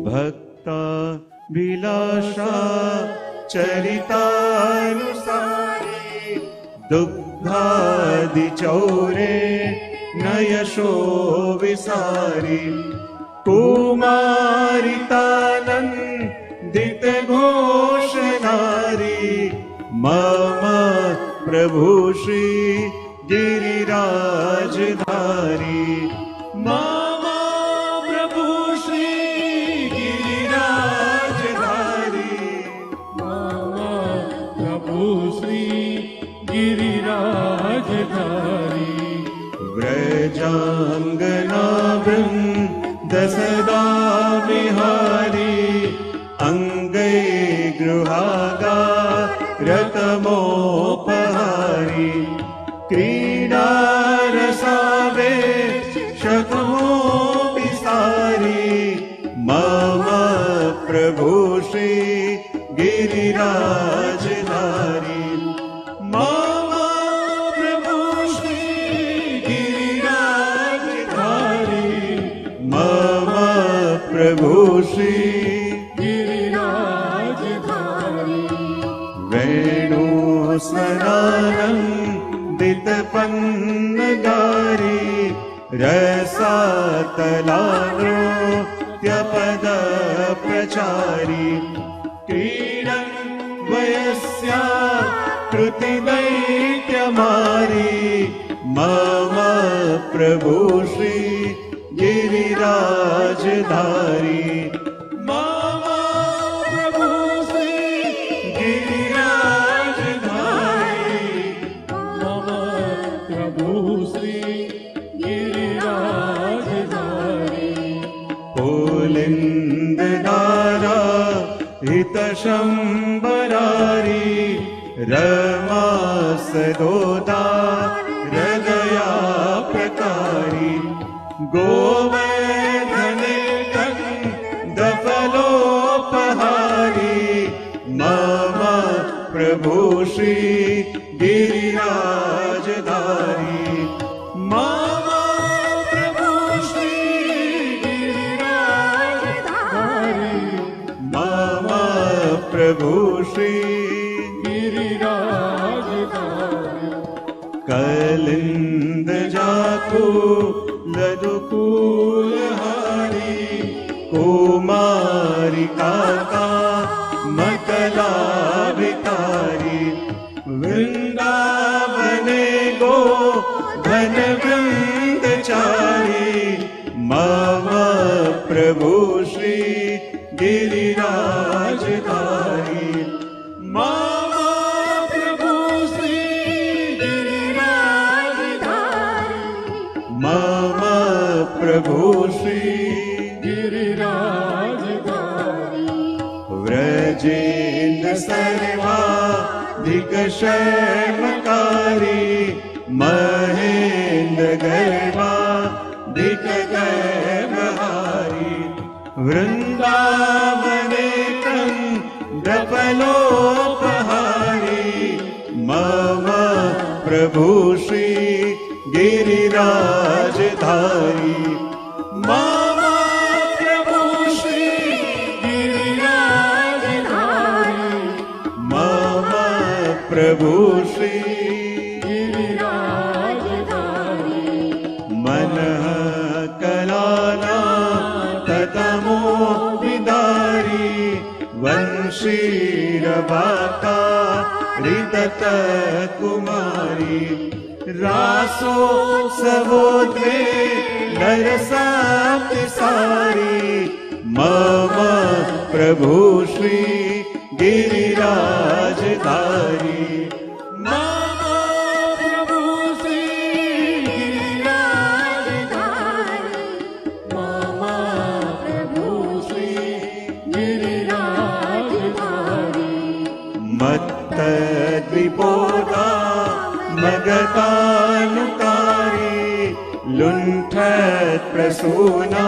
भक्ताभिलाषा चरितानुसारी दुग्धादिचौरे नयशो विसारी कुमारितानन्दित घोषनारी मम प्रभु श्री गिरिराजधारी मम प्रभु श्री गिरिराजधारी मम प्रभु श्री गिरिराजधारी व्रजांगना वृंद सदा विहारी अंगे गृहागा रतमोपहारी क्रीडा रसावे शकमोऽपि सारी मम प्रभु श्री गिरिराजधारी मम प्रभु श्री गिरिराजधारी मम प्रभु श्री गिरिराजधारी वेणुस्वरानन्दितपन्नगारी रसातलानृत्यपदप्रचारी क्रीडन् वयस्या कृतिदैत्यमारी मम प्रभु श्री गिरिराजधारी मम प्रभु श्री गिरिराजधारी मम प्रभु श्री गिरिराजधारी पुलिन्ददारा हितशम्बरारी रमा सदोदा हृदया प्रकारी गोवर्धने दफलोपहारी मम प्रभु श्री गिरिराजधारी मम प्रभु श्री गिरिराजधारी मम प्रभु श्री गिरिराजधारी कलिंद जाकुलदुकूलहारी कुमारिका मकलाभिकारी वृंदावने गो धन वृंदचारी मम प्रभु श्री गिरिराजधारी मम प्रभु श्री गिरिराजधारी मम प्रभु श्री गिरिराजधारी व्रजेन्द्र सर्वाधिक शर्मकारी महेन्द्र गर्वाधिक गर्वहारी वृंदावने कंदफलोपहारी मम प्रभु श्री गिरिराजधारी मम प्रभु श्री गिरिराजधारी मम प्रभु श्री गिरिराजधारी मनः कलाना ततमो विदारी वंशीरवाका रितत कुमारी रासोत्सवोद्वे नरसाप्तिसारी मम प्रभु श्री गिरिराजधारी मम प्रभु श्री गिरिराजधारी मम प्रभु श्री गिरिराजधारी मत्तद्विपोदा मगतानुकारी लुण्ठत् प्रसूना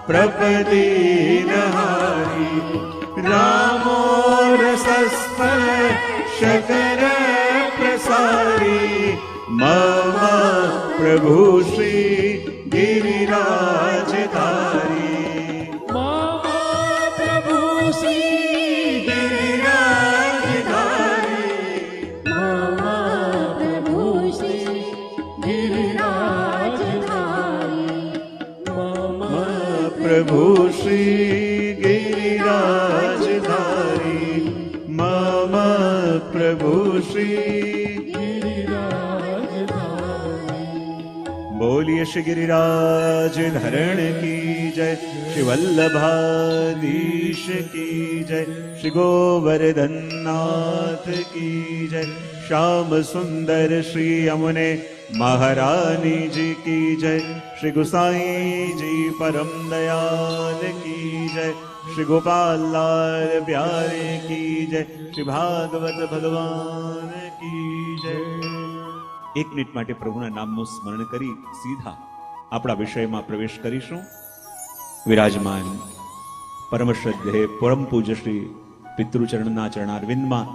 प्रपदीनहारी रामो रसस्पर्शकर प्रसारी मम प्रभु श्री गिरिराजधारी मम શ્રી ગિરિરાજધારી મહાપ્રભુ શ્રી ગિરિરાજધારી પ્રભુ શ્રી ગિરિરાજધારી મમ પ્રભુ શ્રી બોલીએ શ્રી ગિરિરાજ ધરણ કી જય, શ્રી વલ્લભાધીશ કી જય, શ્રી ગોવર્ધનનાથ કી જય, શ્યામ સુંદર શ્રી અમને મહારાની જી કી જય, શ્રી ગુસાઈજી પરમ દયાલ કી જય, શ્રી ગોપાલલાલ પ્યારે કી જય, શ્રી ભાગવત ભગવાન કી જય. એક મિનિટ માટે પ્રભુના નામનું સ્મરણ કરી સીધા આપણા વિષયમાં પ્રવેશ કરીશું. વિરાજમાન પરમ શ્રદ્ધેય પરમ પૂજ્ય શ્રી પિતૃચરણના ચરણારવિંદમાં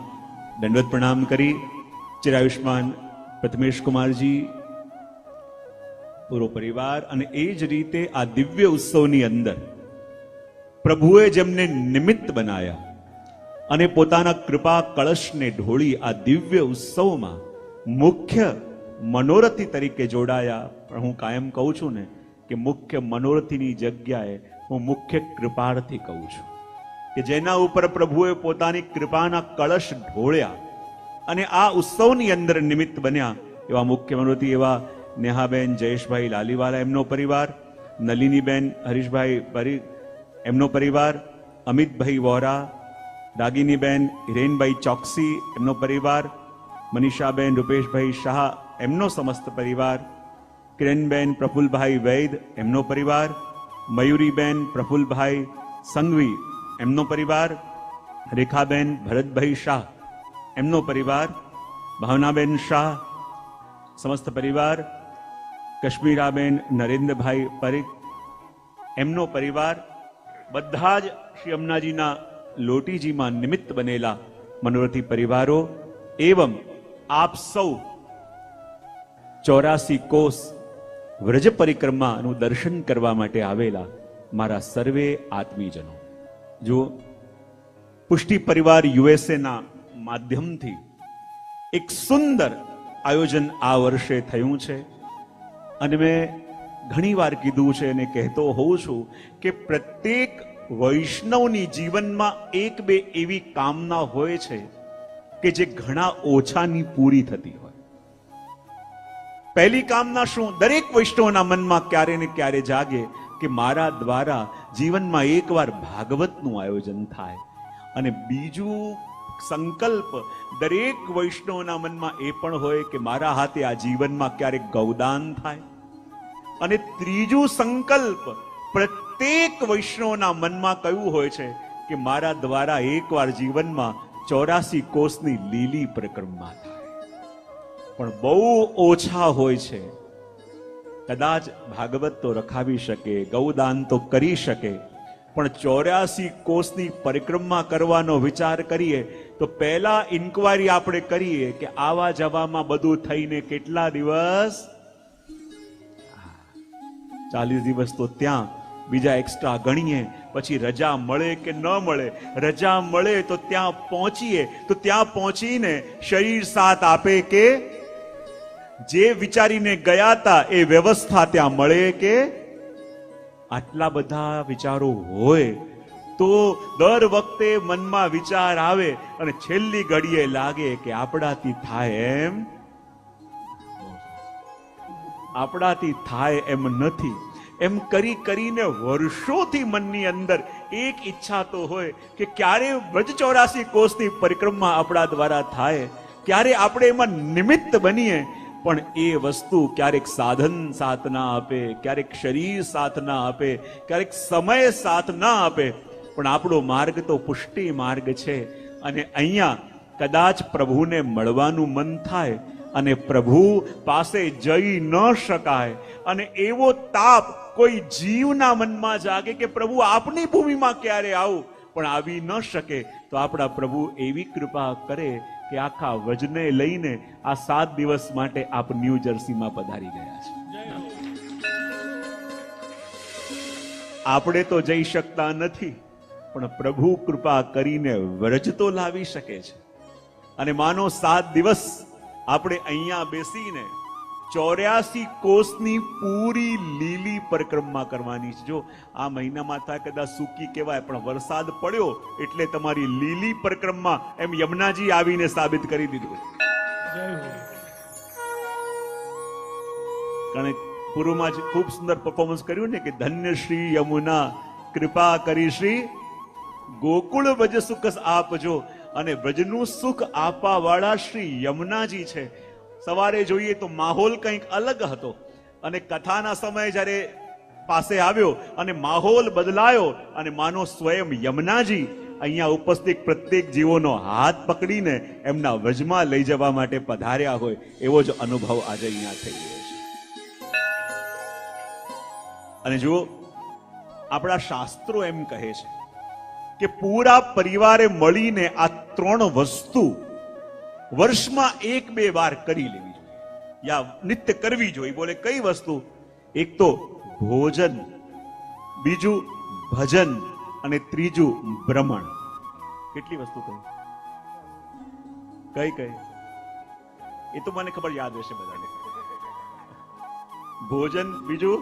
દંડવત પ્રણામ કરી ચિરાયુષ્માન પ્રથમેશ કુમારજી, પૂરો પરિવાર અને એ જ રીતે આ દિવ્ય ઉત્સવની અંદર પ્રભુએ જેમને નિમિત્ત બનાયા અને પોતાના કૃપા કળશને ઢોળી આ દિવ્ય ઉત્સવમાં મુખ્ય મનોરથી તરીકે જોડાયા. પણ હું કાયમ કહું છું ને કે મુખ્ય મનોરથીની જગ્યાએ હું મુખ્ય કૃપાર્થી કહું છું કે જેના ઉપર પ્રભુએ પોતાની કૃપાના કળશ ઢોળ્યા અને આ ઉત્સવની અંદર નિમિત્ત બન્યા એવા મુખ્ય મનોરથી એવા નેહાબેન જયેશભાઈ લાલીવાલા એમનો પરિવાર, નલિનીબેન હરીશભાઈ પરી એમનો પરિવાર, અમિતભાઈ વોરા, દાગીનીબેન હિરેનભાઈ ચોકસી એમનો પરિવાર, મનીષાબેન રૂપેશભાઈ શાહ એમનો સમસ્ત પરિવાર, કિરણબેન પ્રફુલભાઈ વૈદ એમનો પરિવાર, મયુરીબેન પ્રફુલભાઈ સંઘવી એમનો પરિવાર, રેખાબેન ભરતભાઈ શાહ એમનો પરિવાર, ભાવનાબેન શાહ સમસ્ત પરિવાર, કશ્મીરાબેન નરેન્દ્રભાઈ પરીખ એમનો પરિવાર, બધા જ શ્રી અમનાજીના લોટીજીમાં નિમિત્ત બનેલા મનોરથી પરિવારો એવં આપ સૌ 84 કોષ વ્રજ પરિક્રમાનું દર્શન કરવા માટે આવેલા મારા સર્વે આત્મીજનો. જો પુષ્ટિ પરિવાર યુએસએના માધ્યમથી એક સુંદર આયોજન આ વર્ષે થયું છે અને મેં ઘણી વાર કીધું છે અને કહેતો હોઉં છું કે પ્રત્યેક વૈષ્ણવની જીવનમાં એક બે એવી કામના હોય છે કે જે ઘણા ઓછાની પૂરી થતી હોય. પહેલી કામના શું? દરેક વૈષ્ણવના મનમાં ક્યારે ને ક્યારે જાગે કે મારા દ્વારા જીવનમાં એકવાર ભાગવતનું આયોજન થાય. અને બીજું સંકલ્પ દરેક વૈષ્ણવના મનમાં એ પણ હોય કે મારા હાથે આ જીવનમાં ક્યારેક ગૌદાન થાય. અને ત્રીજું સંકલ્પ પ્રત્યેક વૈષ્ણવના મનમાં કયું હોય છે કે મારા દ્વારા એકવાર જીવનમાં 84 કોષની લીલી પરિક્રમા થાય. પણ બહુ ઓછા હોય છે. કદાચ ભાગવત તો રખાવી શકે, ગૌદાન તો કરી શકે, પણ 84 કોષની પરિક્રમા કરવાનો વિચાર કરીએ તો પહેલા ઇન્ક્વાયરી આપણે કરીએ કે આવા જવામાં બધું થઈને કેટલા દિવસ? 40 દિવસ તો ત્યાં, બીજા એક્સ્ટ્રા ગણીએ, પછી રજા મળે કે ન મળે. રજા મળે તો ત્યાં પહોંચીએ, તો ત્યાં પહોંચીને શરીર સાથ આપે કે જે વિચારીને ગયા હતા એ વ્યવસ્થા ત્યાં મળે કે? આટલા બધા વિચારો હોય તો દર વખતે મનમાં વિચાર આવે અને છેલ્લી ઘડીએ લાગે કે આપણાથી થાય એમ, આપણાથી થાય એમ નથી. એમ કરી કરીને વર્ષોથી મનની અંદર એક ઈચ્છા તો હોય કે ક્યારે વ્રજ 84 કોષની પરિક્રમા આપણા દ્વારા થાય, ક્યારે આપણે એમાં નિમિત્ત બનીએ. પણ એ વસ્તુ ક્યારેક સાધન સાથ ના આપે, ક્યારેક શરીર સાથ ના આપે, ક્યારેક સમય સાથ ના આપે. પણ આપણો માર્ગ તો પુષ્ટિ માર્ગ છે. અને અહીંયા કદાચ પ્રભુને મળવાનું મન થાય અને પ્રભુ પાસે જઈ ન શકાય અને એવો તાપ કોઈ જીવના મનમાં જાગે કે પ્રભુ આપની ભૂમિમાં ક્યારે આવું, પણ આવી ન શકે તો આપણા પ્રભુ એવી કૃપા કરે કે આખા વજને લઈને આ 7 દિવસ માટે આપ ન્યૂ જર્સીમાં પધારી ગયા છે. આપણે તો જઈ શકતા નથી, પણ પ્રભુ કૃપા કરીને વ્રજ તો લાવી શકે છે. અને માનો 7 દિવસ આપણે અહીંયા બેસીને 84 કોષની પૂરી લીલી પરિક્રમા કરવાની છે. જો આ મહિનામાં થાય કદાચ સૂકી કહેવાય, પણ વરસાદ પડ્યો એટલે તમારી લીલી પરિક્રમા, એમ યમુનાજી આવીને સાબિત કરી દીધું. કારણ પૂર્વમાં જ ખૂબ સુંદર પરફોર્મન્સ કર્યું ને કે ધન્ય શ્રી યમુના કૃપા કરી શ્રી ગોકુળ વ્રજ સુખ આપજો. અને વ્રજનું સુખ આપવા વાળા શ્રી યમુનાજી છે. સવારે જોઈએ તો માહોલ કંઈક અલગ હતો, અને કથાના સમયે જ્યારે પાસે આવ્યો અને માહોલ બદલાયો, અને માનો સ્વયં યમુનાજી અહીંયા ઉપસ્થિત પ્રત્યેક જીવોનો હાથ પકડીને એમના વ્રજમાં લઈ જવા માટે પધાર્યા હોય એવો જ અનુભવ આજે અહીંયા થઈ રહ્યો છે. અને જુઓ, આપણા શાસ્ત્રો એમ કહે છે કે પૂરા પરિવારે મળીને આ 3 વસ્તુ વર્ષમાં 1-2 વાર કરી લેવી જોઈએ, યા નિત્ય કરવી જોઈએ. બોલે કઈ વસ્તુ? એક તો ભોજન, બીજું ભજન, અને ત્રીજું ભ્રમણ. કેટલી વસ્તુ કહી? કઈ? એ તો મને ખબર, યાદ રહેશે બધાને. ભોજન, બીજું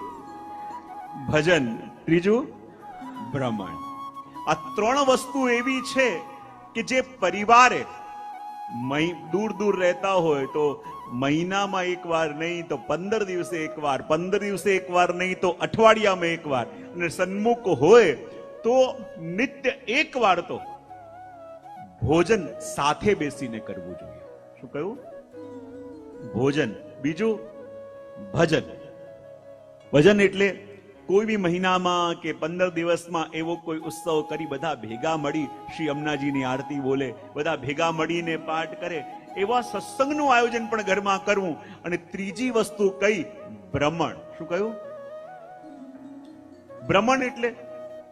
ભજન, ત્રીજું ભ્રમણ. આ 3 વસ્તુ એવી છે કે જે પરિવારે દૂર દૂર રહેતા હોય તો મહિનામાં 1 વાર નહીં તો 15 દિવસે 1 વાર, 15 દિવસે 1 વાર નહીં તો અઠવાડિયામાં 1 વાર, અને સન્મુખ હોય તો નિત્ય 1 વાર તો ભોજન સાથે બેસીને કરવું જોઈએ. શું કહ્યું? ભોજન, બીજું ભજન. ભજન એટલે કોઈ બી મહિનામાં કે 15 દિવસમાં એવો કોઈ ઉત્સવ કરી બધા ભેગા મળી શ્રી યમુનાજીની આરતી બોલે, બધા ભેગા મળીને પાઠ કરે, એવા સત્સંગનું આયોજન પણ ઘરમાં કરવું. અને ત્રીજી વસ્તુ કઈ? ભ્રમણ. શું કહ્યું? ભ્રમણ એટલે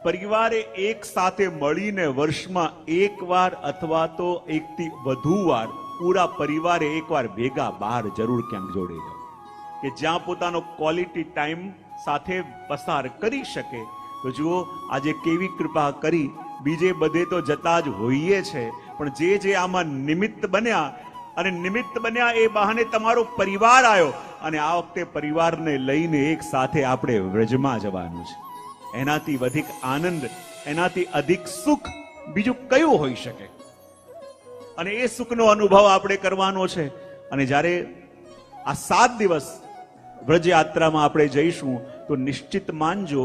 પરિવારે એક સાથે મળીને વર્ષમાં 1 વાર અથવા તો 1 થી વધુ વાર પૂરા પરિવારે 1 વાર ભેગા બહાર જરૂર ક્યાંક જોડે જાવ, કે જ્યાં પોતાનો ક્વોલિટી ટાઈમ સાથે પસાર કરી શકે. તો જુઓ, આજે કેવી કૃપા કરી. બીજે બધે તો જતા જ હોઈએ છે, પણ જે આમાં નિમિત્ત બન્યા, અને નિમિત્ત બન્યા એ બહાને તમારો પરિવાર આવ્યો, અને આ વખતે પરિવારને લઈને એક સાથે આપણે વ્રજમાં જવાનું છે. એનાથી વધુ આનંદ, એનાથી અધિક સુખ બીજું કયું હોઈ શકે? અને એ સુખનો અનુભવ આપણે કરવાનો છે. અને જ્યારે આ 7 દિવસ વ્રજ યાત્રામાં આપણે જઈશું તો નિશ્ચિત માનજો,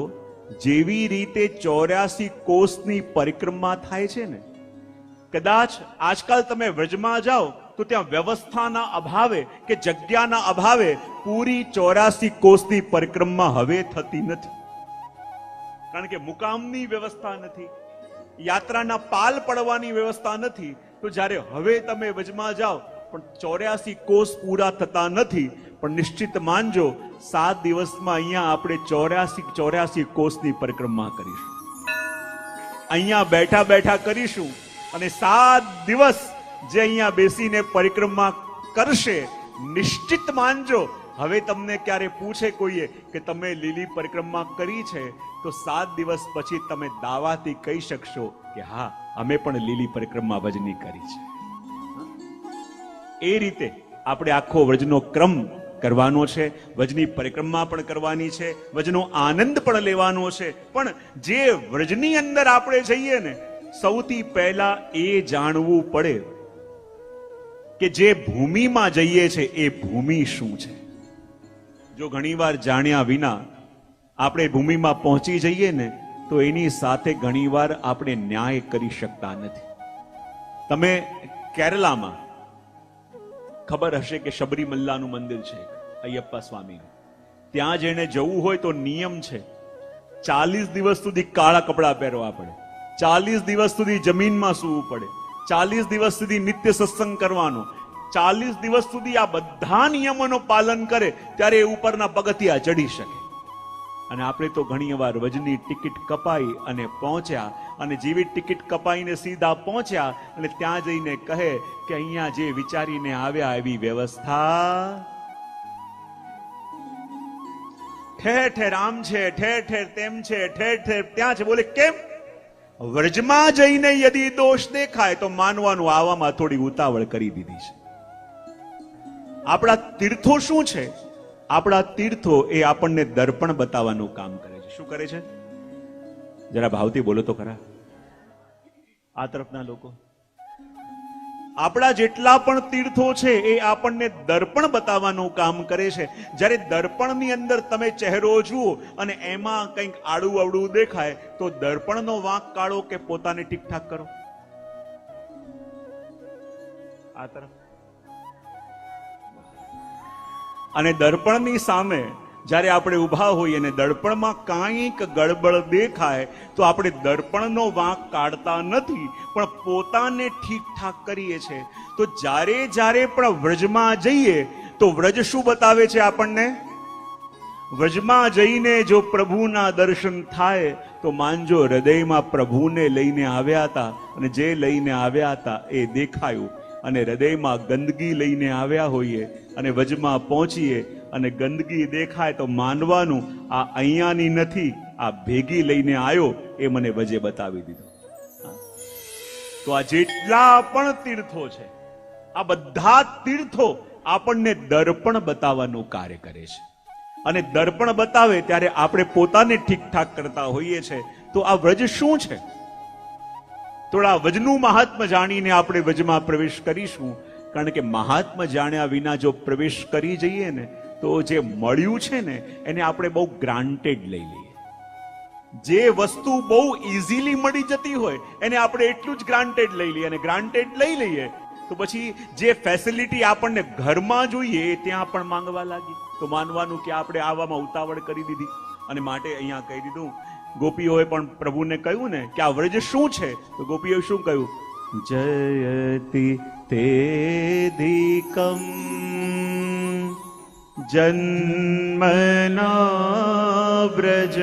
જેવી રીતે 84 કોષની પરિક્રમા થાય છે ને, કદાચ આજકાલ તમે વ્રજમાં જાઓ તો ત્યાં વ્યવસ્થાના અભાવે કે જગ્યાના અભાવે પૂરી 84 કોષની પરિક્રમા હવે થતી નથી. કારણ કે મુકામની વ્યવસ્થા નથી, યાત્રાના પાલ પડવાની વ્યવસ્થા નથી. તો જ્યારે હવે તમે વ્રજમાં જાઓ પણ 84 કોષ પૂરા થતા નથી, પણ નિશ્ચિત માનજો 7 દિવસમાં અહીંયા આપણે 84 કોષની પરિક્રમા કરીશું. અહીંયા બેઠા બેઠા કરીશું, અને 7 દિવસ જે અહીંયા બેસીને પરિક્રમા કરશે, નિશ્ચિત માનજો હવે તમને ક્યારે પૂછે કોઈએ કે તમે લીલી પરિક્રમા કરી છે, તો 7 દિવસ પછી તમે દાવાથી કહી શકશો કે હા, અમે પણ લીલી પરિક્રમા વ્રજની કરી છે. એ રીતે આપણે આખો વ્રજનો ક્રમ કરવાનો છે, વ્રજની પરિક્રમા પણ કરવાની છે, વ્રજનો આનંદ પણ લેવાનો છે. પણ જે વ્રજની અંદર આપણે જઈએ ને, સૌથી પહેલા એ જાણવું પડે કે જે ભૂમિમાં જઈએ છે એ ભૂમિ શું છે. જો ઘણીવાર જાણ્યા વિના આપણે ભૂમિમાં પહોંચી જઈએ ને, તો એની સાથે ઘણીવાર આપણે ન્યાય કરી શકતા નથી. તમે કેરલામાં ખબર હશે કે શબરીમલ્લાનું મંદિર છે, અયપ્પા સ્વામીનું. ત્યાં જઈને જવું હોય તો નિયમ છે, 40 દિવસ સુધી કાળા કપડા પહેરવા પડે, 40 દિવસ સુધી જમીનમાં સૂવું પડે, 40 દિવસ સુધી નિત્ય સત્સંગ કરવાનો, 40 દિવસ સુધી આ બધા નિયમોનું પાલન કરે ત્યારે એ ઉપરના પગથિયા ચડી શકે. અને આપણે તો ઘણી વાર વ્રજની ટિકિટ કપાઈ અને પહોંચ્યા, અને જેવી ટિકિટ કપાઈને સીધા પહોંચ્યા અને ત્યાં જઈને કહે કે અહીંયા જે વિચારીને આવ્યા એવી વ્યવસ્થા ઠેર ઠેર આમ છે, ઠેર ઠેર તેમ છે, ઠેર ઠેર ત્યાં છે. બોલે કેમ? વ્રજમાં જઈને યદિ દોષ દેખાય તો માનવાનું આવવામાં થોડી ઉતાવળ કરી દીધી છે. આપણા તીર્થો શું છે? આપણા તીર્થો એ આપણને દર્પણ બતાવવાનું કામ કરે છે. શું કરે છે? જરા ભાવથી બોલો તો ખરા, આ તરફના લોકો. આપણા જેટલા પણ તીર્થો છે એ આપણને દર્પણ બતાવવાનું કામ કરે છે. જ્યારે દર્પણની અંદર તમે ચહેરો જુઓ અને એમાં કંઈક આડું અવડું દેખાય તો દર્પણનો વાંક કાઢો કે પોતાને ઠીકઠાક કરો? આ તરફ. અને દર્પણની સામે જ્યારે આપણે ઊભા હોઈએ અને દર્પણમાં કાંઈક ગડબડ દેખાય તો આપણે દર્પણનો વાંક કાઢતા નથી, પણ પોતાને ઠીકઠાક કરીએ છીએ. તો જ્યારે જ્યારે પણ વ્રજમાં જઈએ તો વ્રજ શું બતાવે છે આપણને? વ્રજમાં જઈને જો પ્રભુના દર્શન થાય તો માનજો હૃદયમાં પ્રભુને લઈને આવ્યા હતા, અને જે લઈને આવ્યા હતા એ દેખાયું. અને હૃદયમાં ગંદકી લઈને આવ્યા હોઈએ અને વ્રજમાં પહોંચીએ અને ગંદકી દેખાય તો માનવાનું આ અહીંયાની નથી, આ ભેગી લઈને આવ્યો એ મને વજે બતાવી દીધું. તો આ જેટલા પણ તીર્થો છે, આ બધા તીર્થો આપણને દર્પણ બતાવવાનું કાર્ય કરે છે. અને દર્પણ બતાવે ત્યારે આપણે પોતાને ઠીકઠાક કરતા હોઈએ છીએ. તો આ વ્રજ શું છે? થોડા વ્રજનું મહાત્મ્ય જાણીને આપણે વ્રજમાં પ્રવેશ કરીશું. કારણ કે મહાત્મ્ય જાણ્યા વિના જો પ્રવેશ કરી જઈએ ને તો જે મળ્યું છે ને એને આપણે બહુ ગ્રાન્ટેડ લઈ લઈએ. જે વસ્તુ બહુ ઇઝીલી મળી જતી હોય એને આપણે એટલું જ ગ્રાન્ટેડ લઈ લઈએ, અને ગ્રાન્ટેડ લઈ લઈએ તો પછી જે ફેસિલિટી આપણને ઘરમાં જોઈએ એ ત્યાં પણ માંગવા લાગી. તો માનવાનું કે આપણે આવામાં ઉતાવળ કરી દીધી. અને માટે અહીંયા કહી દીધું, ગોપીઓએ પણ પ્રભુને કહ્યું ને કે આ વ્રજ શું છે? તો ગોપીઓએ શું કહ્યું? જયતિ તેધિકમ જન્મના વ્રજ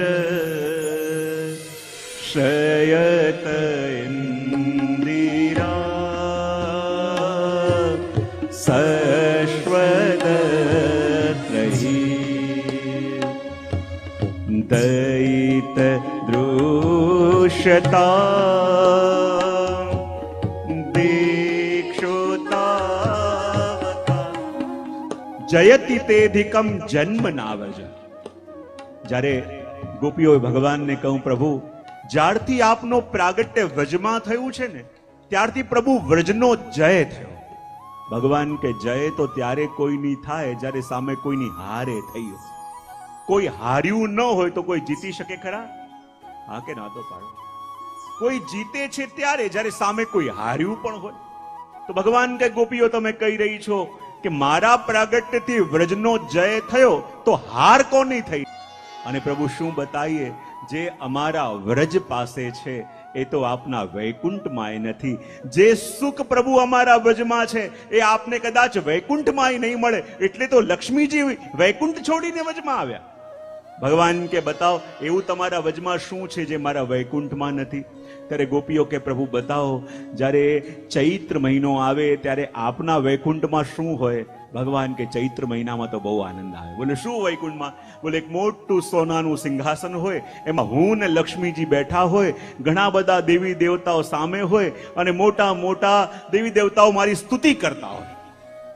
શયત ઇન્દિરા સશ્વદત્રહી દયિત દૃશ્યતા દીક્ષુતાવતા જયતિ તેધિકમ જન્મ નાવજ. જ્યારે ગોપીઓએ ભગવાનને કહ્યું, પ્રભુ જ્યારથી આપનો પ્રાગટ્ય વ્રજમાં થયું છે ને ત્યારથી પ્રભુ વ્રજનો જય થયો. ભગવાન કે જય તો ત્યારે કોઈની થાય જ્યારે સામે કોઈની હારે થઈ હોય. કોઈ હાર્યું ન હોય તો કોઈ જીતી શકે ખરા? હા કે ના તો પાડો. કોઈ જીતે છે ત્યારે જ્યારે સામે કોઈ હાર્યું પણ હોય. તો ભગવાન કે ગોપીઓ તમે કહી રહી છો કે મારા પ્રાગટ્યથી વ્રજનો જય થયો તો હાર કોની થઈ? અને પ્રભુ શું બતાવીએ? જે અમારા વ્રજ પાસે છે એ તો આપના વૈકુંઠમાં નથી. જે સુખ પ્રભુ અમારા વ્રજમાં છે એ આપને કદાચ વૈકુંઠમાં નહીં મળે. એટલે તો લક્ષ્મીજી વૈકુંઠ છોડીને વ્રજમાં આવ્યા. ભગવાન કે બતાવો એવું તમારા વ્રજમાં શું છે જે મારા વૈકુંઠમાં નથી? ત્યારે ગોપીઓ કે પ્રભુ બતાવો. જ્યારે ચૈત્ર મહિનો આવે ત્યારે આપના વૈકુંઠમાં શું હોય? ભગવાન કે ચૈત્ર મહિનામાં તો બહુ આનંદ આવે. બોલે શું વૈકુંઠમાં? બોલે એક મોટું સોનાનું સિંહાસન હોય, એમાં હું ને લક્ષ્મીજી બેઠા હોય, ઘણા બધા દેવી દેવતાઓ સામે હોય અને મોટા મોટા દેવી દેવતાઓ મારી સ્તુતિ કરતા હોય.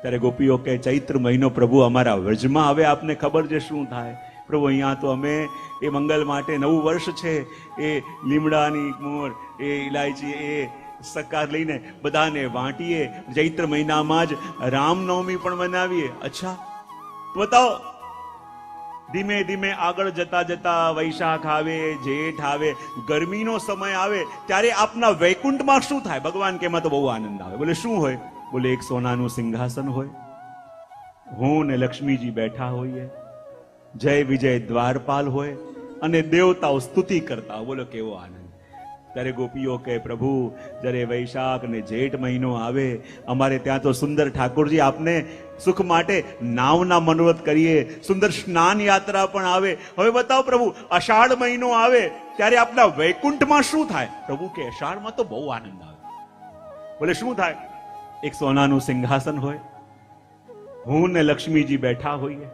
ત્યારે ગોપીઓ કે ચૈત્ર મહિનો પ્રભુ અમારા વ્રજમાં આવે, આપને ખબર છે શું થાય? પ્રભુ અહીંયા તો અમે એ મંગલ માટે નવું વર્ષ છે એ લીમડાની મોર એ ઇલાયચી એ સકાર લઈને બધાને વાંટીએ. ચૈત્ર મહિનામાં જ રામનવમી પણ મનાવીએ. અચ્છા બતાવો. ધીમે ધીમે આગળ જતા જતા વૈશાખ આવે, જેઠ આવે, ગરમીનો સમય આવે ત્યારે આપના વૈકુંઠમાં શું થાય? ભગવાન કે એમાં તો બહુ આનંદ આવે. બોલે શું હોય? બોલે એક સોનાનું સિંહાસન હોય, હું ને લક્ષ્મીજી બેઠા હોઈએ, જય વિજય દ્વારપાલ હોય અને દેવતાઓ સ્તુતિ કરતા. બોલો કેવો આનંદ. ત્યારે ગોપીઓ કે પ્રભુ જ્યારે વૈશાખ ને જેઠ મહિનો આવે અમારે ત્યાં તો સુંદર ઠાકોરજી આપને સુખ માટે નાવના મનોરથ કરીએ, સુંદર સ્નાન યાત્રા પણ આવે. હવે બતાવો પ્રભુ અષાઢ મહિનો આવે ત્યારે આપના વૈકુંઠમાં શું થાય? પ્રભુ કે અષાઢમાં તો બહુ આનંદ આવે. બોલે શું થાય? એક સોનાનું સિંહાસન હોય, હું ને લક્ષ્મીજી બેઠા હોઈએ,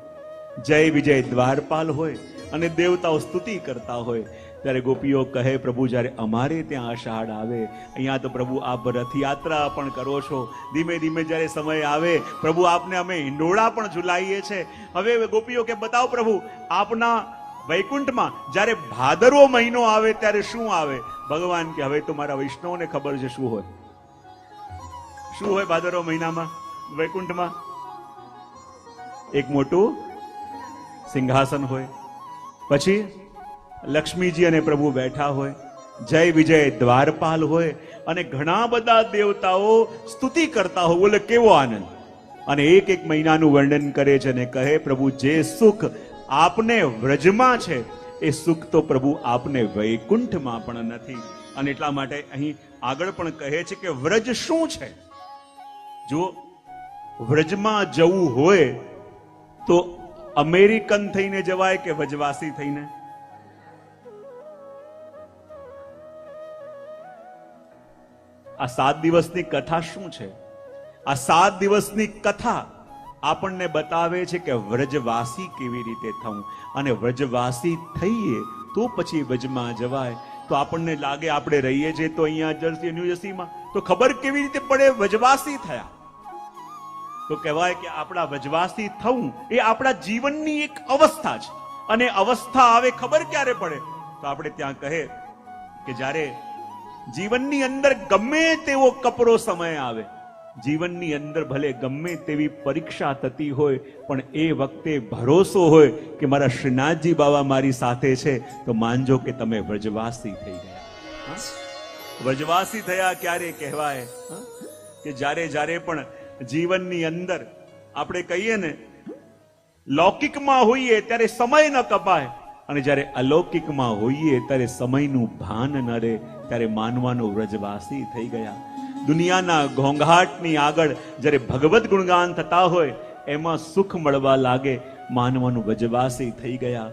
જય વિજય દ્વારપાલ હોય અને દેવતાઓ સ્તુતિ કરતા હોય. ત્યારે ગોપીઓ કહે, પ્રભુ જ્યારે અમારે ત્યાં અષાઢ આવે, અહીંયા તો પ્રભુ આપ રથયાત્રા પણ કરો છો, ધીમે ધીમે જ્યારે સમય આવે પ્રભુ આપને અમે હિંડોળા પણ ઝુલાઈએ છે. હવે ગોપીઓ કે બતાવો પ્રભુ, આપના વૈકુંઠમાં જ્યારે ભાદરવો મહિનો આવે ત્યારે શું આવે? ભગવાન કે હવે તો મારા વૈષ્ણવને ખબર છે શું હોય. શું હોય ભાદરવો મહિનામાં વૈકુંઠમાં? એક મોટું સિંહાસન હોય, પછી લક્ષ્મીજી અને પ્રભુ બેઠા હોય, જય વિજય દ્વારપાલ હોય, અને ઘણા બધા દેવતાઓ સ્તુતિ કરતા હોય. બોલે કેવો આનંદ! અને એક એક મહિનાનું વર્ણન કરે છે અને કહે, પ્રભુ જે સુખ આપને વ્રજમાં છે એ સુખ તો પ્રભુ આપને વૈકુંઠમાં પણ નથી. અને એટલા માટે અહીં આગળ પણ કહે છે કે વ્રજ શું છે. જો વ્રજમાં જવું હોય તો અમેરિકન થઈને જવાય કે વ્રજવાસી થઈને? આ 7 દિવસની કથા શું છે? આ 7 દિવસની કથા આપણને બતાવે છે કે વ્રજવાસી કેવી રીતે થવું, અને વ્રજવાસી થઈએ તો પછી વ્રજમાં જવાય. તો આપણને લાગે આપણે રહીએ છીએ તો અહીંયા જર્સી ન્યૂજર્સીમાં, તો ખબર કેવી રીતે પડે વ્રજવાસી થયા? તો કહેવાય કે આપણા વ્રજવાસી થવું એ આપણા જીવનની એક અવસ્થા છે. અને અવસ્થા આવે ખબર ક્યારે પડે? તો આપણે ત્યાં કહે કે જ્યારે જીવનની અંદર ગમે તેવો કપરો સમય આવે, જીવનની અંદર ભલે ગમે તેવી પરીક્ષા થતી હોય, પણ એ વખતે ભરોસો હોય કે મારા શ્રીનાથજી બાબા મારી સાથે છે, તો માનજો કે તમે વ્રજવાસી થઈ ગયા. વ્રજવાસી થયા ક્યારે કહેવાય? કે જ્યારે જ્યારે પણ જીવનની અંદર આપણે કહીએ ને, લૌકિકમાં હોઈએ ત્યારે સમય ન કપાય, અને જ્યારે અલૌકિકમાં હોઈએ ત્યારે સમયનું ભાન ન રહે, ત્યારે માનવાનું વ્રજવાસી થઈ ગયા. દુનિયાના ઘોંઘાટની આગળ જ્યારે ભગવત ગુણગાન થતા હોય એમાં સુખ મળવા લાગે, માનવાનું વ્રજવાસી થઈ ગયા.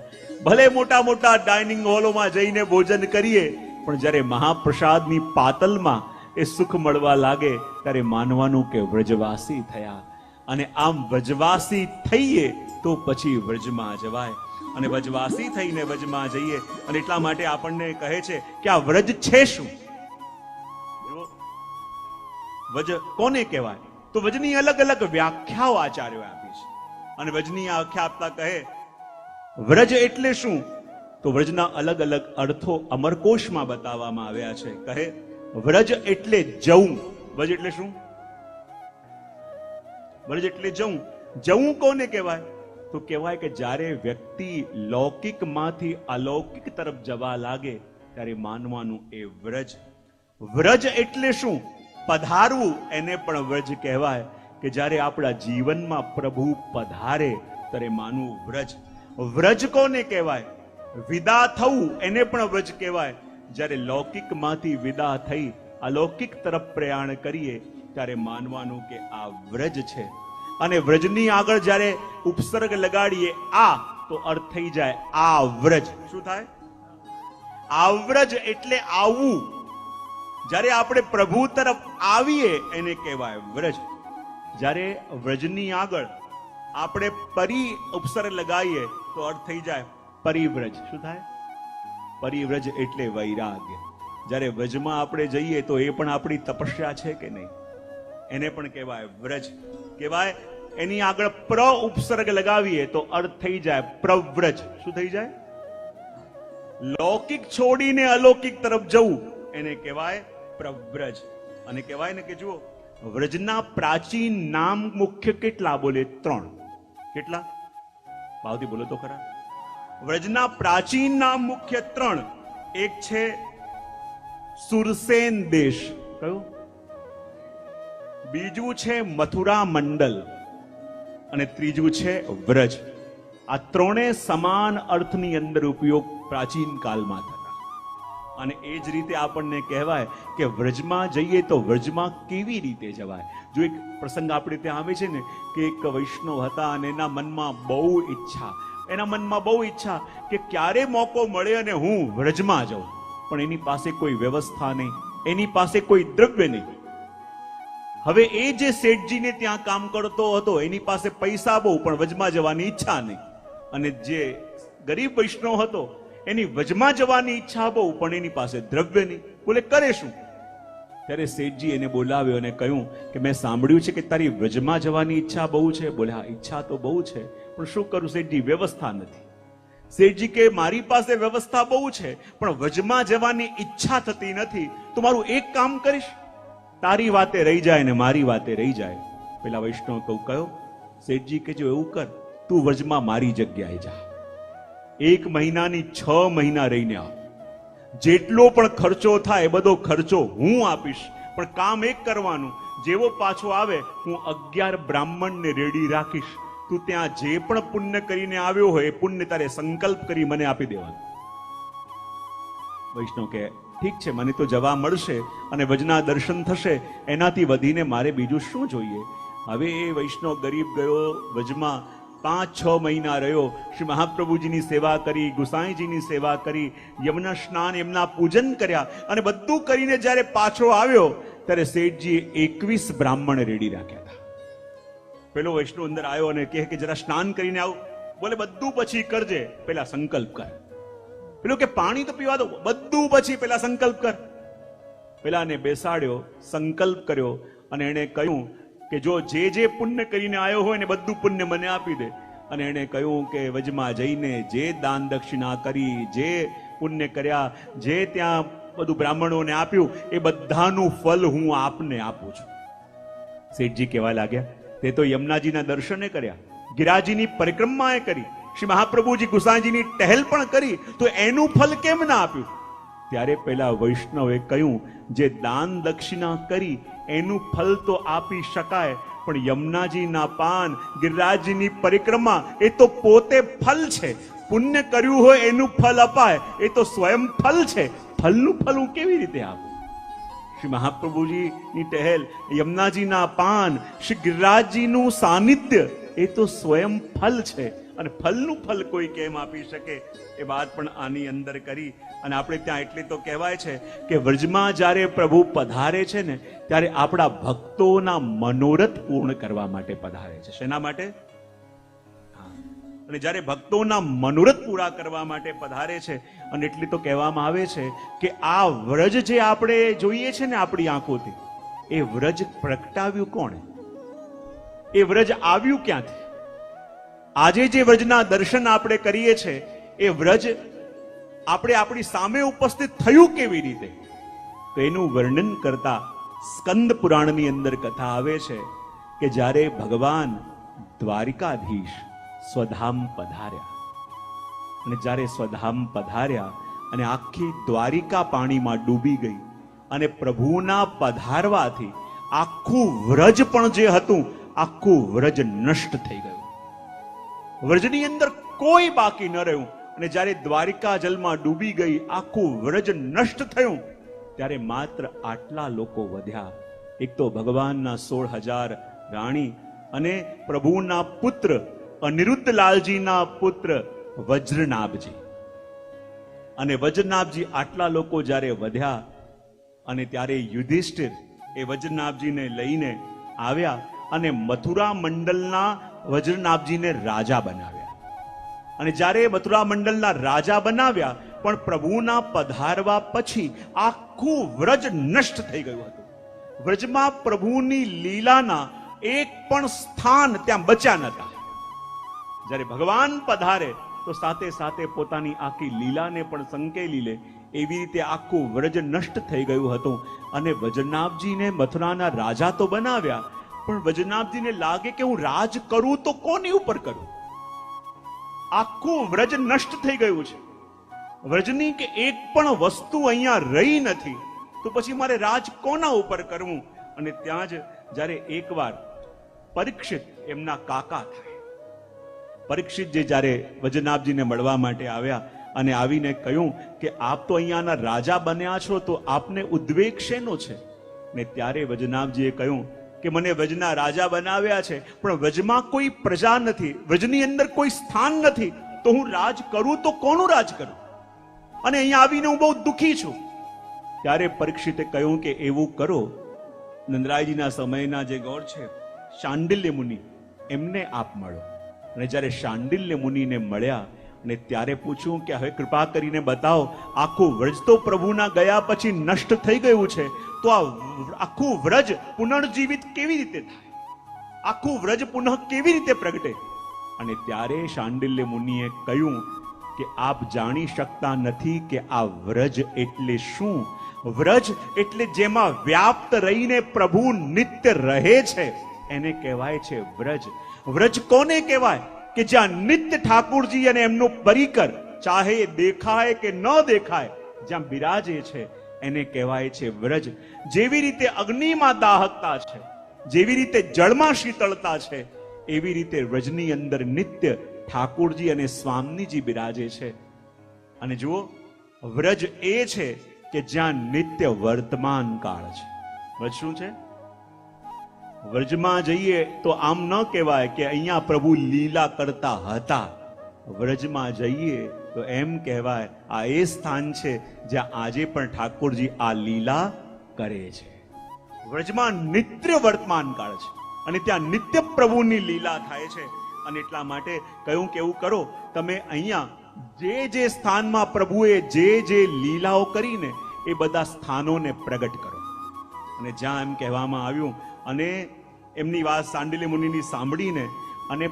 ભલે મોટા મોટા ડાઇનિંગ હોલોમાં જઈને ભોજન કરીએ, પણ જ્યારે મહાપ્રસાદની પાતલમાં એ સુખ મળવા લાગે ત્યારે માનવાનું કે વ્રજવાસી થયા. અને આમ વ્રજવાસી થઈએ તો પછી વ્રજમાં જવાય, અને વ્રજવાસી થઈને વ્રજમાં જઈએ. અને એટલા માટે આપણને કહે છે કે આ વ્રજ છે શું? વ્રજ કોને કહેવાય? તો વ્રજની અલગ અલગ વ્યાખ્યાઓ આચાર્યોએ આપી છે. અને વ્રજની વ્યાખ્યા આપતા કહે, વ્રજ એટલે શું? તો વ્રજના અલગ અલગ અર્થો અમરકોશમાં બતાવવામાં આવ્યા છે. કહે, વ્રજ એટલે જવું. વ્રજ એટલે શું? વ્રજ એટલે જવું. જવું કોને કહેવાય? તો કહેવાય કે જ્યારે વ્યક્તિ લૌકિકમાંથી અલૌકિક તરફ જવા લાગે ત્યારે માનવાનું એ વ્રજ. વ્રજ એટલે શું? પધારવું, એને પણ વ્રજ કહેવાય. કે જ્યારે આપણા જીવનમાં પ્રભુ પધારે ત્યારે માનવું વ્રજ. વ્રજ કોને કહેવાય? વિદા થવું, એને પણ વ્રજ કહેવાય. જ્યારે લૌકિકમાંથી વિદા થઈ અલૌકિક તરફ પ્રયાણ કરીએ ત્યારે માનવાનું કે આ વ્રજ છે. અને વ્રજની આગળ જ્યારે ઉપસર્ગ લગાડીએ આ, તો અર્થ થઈ જાય આ વ્રજ. શું થાય? આવ્રજ એટલે આવવું. જ્યારે આપણે પ્રભુ તરફ આવીએ એને કહેવાય વ્રજ. જ્યારે વ્રજની આગળ આપણે પરી ઉપસર્ગ લગાવીએ તો અર્થ થઈ જાય પરિવ્રજ. શું થાય? પરિવ્રજ એટલે વૈરાગ્ય. જ્યારે વ્રજમાં આપણે જઈએ તો એ પણ આપણી તપસ્યા છે કે નહીં, એને પણ કહેવાય વ્રજ કહેવાય. એની આગળ પ્ર ઉપસર્ગ લગાવીએ તો અર્થ થઈ જાય પ્રવ્રજ. શું થઈ જાય? લૌકિક છોડીને અલૌકિક તરફ જવું એને કહેવાય પ્રવ્રજ. અને કહેવાય ને કે જુઓ, વ્રજના પ્રાચીન નામ મુખ્ય કેટલા? બોલે 3. કેટલા? ભાવથી બોલો તો ખરા. વ્રજના પ્રાચીન નામ મુખ્ય 3. એક છે સુરસેન દેશ. કયું? બીજું છે મથુરા મંડલ, અને ત્રીજું છે વ્રજ. આ ત્રણે સમાન અર્થની અંદર ઉપયોગ પ્રાચીન કાળમાં થતા. અને એ જ રીતે આપણને કહેવાય કે વ્રજમાં જઈએ તો વ્રજમાં કેવી રીતે જવાય. જો એક પ્રસંગ આપણે ત્યાં આવે છે ને કે એક વૈષ્ણવ હતા અને એના મનમાં બહુ ઈચ્છા કે ક્યારે મોકો મળે અને હું વ્રજમાં જાઉં, પણ એની પાસે કોઈ વ્યવસ્થા નહીં, એની પાસે કોઈ દ્રવ્ય નહીં. હવે એ જે શેઠજીને ત્યાં કામ કરતો હતો એની પાસે પૈસા બહુ, પણ વ્રજમાં જવાની ઈચ્છા નહીં. અને જે ગરીબ વૈષ્ણવ હતો એની વજમાં જવાની ઈચ્છા બહુ, પણ એની પાસે દ્રવ્ય નહીં. બોલે કરે શું? ત્યારે શેઠજી એને બોલાવ્યો અને કહ્યું કે મેં સાંભળ્યું છે કે તારી વજમાં જવાની ઈચ્છા બહુ છે. બોલે હા, ઈચ્છા તો બહુ છે, પણ શું કરું શેઠજી, વ્યવસ્થા નથી. શેઠજી કે મારી પાસે વ્યવસ્થા બહુ છે, પણ વજમાં જવાની ઈચ્છા થતી નથી. તો મારું એક કામ કરીશ, તારી વાતે રહી જાય ને મારી વાતે રહી જાય. પેલા વૈષ્ણવ કયો? શેઠજી કે જો એવું કર, તું વજમાં મારી જગ્યાએ જા, 1 મહિનાની 6 મહિના રહીને આવ. જેટલો પણ ખર્ચો થાય એ બધો ખર્ચો હું આપીશ, પણ કામ એક કરવાનું, જેવો પાછો આવે હું 11 બ્રાહ્મણને રેડી રાખીશ. તું ત્યાં જે પણ પુણ્ય કરીને આવ્યો હોય એ પુણ્ય તારે સંકલ્પ કરી મને આપી દેવાનું. વૈષ્ણવ કે ઠીક છે, મને તો જવા મળશે અને વજના દર્શન થશે, એનાથી વધીને મારે બીજું શું જોઈએ. હવે એ વૈષ્ણવ ગરીબ ગયો વજમાં, 5-6 મહિના રહ્યો. શ્રી મહાપ્રભુજીની સેવા કરી, ગુસાઈજીની સેવા કરી, યમુના સ્નાન, એમના પૂજન કર્યા, અને બધું કરીને જ્યારે પાછો આવ્યો ત્યારે શેઠજીએ 21 બ્રાહ્મણ રેડી રાખ્યા હતા. પેલો વૈષ્ણવ અંદર આવ્યો અને કહે કે જરા સ્નાન કરીને આવ. બોલે બધું પછી કરજે, પેલા સંકલ્પ કર. પેલો કે પાણી તો પીવા દો, બધું પછી પેલા સંકલ્પ કર. પેલાને બેસાડ્યો, સંકલ્પ કર્યો, અને એને કહ્યું કે જો જે પુણ્ય કરીને આવ્યો હોય ને બધું પુણ્ય મને આપી દે. અને એને કહ્યું કે વજમાં જઈને જે દાન દક્ષિણા કરી, જે પુણ્ય કર્યા, જે ત્યાં બધું બ્રાહ્મણોને આપ્યું, એ બધાનું ફલ હું આપને આપું છું. શેઠજી કહેવા લાગ્યા, તે તો યમુનાજીના દર્શને કર્યા, ગિરાજીની પરિક્રમાએ કરી, શ્રી મહાપ્રભુજી ગુસાઈજીની ટહેલ પણ કરી, તો એનું ફલ કેમ ના આપ્યું? ત્યારે પેલા વૈષ્ણવે કહ્યું, જે દાન દક્ષિણા કરી એનું ફલ તો આપી શકાય, પણ યમુનાજીના પાન, ગિરિરાજજીની પરિક્રમા એ તો પોતે ફલ છે. પુણ્ય કર્યું હોય એનું ફલ અપાય, એ તો સ્વયં ફલ છે. ફલનું ફલ હું કેવી રીતે આપું? શ્રી મહાપ્રભુજીની ટહેલ, યમુનાજીના પાન, શ્રી ગિરિરાજજીનું સાનિધ્ય એ તો સ્વયં ફલ છે, અને ફલનું ફલ કોઈ કેમ આપી શકે? એ વાત પણ આની અંદર કરી. અને આપણે ત્યાં એટલે તો કહેવાય છે કે વ્રજમાં જ્યારે પ્રભુ પધારે છે ને, ત્યારે આપણા ભક્તોના મનોરથ પૂર્ણ કરવા માટે પધારે છે. શેના માટે? અને જ્યારે ભક્તોના મનોરથ પૂરા કરવા માટે પધારે છે, અને એટલે તો કહેવામાં આવે છે કે આ વ્રજ જે આપણે જોઈએ છે ને આપણી આંખોથી, એ વ્રજ પ્રગટાવ્યું કોણે? એ વ્રજ આવ્યું ક્યાંથી? આજે જે વ્રજના દર્શન આપણે કરીએ છીએ, એ વ્રજ આપણે આપણી સામે ઉપસ્થિત થયું કેવી રીતે? તો એનું વર્ણન કરતા સ્કંદ પુરાણની અંદર કથા આવે છે કે જ્યારે ભગવાન દ્વારિકાધીશ સ્વધામ પધાર્યા, અને જ્યારે સ્વધામ પધાર્યા અને આખી દ્વારિકા પાણીમાં ડૂબી ગઈ, અને પ્રભુના પધારવાથી આખું વ્રજ પણ જે હતું, આખું વ્રજ નષ્ટ થઈ ગયું. વ્રજની અંદર કોઈ બાકી ન રહ્યું. અને જ્યારે દ્વારિકા જલમાં ડૂબી ગઈ, આખું વ્રજ નષ્ટ થયું, ત્યારે માત્ર આટલા લોકો વધ્યા. એક તો ભગવાનના 16,000 રાણી, અને પ્રભુના પુત્ર અનિરુદ્ધલાલજીના પુત્ર વજ્રનાભજી. અને વજ્રનાભજી આટલા લોકો જ્યારે વધ્યા, અને ત્યારે યુધિષ્ઠિર એ વજ્રનાભજીને લઈને આવ્યા, અને મથુરા મંડલના વજ્રનાભજીને રાજા બનાવ્યા. અને જ્યારે મથુરા મંડલના રાજા બનાવ્યા, પણ પ્રભુના પધારવા પછી આખું વ્રજ નષ્ટ થઈ ગયું હતું. વ્રજમાં પ્રભુની લીલાના એક પણ સ્થાન ત્યાં બચ્યા નતા. જ્યારે ભગવાન પધારે તો સાથે સાથે પોતાની આખી લીલાને પણ સંકેલી લે, એવી રીતે આખું વ્રજ નષ્ટ થઈ ગયું હતું. અને વજ્રનાભજીને મથુરાના રાજા તો બનાવ્યા, પણ વજ્રનાભજીને લાગે કે હું રાજ કરું તો કોની ઉપર કરું? આખું વ્રજ નષ્ટ થઈ ગયું છે. વ્રજની કે એક પણ વસ્તુ અહીંયા રહી નથી, તો પછી મારે રાજ કોના ઉપર કરવું? અને ત્યાં જ જ્યારે એકવાર પરીક્ષિત એમના કાકા થાય, પરીક્ષિત જે જ્યારે વજ્રનાભજીને મળવા માટે આવ્યા, અને આવીને કહ્યું કે આપ તો અહીંયાના રાજા બન્યા છો, તો આપને ઉદ્વેગ શેનો છે? ને ત્યારે વજ્રનાભજીએ કહ્યું કે મને વ્રજના રાજા બનાવ્યા છે, પણ વ્રજમાં કોઈ પ્રજા નથી, વ્રજની અંદર કોઈ સ્થાન નથી, તો હું રાજ કરું તો કોનું રાજ કરું? અને અહીંયા આવીને હું બહુ દુઃખી છું. ત્યારે પરીક્ષિતે કહ્યું કે એવું કરો, નંદરાયજીના સમયના જે ગોર છે શાંડિલ્ય મુનિ, એમને આપ મળો. અને જ્યારે શાંડિલ્ય મુનિને મળ્યા અને ત્યારે પૂછ્યું કે હવે કૃપા કરીને બતાવો, આખું વ્રજ તો પ્રભુના ગયા પછી નષ્ટ થઈ ગયું છે, તો આ આખું વ્રજ પુનર્જીવિત કેવી રીતે થાય, આખું વ્રજ પુનઃ કેવી રીતે પ્રગટે? અને ત્યારે શાંડિલ્ય મુનિએ કહ્યું કે આપ જાણી શકતા નથી કે આ વ્રજ એટલે શું. વ્રજ એટલે જેમાં વ્યાપ્ત રહીને પ્રભુ નિત્ય રહે છે એને કહેવાય છે વ્રજ. વ્રજ કોને કહેવાય? કે જ્યાં નિત્ય ઠાકોરજી અને એમનો પરિકર ચાહે દેખાય કે ન દેખાય જ્યાં બિરાજે છે એને કહેવાય છે વ્રજ. જેવી રીતે અગ્નિમાં દાહકતા છે, જેવી રીતે જળમાં શીતળતા છે, એવી રીતે વ્રજની અંદર નિત્ય ઠાકોરજી અને સ્વામીજી બિરાજે છે. અને જુઓ, વ્રજ એ છે કે જ્યાં નિત્ય વર્તમાન કાળ છે. વ્રજ શું છે? વ્રજમાં જઈએ તો આમ ન કહેવાય કે અહીંયા પ્રભુ લીલા કરતા હતા. વ્રજમાં જઈએ તો એમ કહેવાય આ એ સ્થાન છે જ્યાં આજે પણ ઠાકોરજી આ લીલા કરે છે. વ્રજમાં નિત્ય વર્તમાન કાળ છે અને ત્યાં નિત્ય પ્રભુની લીલા થાય છે. અને એટલા માટે કહ્યું કે એવું કરો, તમે અહીંયા જે જે સ્થાનમાં પ્રભુએ જે જે લીલાઓ કરીને એ બધા સ્થાનોને પ્રગટ કરો. અને જ્યાં એમ કહેવામાં આવ્યું, અને એમની વાત શાંડિલ્ય મુનિની સાંભળીને અને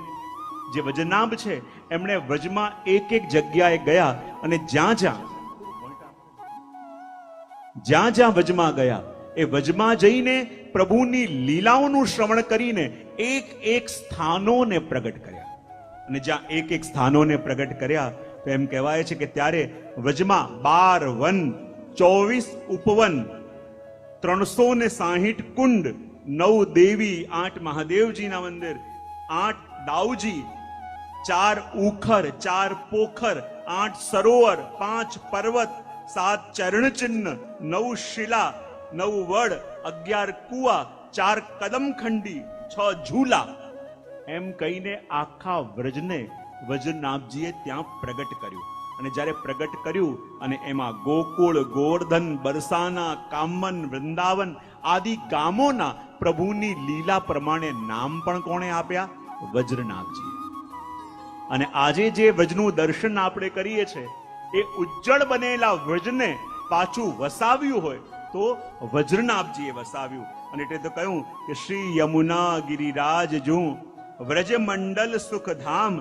જે વજનાભ છે એમણે વ્રજમાં એક એક જગ્યાએ ગયા અને જ્યાં જ્યાં વ્રજમાં ગયા એ વ્રજમાં જઈને પ્રભુની લીલાઓનું શ્રવણ કરીને એક એક સ્થાનોને પ્રગટ કર્યા. અને જ્યાં એક એક સ્થાનોને પ્રગટ કર્યા તો એમ કહેવાય છે કે ત્યારે વ્રજમાં 12 વન, 24 ઉપવન, 360 કુંડ, 9 દેવી, 8 મહાદેવજીના મંદિર, 8 દાઉજી, 4 ઉખર, 4 પોખર, 8 સરોવર, 5 પર્વત, 7 ચરણચિહ્ન, 9 શિલા, 9 વડ, 11 કુવા, 4 કદમખંડી, 6 ઝૂલા, એમ કહીને આખા વ્રજને વજનાભજીએ ત્યાં પ્રગટ કર્યું. અને જ્યારે પ્રગટ કર્યું અને એમાં ગોકુળ, ગોવર્ધન, બરસાના, કામન, વૃંદાવન આદિ ગામોના પ્રભુની લીલા પ્રમાણે નામ પણ કોણે આપ્યા? વજ્રનાભજી. અને આજે જે વ્રજનું દર્શન આપણે કરીએ છીએ એ ઉજ્જળ બનેલા વ્રજને પાછું વસાવ્યું હોય તો વજ્રનાભજીએ વસાવ્યું. અને એટલે તો કહ્યું કે શ્રી યમુના ગિરિરાજ જું વ્રજ મંડલ સુખધામ,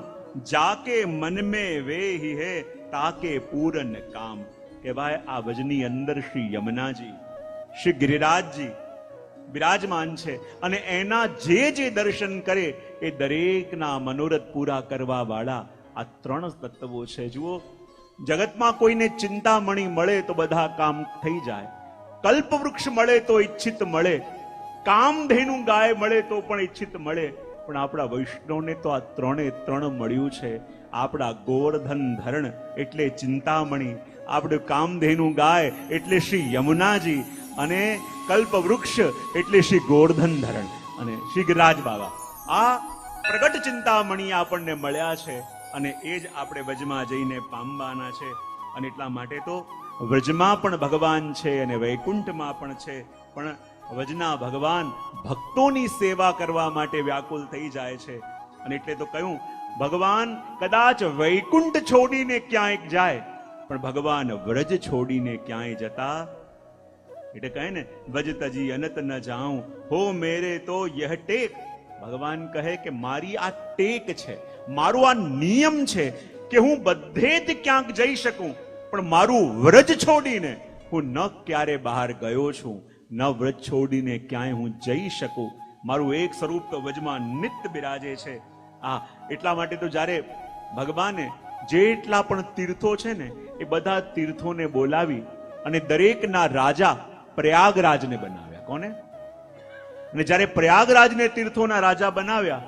જાકે મન में वे ही है ताके पूरन काम. કે ભાઈ આ વ્રજની અંદર શ્રી યમુનાજી, શ્રી ગિરિરાજજી બિરાજમાન છે અને એના જે જે દર્શન કરે એ દરેકના મનોરથ પૂરા કરવા વાળા આ 3 તત્વો છે. જુઓ, જગતમાં કોઈને ચિંતામણી મળે તો બધા કામ થઈ જાય, કલ્પવૃક્ષ મળે તો ઈચ્છિત મળે, કામધેનુ ગાય મળે તો પણ ઈચ્છિત મળે, પણ આપણા વૈષ્ણવને તો આ 3 મળ્યું છે. આપણા ગોવર્ધન ધરણ એટલે ચિંતામણી, આપણું કામધેનુ ગાય એટલે શ્રી યમુનાજી, અને કલ્પવૃક્ષ એટલે શ્રી ગોવર્ધન ધરણ અને શ્રી ગિરિરાજ બાબા. આ પ્રગટ ચિંતામણી આપણને મળ્યા છે અને એ જ આપણે વ્રજમાં જઈને પામવાના છે. અને એટલા માટે તો વ્રજમાં પણ ભગવાન છે અને વૈકુંઠમાં પણ છે. પણ વ્રજના ભગવાન ભક્તોની સેવા કરવા માટે વ્યાકુલ થઈ જાય છે. અને એટલે તો કહ્યું, ભગવાન કદાચ વૈકુંઠ છોડીને ક્યાંય જાય પણ ભગવાન વ્રજ છોડીને ક્યાંય જતા. એટલે કહે ને, વ્રજ તજી અનત ન જાઉં હો મેરે તો યહ ટેક. ભગવાન કહે કે મારી આ ટેક છે, મારો આ નિયમ છે કે હું બધે જ ક્યાંક જઈ શકું પણ મારું વ્રજ છોડીને હું ન ક્યારે બહાર ગયો છું, ન વ્રજ છોડીને ક્યાંય હું જઈ શકું. મારું એક સ્વરૂપ તો વ્રજમાં નિત્ય બિરાજે છે. એટલા માટે તો જ્યારે ભગવાને જેટલા પણ તીર્થો છે ને એ બધા તીર્થોને બોલાવી અને દરેકના રાજા પ્રયાગરાજને બનાવ્યા. કોને? અને જ્યારે પ્રયાગરાજને તીર્થોના રાજા બનાવ્યા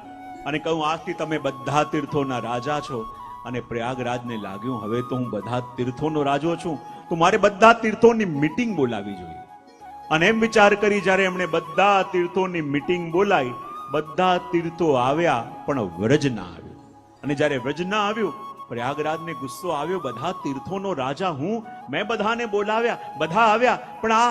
અને કહું આજથી તમે બધા તીર્થોના રાજા છો, અને પ્રયાગરાજને લાગ્યું હવે તો હું બધા તીર્થોનો રાજો છું તો મારે બધા તીર્થોની મીટિંગ બોલાવી જોઈએ. અને એમ વિચાર કરી જ્યારે એમણે બધા તીર્થોની મીટિંગ બોલાવી, બધા તીર્થો આવ્યા પણ વ્રજ ના આવ્યું. અને જ્યારે વ્રજ ના આવ્યું પ્રયાગરાજને ગુસ્સો આવ્યો, બધા તીર્થોનો રાજા હું, મેં બધાને બોલાવ્યા, બધા આવ્યા પણ આ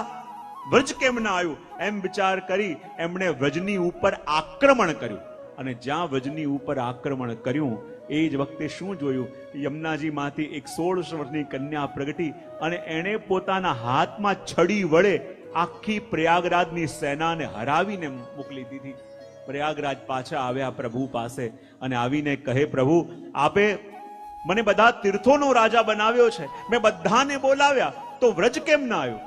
વ્રજ કેમ ના આવ્યું? એમ વિચાર કરી એમણે વ્રજની ઉપર આક્રમણ કર્યું. અને જ્યાં વ્રજની ઉપર આક્રમણ કર્યું એ જ વખતે શું જોયું? યમુનાજીમાંથી એક 16 વર્ષની કન્યા પ્રગટી અને એણે પોતાના હાથમાં છડી વડે આખી પ્રયાગરાજની સેનાને હરાવીને મોકલી દીધી. પ્રયાગરાજ પાછા આવ્યા પ્રભુ પાસે અને આવીને કહે, પ્રભુ આપે મને બધા તીર્થોનો રાજા બનાવ્યો છે, મેં બધાને બોલાવ્યા, તો વ્રજ કેમ ના આવ્યો?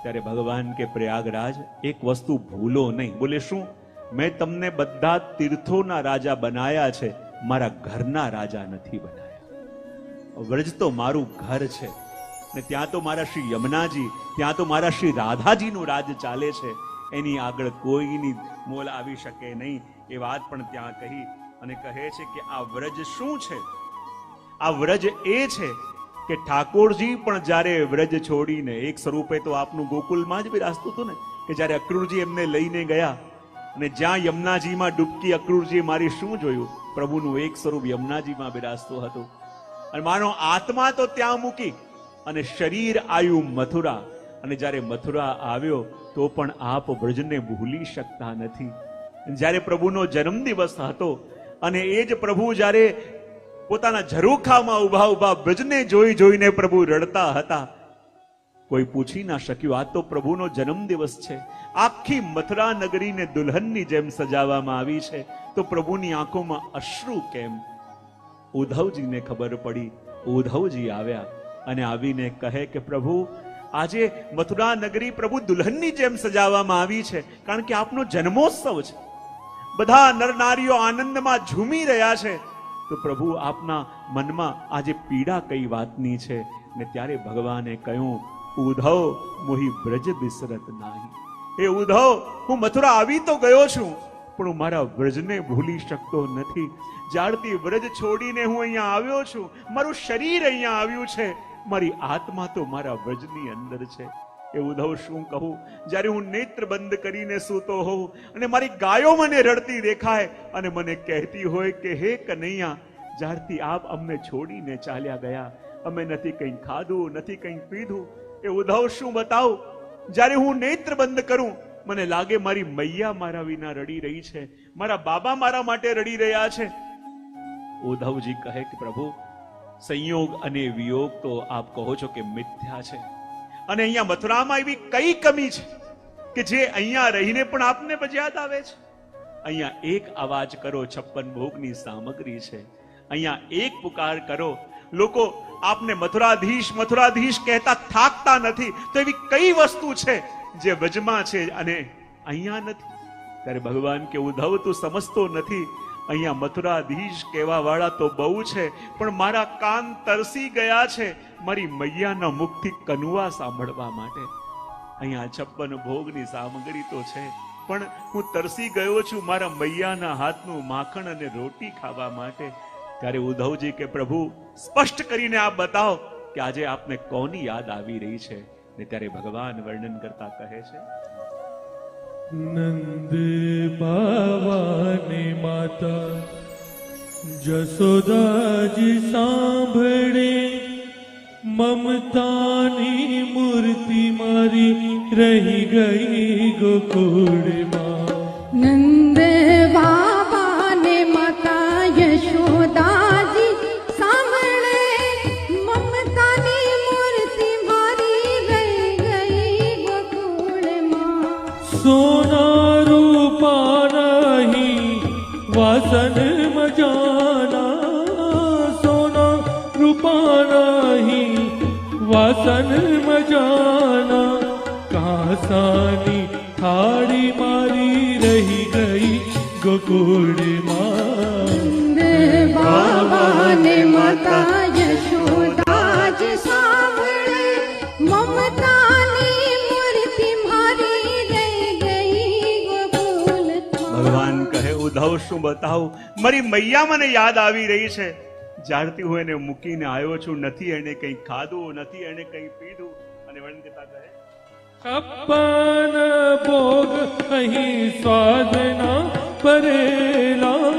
ત્યારે ભગવાન કે, પ્રયાગરાજ એક વસ્તુ ભૂલો નહીં. બોલે શું? મેં તમને બધા તીર્થોના રાજા બનાયા છે, મારા ઘરના રાજા નથી બનાયા. વ્રજ તો મારું ઘર છે ને ત્યાં તો મારા શ્રી યમુનાજી, ત્યાં તો મારા શ્રી રાધાજીનું રાજ ચાલે છે. એની આગળ કોઈની મોલ આવી શકે નહીં. એ વાત પણ ત્યાં કહી અને કહે છે કે આ વ્રજ શું છે? આ વ્રજ એ છે કે ઠાકોરજી પણ જ્યારે વ્રજ છોડીને, એક સ્વરૂપે તો આપનું ગોકુલમાં જ બિરાજતું હતું ને, કે જ્યારે અક્રૂરજી એમને લઈને ગયા અને જ્યાં યમુનાજીમાં ડૂબકી અક્રૂરજીએ મારી શું જોયું? પ્રભુનું એક સ્વરૂપ યમુનાજીમાં બિરાજતું હતું અને માનો આત્મા તો ત્યાં મૂકી અને શરીર આવ્યું મથુરા. અને જ્યારે મથુરા આવ્યો તો પણ આપ વ્રજને ભૂલી શકતા નથી. જ્યારે પ્રભુનો જન્મદિવસ હતો અને એ જ પ્રભુ જ્યારે પોતાના ઝરૂખામાં ઉભા ઉભા વ્રજને જોઈ જોઈને પ્રભુ રડતા હતા, કોઈ પૂછી ના શક્યું આ તો પ્રભુનો જન્મદિવસ છે. આખી મથુરા નગરીને દુલ્હનની જેમ સજાવવામાં આવી છે, તો પ્રભુની આંખોમાં અશ્રુ કેમ? ઉદ્ધવજીને ખબર પડી. ઉદ્ધવજી આવ્યા અને આવીને કહે કે પ્રભુ આજે મથુરા નગરી પ્રભુ દુલ્હનની જેમ સજાવવામાં આવી છે, કારણ કે આપનો જન્મોત્સવ છે. બધા નરનારીઓ આનંદમાં ઝૂમી રહ્યા છે, તો પ્રભુ આપના મનમાં આજે પીડા કઈ વાતની છે? ને ત્યારે ભગવાને કહ્યું, ઉદ્ધવ મોહી વ્રજ બિસરત નાહી. એ ઉદ્ધવ, હું મથુરા આવી તો ગયો છું, પણ હું મારા વ્રજને ભૂલી શકતો નથી. જ્યારથી વ્રજ છોડીને હું અહીંયા આવ્યો છું, મારું શરીર અહીંયા આવ્યું છે, મારી આત્મા તો મારા વ્રજની અંદર છે. એ ઉદ્ધવ શું કહું? જ્યારે હું નેત્ર બંધ કરીને સૂતો હોઉં અને મારી ગાયો મને રડતી દેખાય અને મને કહેતી હોય કે હે કનૈયા, જ્યારથી આપ અમને છોડીને ચાલ્યા ગયા, અમે નથી કંઈ ખાધું, નથી કંઈ પીધું. એ ઉદ્ધવ શું બતાવું? જ્યારે હું નેત્ર બંધ કરું, મને લાગે મારી મૈયા મારા વિના રડી રહી છે, મારા બાબા મારા માટે રડી રહ્યા છે. ઉદ્ધવજી કહે કે પ્રભુ, સંયોગ અને વિયોગ તો આપ કહો છો કે મિથ્યા છે, અને અહીંયા મથુરામાં એવી કઈ કમી છે કે જે અહીંયા રહીને પણ આપને જ યાદ આવે છે? અહીંયા એક અવાજ કરો, 56 ભોગની સામગ્રી છે. અહીંયા એક પુકાર કરો, લોકો આપને મથુરાધીશ મથુરાધીશ કહેતા થાકતા નથી. તો એવી કઈ વસ્તુ છે જે વ્રજમાં છે અને અહીંયા નથી? ત્યારે ભગવાન કે ઉદ્ધવ, તું સમજતો નથી. અહીંયા મથુરાધીશ કહેવા વાળા તો બહુ છે, પણ મારા કાન તરસી ગયા છે મારી મૈયાના મુખથી કનુઆ સાંભળવા માટે. અહીંયા 56 ભોગની સામગ્રી તો છે, પણ હું તરસી ગયો છું મારા મૈયાના હાથનું માખણ અને રોટી ખાવા માટે. ત્યારે ઉદ્ધવજી કે પ્રભુ, સ્પષ્ટ કરીને આપ બતાવો કે આજે આપને કોની યાદ આવી રહી છે? ને ત્યારે ભગવાન વર્ણન કરતા કહે છે, નંદ બાવાને માતા જશોદાજી સાંભળે, મમતાની મૂર્તિ મારી રહી ગઈ ગોકુળમાં. નંદ બાબાને માતા યશોદાજી સાંભળે, મમતાની મૂર્તિ મારી રહી ગઈ ગોકુળમાં. સોના રૂપા નહીં વાસન મજાના, સોના રૂપા નહીં વાસન મજાના, કાંસાની થાળી મારી રહી ગઈ ગોકુળમાં. નંદ બાબાને માતા યશોદાજી સાંભળે, મમતાની મૂર્તિ મારી રહી ગઈ ગોકુળમાં. ભગવાન કહે, ઉદ્ધવ શું બતાવું? મારી મૈયા મને યાદ આવી રહી છે. જ્યારથી હું એને મૂકીને આવ્યો છું, નથી એને કંઈ ખાધું, નથી એને કંઈ પીધું. અને વર્ણન કરતા કહે, 56 ભોગ અહીં સ્વાદના ભરેલા,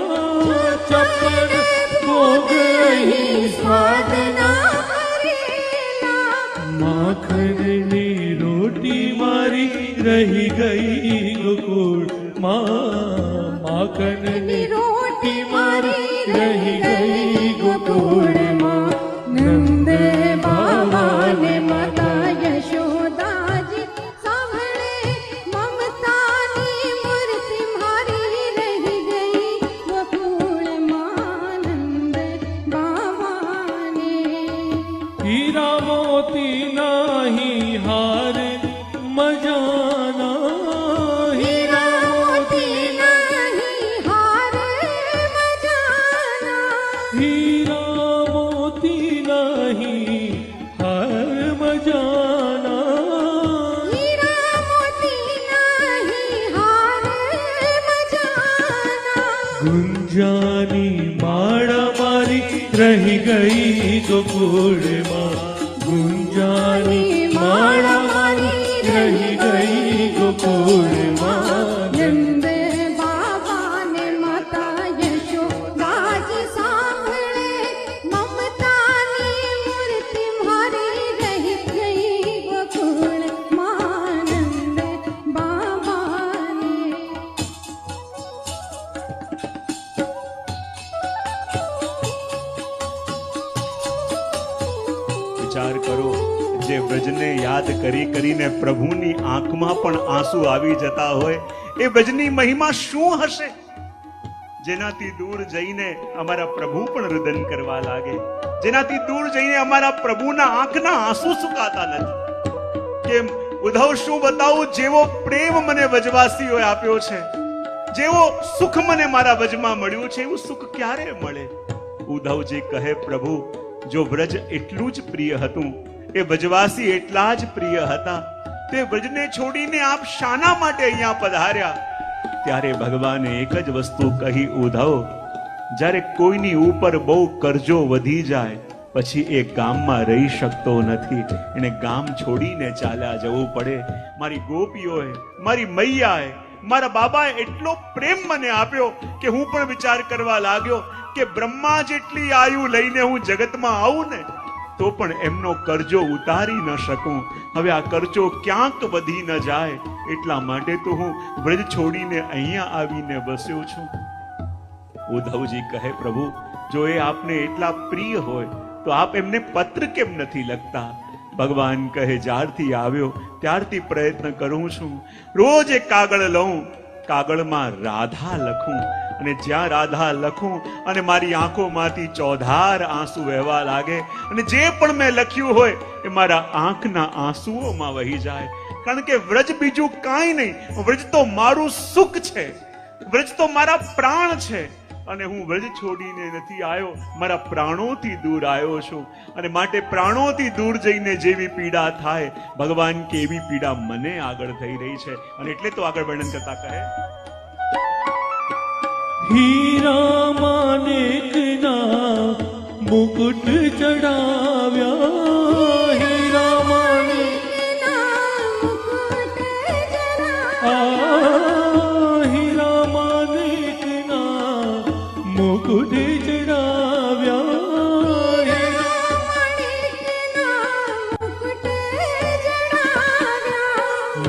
56 ભોગ અહીં સ્વાદના ભરેલા. માખણની રોટી મારી રહી ગઈ ગોકુળમાં. માખણની રોટી મૂર્તિ મારી રહી ગઈ ગોકુળમાં. નંદ બાવા ને માતા યશોદાજી સાંભળે મમતાની મૂર્તિ મારી રહી ગઈ ગોકુળમાં નંદ બાવાને. હીરા મોતી નાહી હાર મજાના. હીરા મોતી નહીં હાર મજાના. હીરા મોતી નાહી હાર મજાના. હીરા મોતી નહીં હાર મજાના. ગુંજાની માળા મારી રહી ગઈ ગોકુળમાં. ગુંજાની માળા મારી રહી ગઈ ગોકુળમાં. નંદ બાબા ને માતા યશોદાજી સાંભળે મમતાની મૂર્તિ મારી રહી ગઈ ગોકુળમાં નંદ બાબાને. વિચાર કરો, જે વ્રજને યાદ કરી કરીને પ્રભુની આંખમાં પણ આંસુ આવી જતા હોય, એ વ્રજની મહિમા શું હશે? જેનાથી દૂર જઈને અમારા પ્રભુ પણ રુદન કરવા લાગે, જેનાથી દૂર જઈને અમારા પ્રભુના આંખના આંસુ સુકાતા નથી. કેમ ઉદ્ધવ, શું બતાવું? જેવો પ્રેમ મને વ્રજવાસીઓએ આપ્યો છે, જેવો સુખ મને મારા વ્રજમાં મળ્યું છે, એવું સુખ ક્યારે મળે? ઉદ્ધવજી કહે, પ્રભુ જો વ્રજ એટલું જ પ્રિય હતું, એ વ્રજવાસી એટલા જ પ્રિય હતા, તે વ્રજને છોડીને આપ શાના માટે અહીંયા પધાર્યા? ત્યારે ભગવાને એક જ વસ્તુ કહી, ઉદ્ધવ, જ્યારે કોઈની ઉપર બહુ કરજો વધી જાય પછી એ ગામમાં રહી શકતો નથી, એને ગામ છોડીને ચાલ્યા જવું પડે. મારી ગોપીઓએ, મારી મૈયાએ, મારા બાબાએ એટલો પ્રેમ મને આપ્યો કે હું પણ વિચાર કરવા લાગ્યો કે બ્રહ્મા જેટલી આયુ લઈને હું જગતમાં આવું ને તો પણ એમનો કરજો ઉતારી ન શકું. હવે આ કરજો ક્યાંક વધી ન જાય, એટલા માટે તો હું વ્રજ છોડીને અહીંયા આવીને બસ્યો છું. ઉદ્ધવજી કહે, પ્રભુ જો એ આપને એટલા પ્રિય હોય તો આપ એમને પત્ર કેમ નથી લખતા? ભગવાન કહે, જ્યારથી આવ્યો ત્યારથી પ્રયત્ન કરું છું. રોજ એક કાગળ લઉં, કાગળમાં રાધા લખું, અને જ્યાં રાધા લખું અને મારી આંખોમાંથી ચોધાર આંસુ વહેવા લાગે, અને જે પણ મેં લખ્યું હોય એ મારા આંખના આંસુઓમાં વહી જાય. કારણ કે વ્રજ બીજું કાંઈ નહીં, વ્રજ તો મારું સુખ છે, વ્રજ તો મારા પ્રાણ છે. અને હું વ્રજ છોડીને નથી આવ્યો, મારા પ્રાણોથી દૂર આવ્યો છું. અને માટે પ્રાણોથી દૂર જઈને જેવી પીડા થાય, ભગવાન કે એવી પીડા મને આગળ થઈ રહી છે. અને એટલે તો આગળ વર્ણન કરતા કહે, હીરા માણેકના મુકુટ ચડાવ્યા. હીરા હીરા માણેકના મુકુટ ચડાવ્યા.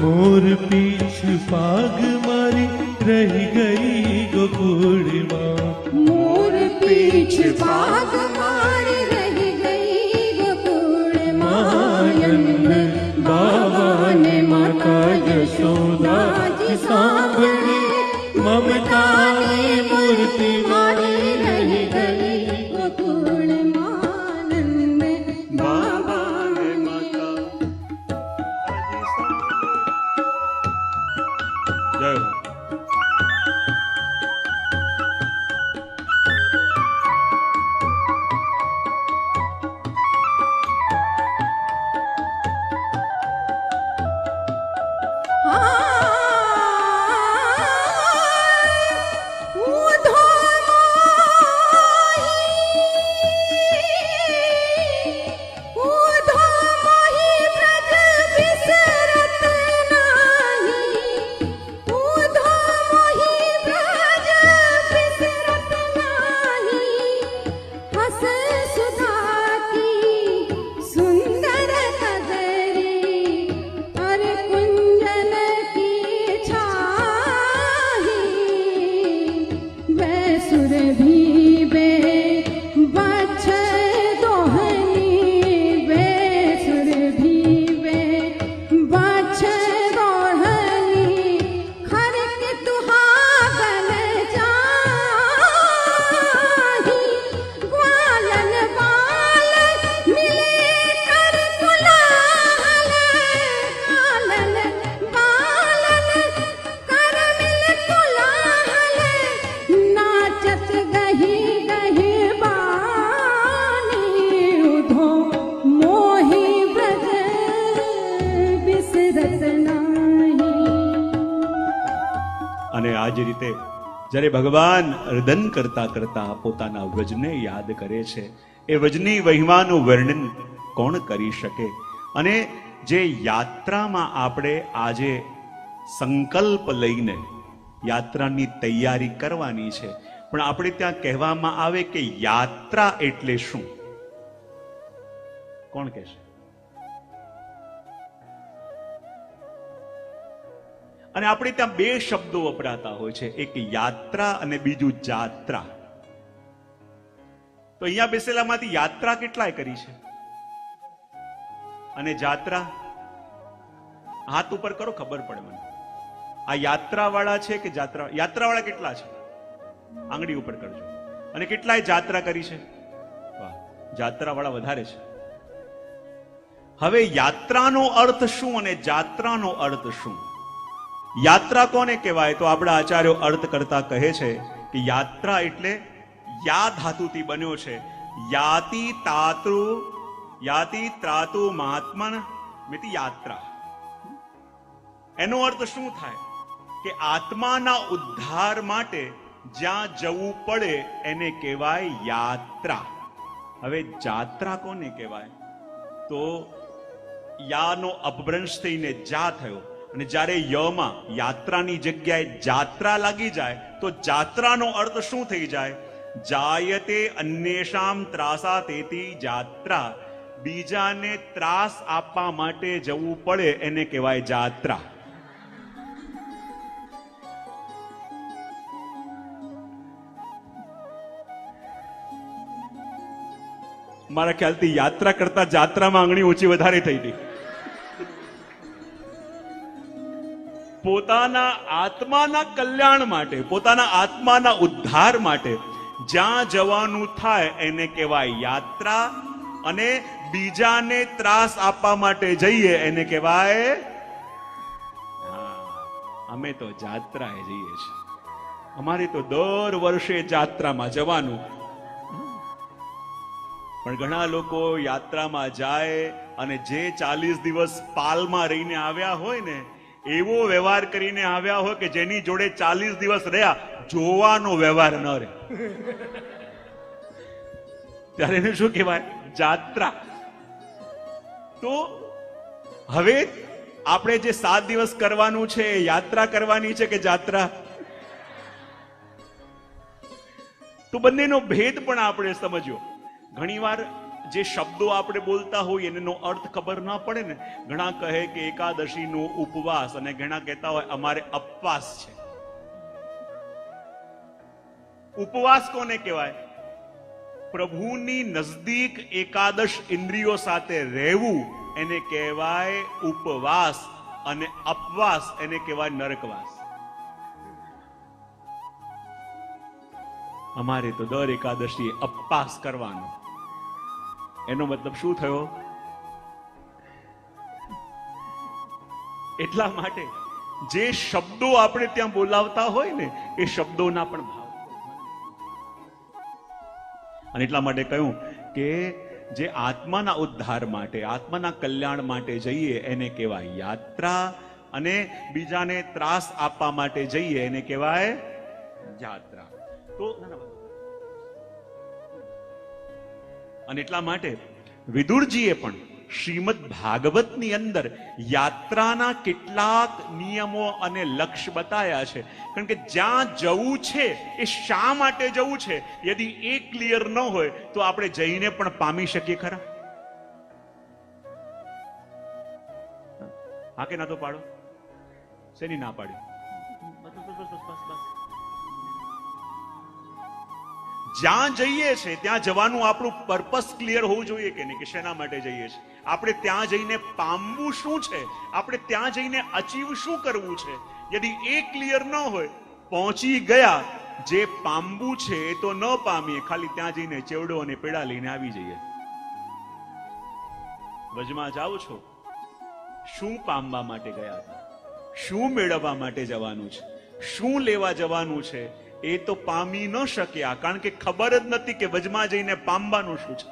મોર પીછ પાગ મારી રહી ગઈ ગોકુળમાં. મોર પીછ પાગ મારી રહી ગઈ ગોકુળમાં. નંદ બાવા ને માતા યશોદાજી સાંભળે મમતાની મૂર્તિ મારી રહી ગઈ ગોકુળમાં નંદ બાબાને. જય હો. ઉધો અને આ જ રીતે જ્યારે ભગવાન રદન કરતા કરતા પોતાના વ્રજને યાદ કરે છે, એ વ્રજની મહિમાનું વર્ણન કોણ કરી શકે? અને જે યાત્રામાં આપણે આજે સંકલ્પ લઈને યાત્રાની તૈયારી કરવાની છે, પણ આપણે ત્યાં કહેવામાં આવે કે યાત્રા એટલે શું? કોણ કહેશે? અને આપણે ત્યાં બે શબ્દો વપરાતા હોય છે, એક યાત્રા અને બીજું જાત્રા. તો અહીંયા બેસેલામાંથી યાત્રા કેટલાય કરી છે અને જાત્રા હાથ ઉપર કરો, ખબર પડે મને. આ યાત્રા વાળા છે કે જાત્રા? યાત્રા વાળા કેટલા છે? આંગળી ઉપર કરજો. અને કેટલાય જાત્રા કરી છે? વાહ, જાત્રા વાળા વધારે છે. હવે યાત્રાનો અર્થ શું અને જાત્રાનો અર્થ શું? યાત્રા કોને કહેવાય? તો આપણા આચાર્યો અર્થ કરતા કહે છે કે યાત્રા એટલે યા ધાતુથી બન્યો છે. યાતિ ત્રાતુ મહાત્મન મિતિ યાત્રા. એનો અર્થ શું થાય કે આત્માના ઉદ્ધાર માટે જ્યાં જવું પડે એને કહેવાય યાત્રા. હવે જાત્રા કોને કહેવાય? તો યાનો અપભ્રંશ થઈને જા થયો, અને જ્યારે યમાં યાત્રાની જગ્યાએ જાત્રા લાગી જાય તો જાત્રાનો અર્થ શું થઈ જાય? જાયતે અન્યેષામ ત્રાસા તેતી જાત્રા. બીજાને ત્રાસ આપવા માટે જવું પડે એને કહેવાય જાત્રા. મારા ખ્યાલથી યાત્રા કરતા જાત્રામાં આંગળી ઊંચી વધારે થઈ હતી. પોતાના આત્માના કલ્યાણ માટે, પોતાના આત્માના ઉદ્ધાર માટે જ્યાં જવાનું થાય એને કહેવાય યાત્રા, અને બીજાને ત્રાસ આપવા માટે જઈએ એને કહેવાય અમે તો જાત્રાએ જઈએ છીએ. અમારે તો દર વર્ષે જાત્રામાં જવાનું. પણ ઘણા લોકો યાત્રામાં જાય અને જે 40 દિવસ પાલમાં રહીને આવ્યા હોય ને, એવો વ્યવહાર કરીને આવ્યા હોય કે જેની જોડે 40 દિવસ રહ્યા જોવાનો વ્યવહાર ન રહે, ત્યારે એને શું કહેવાય? જાત્રા. તો હવે આપણે જે 7 દિવસ કરવાનું છે એ યાત્રા કરવાની છે કે જાત્રા? તો બંનેનો ભેદ પણ આપણે સમજ્યો. ઘણીવાર જે શબ્દો આપણે બોલતા હોય એનો અર્થ ખબર ના પડે ને. ઘણા કહે કે એકાદશીનો ઉપવાસ, અને ઘણા કહેતા હોય અમારે અપવાસ છે. ઉપવાસ કોને કહેવાય? પ્રભુની નજદીક એકાદશ ઇન્દ્રિયો સાથે રહેવું એને કહેવાય ઉપવાસ, અને અપવાસ એને કહેવાય નરકવાસ. અમારે તો દર એકાદશી અપવાસ કરવાનો. એનો મતલબ શું થયો? એટલા માટે જે શબ્દો આપણે ત્યાં બોલાવતા હોય ને એ શબ્દોના પણ ભાવ. અને એટલા માટે કહ્યું કે જે આત્માના ઉદ્ધાર માટે, આત્માના કલ્યાણ માટે જઈએ એને કહેવાય યાત્રા, અને બીજાને ત્રાસ આપવા માટે જઈએ એને કહેવાય જાત્રા. તો અને એટલા માટે વિદુરજીએ પણ શ્રીમદ ભાગવતની અંદર યાત્રાના કેટલાક નિયમો અને લક્ષ્ય બતાયા છે. કારણ કે જ્યાં જવું છે એ શા માટે જવું છે, યદિ એ ક્લિયર ન હોય તો આપણે જઈને પણ પામી શકીએ ખરા? હા કે ના તો પાડો. શેની ના પાડી? જ્યાં જઈએ છે ત્યાં જવાનું આપણું પર્પસ ક્લિયર હોવું જોઈએ કે નહીં, કે શેના માટે જઈએ છીએ, આપણે ત્યાં જઈને પામવું શું છે, આપણે ત્યાં જઈને અચીવ શું કરવું છે. યદિ એ ક્લિયર ન હોય, પહોંચી ગયા, જે પામવું છે એ તો ન પામીએ, ખાલી ત્યાં જઈને ચેવડો અને પેડા લઈને આવી જઈએ. વજમાં જાઓ છો, શું પામવા માટે ગયા હતા? શું મેળવવા માટે જવાનું છે? શું લેવા જવાનું છે? એ તો પામી ન શક્યા, કારણ કે ખબર જ નથી કે વજમાં જઈને પામવાનું શું છે,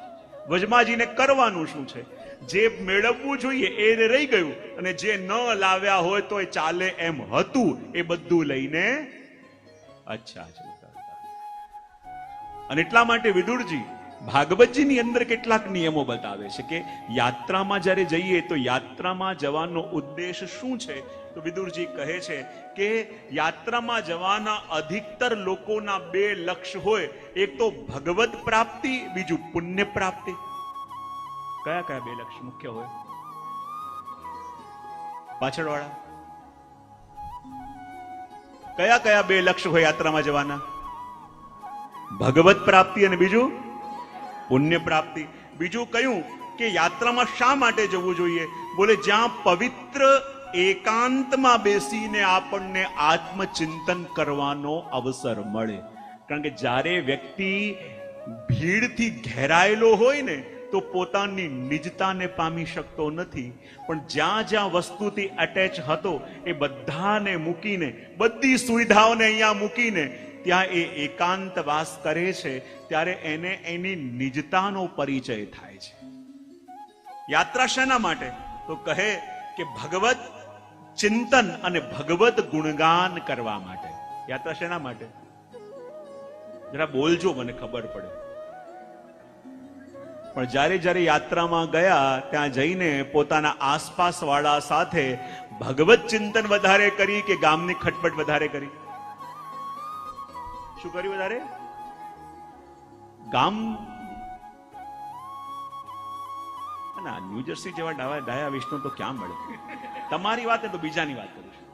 વજમાં જઈને કરવાનું શું છે. જે મેળવવું જોઈએ એ રહી ગયું, અને જે ન લાવ્યા હોય તો એ ચાલે એમ હતું એ બધું લઈને અચ્છા, અને એટલા માટે વિદુરજી ભાગવતજીની અંદર કેટલાક નિયમો બતાવે છે કે યાત્રામાં જ્યારે જઈએ તો યાત્રામાં જવાનો ઉદ્દેશ શું છે. તો વિદુરજી કહે છે કે યાત્રામાં જવાના અધિકતર લોકોના બે લક્ષ્ય હોય. એક તો ભગવત પ્રાપ્તિ, બીજું પુણ્ય પ્રાપ્તિ. કયા કયા બે લક્ષ્ય મુખ્ય હોય? પાછળવાળા કયા કયા બે લક્ષ્ય હોય યાત્રામાં જવાના? ભગવત પ્રાપ્તિ અને બીજું પુણ્ય પ્રાપ્તિ. બીજું કયું કે યાત્રામાં શા માટે જવું જોઈએ? બોલે જ્યાં પવિત્ર એકાંતમાં બેસીને આપણને આત્મચિંતન કરવાનો અવસર મળે. કારણ કે જ્યારે વ્યક્તિ ભીડથી ઘેરાયેલો હોય ને તો પોતાની નિજતાને પામી શકતો નથી. પણ જ્યાં જ્યાં વસ્તુથી અટેચ હતો એ બધાને મૂકીને, બધી સુવિધાઓને અહીંયા મૂકીને ત્યાં એ એકાંત વાસ કરે છે, ત્યારે એને એની નિજતાનો પરિચય થાય છે. યાત્રા શેના માટે? તો કહે કે ભગવત ચિંતન અને ભગવત ગુણગાન કરવા માટે. યાત્રા શેના માટે? જરા બોલજો, મને ખબર પડે. પણ જ્યારે જ્યારે યાત્રામાં ગયા ત્યાં જઈને પોતાના આસપાસ વાળા સાથે ભગવત ચિંતન વધારે કરી કે ગામની ખટપટ વધારે કરી? શું કર્યું વધારે? ગામ. ના, ન્યુજર્સી જેવા ડાયા વિષ્ણુ તો ક્યાં મળે? તમારી વાત તો બીજાની વાત કરું છું.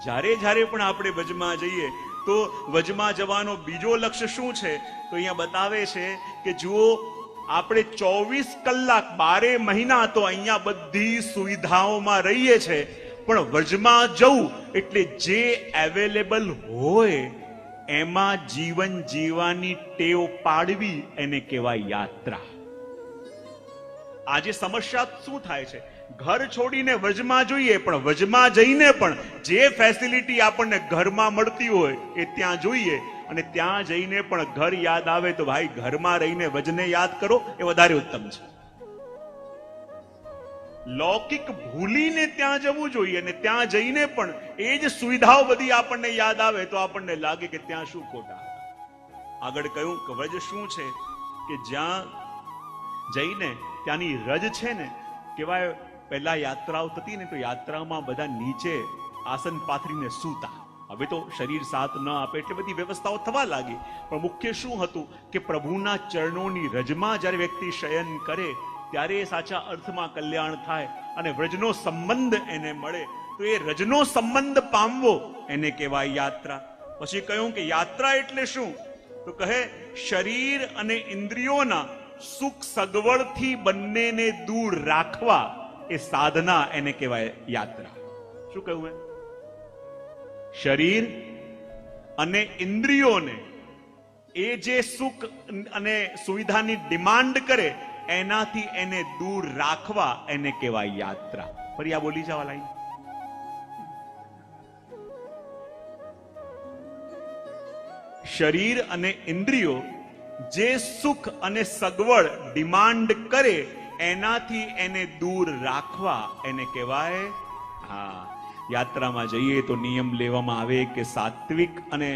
જ્યારે જ્યારે પણ આપણે વજમાં જઈએ તો વજમાં જવાનો બીજો લક્ષ્ય શું છે? તો અહીંયા બતાવે છે કે જુઓ, આપણે 24 કલાક 12 મહિના તો અહીંયા બધી સુવિધાઓમાં રહીએ છે, પણ વજમાં જવું એટલે જે અવેલેબલ હોય એમાં જીવન જીવવાની ટેવ પાડવી, એને કહેવાય યાત્રા. આજે સમસ્યા શું થાય છે? ઘર છોડીને વજમાં જોઈએ, પણ વજમાં જઈને પણ જે ફેસિલિટી આપણને ઘરમાં મળતી હોય એ ત્યાં જોઈએ, અને ત્યાં જઈને પણ ઘર યાદ આવે તો ભાઈ ઘરમાં રહીને વજને યાદ કરો, એ વધારે ઉત્તમ છે. લૌકિક ભૂલીને ત્યાં જવું જોઈએ, અને ત્યાં જઈને પણ એ જ સુવિધાઓ બધી આપણને યાદ આવે તો આપણને લાગે કે ત્યાં શું ખોટા. આગળ કહ્યું કે વ્રજ શું છે? કે જ્યાં જઈને ત્યાંની રજ છે ને, કહેવાય પહેલા યાત્રાઓ થતી ને તો યાત્રામાં બધા નીચે આસન પાથરીને સૂતા. હવે તો શરીર સાથ ન આપે એટલે બધી વ્યવસ્થાઓ થવા લાગી. પણ મુખ્ય શું હતું કે પ્રભુના ચરણોની રજમાં જ્યારે વ્યક્તિ શયન કરે ત્યારે સાચા અર્થમાં કલ્યાણ થાય અને વ્રજનો સંબંધ એને મળે. તો એ રજનો સંબંધ પામવો એને કહેવાય યાત્રા. પછી કહ્યું કે યાત્રા એટલે શું? તો કહે શરીર અને ઇન્દ્રિયોના સુખ સગવડથી બંનેને દૂર રાખવા એ સાધના, એને કહેવાય યાત્રા. શું કહ્યું? શરીર અને ઇન્દ્રિયોને એ જે સુખ અને સુવિધાની ડિમાન્ડ કરે એનાથી એને દૂર રાખવા એને કહેવાય યાત્રા. ફરી આ બોલી જવા લાઈન. શરીર અને ઇન્દ્રિયો જે સુખ અને સગવડ ડિમાન્ડ કરે એનાથી એને દૂર રાખવા એને કહેવાય. હા, યાત્રામાં જઈએ તો નિયમ લેવામાં આવે કે સાત્વિક અને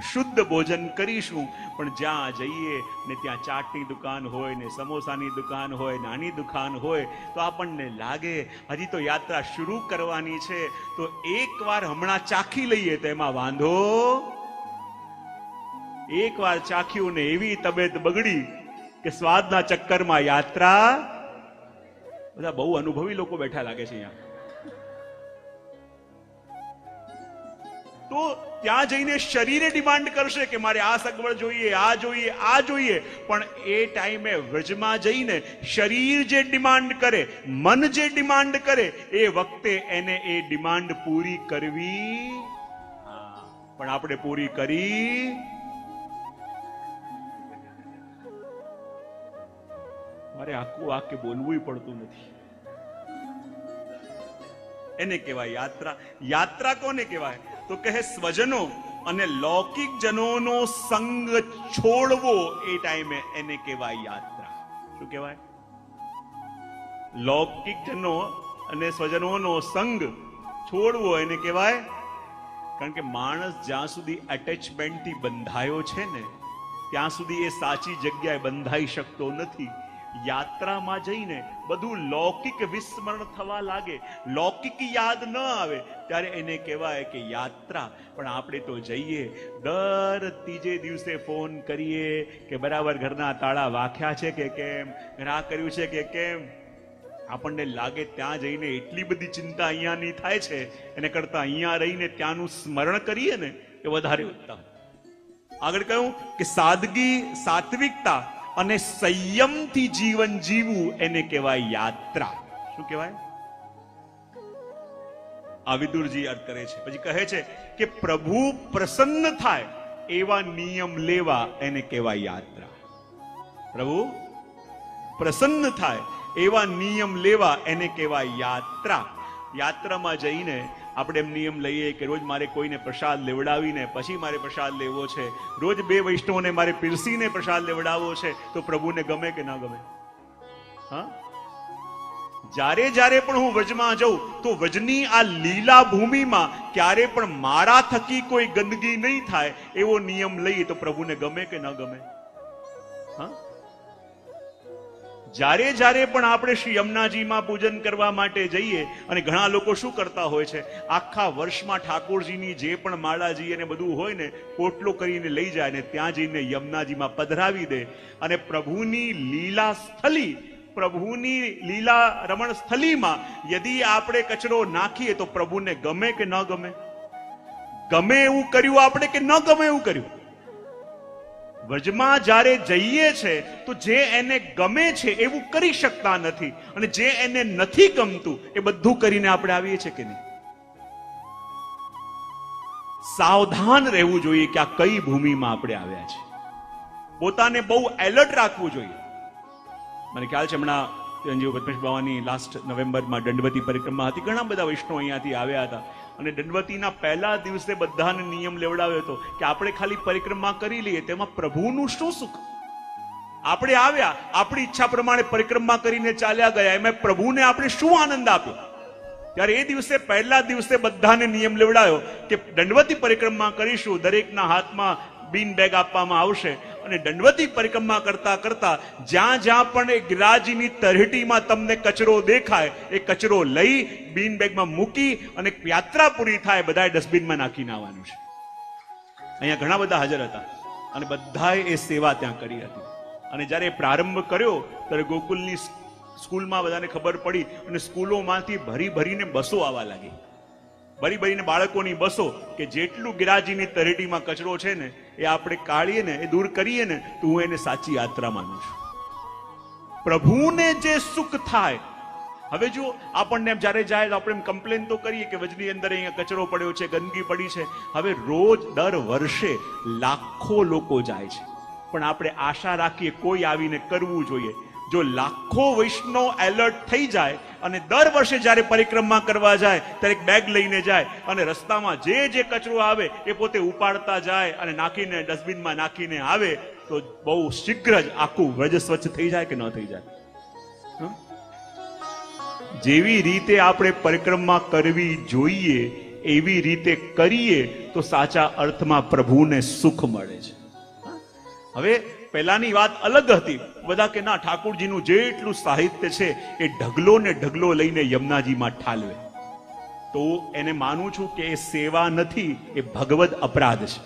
શુદ્ધ ભોજન કરીશું, પણ જ્યાં જઈએ ને ત્યાં ચાટની દુકાન હોય ને સમોસાની દુકાન હોય, નાની દુકાન હોય તો આપણને લાગે હજી તો યાત્રા શરૂ કરવાની છે, તો એકવાર હમણાં ચાખી લઈએ તો એમાં વાંધો. એકવાર ચાખ્યું ને એવી તબિયત બગડી કે સ્વાદના ચક્કરમાં યાત્રા. બધા બહુ અનુભવી લોકો બેઠા લાગે છે અહીંયા. તો ત્યાં જઈને શરીરે ડિમાન્ડ કરશે કે મારે આ સગવડ જોઈએ, આ જોઈએ, આ જોઈએ, પણ એ ટાઈમે વ્રજમાં જઈને શરીર જે ડિમાન્ડ કરે, મન જે ડિમાન્ડ કરે એ વખતે એને એ ડિમાન્ડ પૂરી કરવી. પણ આપણે પૂરી કરી. મારે આખું વાક્ય બોલવું પડતું નથી. એને કહેવાય યાત્રા. યાત્રા કોને કહેવાય? તો કહે સ્વજનો અને લૌકિક જનોનો સંગ છોડવો એ ટાઈમે એને કહેવાય યાત્રા. શું કહેવાય? લૌકિક જનો અને સ્વજનોનો સંગ છોડવો એને કહેવાય. કારણ કે માણસ જ્યાં સુધી એટેચમેન્ટથી બંધાયો છે ને ત્યાં સુધી એ સાચી જગ્યાએ બંધાઈ શકતો નથી. યાત્રામાં જઈને બધું લૌકિક વિસ્મરણ થવા લાગે, લૌકિક યાદ ન આવે, ત્યારે એને કહેવાય કે યાત્રા. પણ આપણે તો જઈએ, દર ત્રીજે દિવસે ફોન કરીએ કે બરાબર ઘરના તાળા વાખ્યા છે કે કેમ, ગ્રાહ કર્યું છે કે કેમ. આપણને લાગે ત્યાં જઈને એટલી બધી ચિંતા અહીંયાની થાય છે, એને કરતા અહીંયા રહીને ત્યાંનું સ્મરણ કરીએ ને એ વધારે ઉત્તમ. આગળ કહ્યું કે સાદગી, સાત્વિકતા અને સંયમથી જીવન જીવવું એને કહેવાય યાત્રા. શું કહેવાય? આ વિદુરજી અર્થ કરે છે. પછી કહે છે કે પ્રભુ પ્રસન્ન થાય એવા નિયમ લેવા એને કહેવાય યાત્રા. પ્રભુ પ્રસન્ન થાય એવા નિયમ લેવા એને કહેવાય યાત્રા. યાત્રામાં જઈને આપણે એમ નિયમ લઈએ કે રોજ મારે કોઈને પ્રસાદ લેવડાવીને પછી મારે પ્રસાદ લેવો છે, રોજ 2 વૈષ્ણવોને મારે પીરસીને પ્રસાદ લેવડાવવો છે, તો પ્રભુને ગમે કે ના ગમે? હા, જ્યારે જ્યારે પણ હું વ્રજમાં જાઉં તો વ્રજની આ લીલા ભૂમિમાં ક્યારે પણ મારા થકી કોઈ ગંદકી નહીં થાય એવો નિયમ લઈએ તો પ્રભુને ગમે કે ન ગમે? હા, જ્યારે જ્યારે પણ આપણે શ્રી યમુનાજીમાં પૂજન કરવા માટે જઈએ, અને ઘણા લોકો શું કરતા હોય છે, આખા વર્ષમાં ઠાકોરજીની જે પણ માળાજી અને બધું હોય ને પોટલો કરીને લઈ જાય ને ત્યાં જઈને યમુનાજીમાં પધરાવી દે. અને પ્રભુની લીલા સ્થલી, પ્રભુની લીલા રમણ સ્થલીમાં યદિ આપણે કચરો નાખીએ તો પ્રભુને ગમે કે ન ગમે? ગમે એવું કર્યું આપણે કે ન ગમે એવું કર્યું? વ્રજમાં જ્યારે જઈએ છે તો જે એને ગમે છે એવું કરી શકતા નથી, અને જે એને નથી ગમતું એ બધું કરીને આપણે આવીએ છીએ કે નહીં? સાવધાન રહેવું જોઈએ કે આ કઈ ભૂમિમાં આપણે આવ્યા છે. પોતાને બહુ એલર્ટ રાખવું જોઈએ. મને ખ્યાલ છે હમણાં ચિરંજીવ પદ્મેશ બાવાની લાસ્ટ નવેમ્બરમાં દંડવતી પરિક્રમા હતી. ઘણા બધા વૈષ્ણવ અહીંયાથી આવ્યા હતા, અને દંડવતીના પહેલા દિવસે બધાને નિયમ લેવડાવ્યો હતો કે આપણે ખાલી પરિક્રમા કરી લઈએ, તેમાં પ્રભુનું શું સુખ? આપણે આવ્યા, આપણી ઈચ્છા પ્રમાણે પરિક્રમા કરીને ચાલ્યા ગયા, એમાં પ્રભુને આપણે શું આનંદ આપ્યો? ત્યારે એ દિવસે પહેલા દિવસે બધાને નિયમ લેવડાયો કે દંડવતી પરિક્રમા કરીશું, દરેકના હાથમાં બીન બેગ આપવામાં આવશે, અને દંડવતી પરિક્રમા કરતા કરતા જ્યાં જ્યાં પણ એ ગિરાજીની તરહટીમાં તમને કચરો દેખાય એ કચરો લઈ બીન બેગમાં મૂકી અને યાત્રા પૂરી થાય બધાએ ડસ્ટબિનમાં નાખીને આવવાનું છે. અહીંયા ઘણા બધા હાજર હતા અને બધાએ એ સેવા ત્યાં કરી હતી. અને જ્યારે પ્રારંભ કર્યો ત્યારે ગોકુલની સ્કૂલમાં બધાને ખબર પડી, અને સ્કૂલોમાંથી ભરી ભરીને બસો આવવા લાગી, ભરી ભરીને બાળકોની બસો, કે જેટલું ગિરાજીની તરહટીમાં કચરો છે ને એ આપણે કાઢીએ ને, એ દૂર કરીએ ને, તો હું એને સાચી યાત્રા માનું છું. પ્રભુને જે સુખ થાય. હવે જો આપણને જ્યારે જાય તો આપણે કમ્પ્લેન તો કરીએ કે વજની અંદર અહીંયા કચરો પડ્યો છે, ગંદકી પડી છે. હવે રોજ દર વર્ષે લાખો લોકો જાય છે, પણ આપણે આશા રાખીએ કોઈ આવીને કરવું જોઈએ. જો લાખો વૈષ્ણવ એલર્ટ થઈ જાય અને દર વર્ષે જ્યારે પરિક્રમા કરવા જાય ત્યારે એક બેગ લઈને જાય, અને રસ્તામાં જે જે કચરો આવે એ પોતે ઉપાડતા જાય અને નાખીને ડસ્ટબિનમાં નાખીને આવે, તો બહુ શીઘ્ર જ આખું વ્રજ સ્વચ્છ થઈ જાય કે ન થઈ જાય? જેવી રીતે આપણે પરિક્રમા કરવી જોઈએ એવી રીતે કરીએ તો સાચા અર્થમાં પ્રભુને સુખ મળે છે. હવે પહેલાની વાત અલગ હતી, બધા કે ના, ઠાકોરજીનું જેટલું સાહિત્ય છે એ ઢગલો ને ઢગલો લઈને યમુનાજીમાં ઠાલવે, તો એને માનું છું કે એ સેવા નથી, એ ભગવદ અપરાધ છે.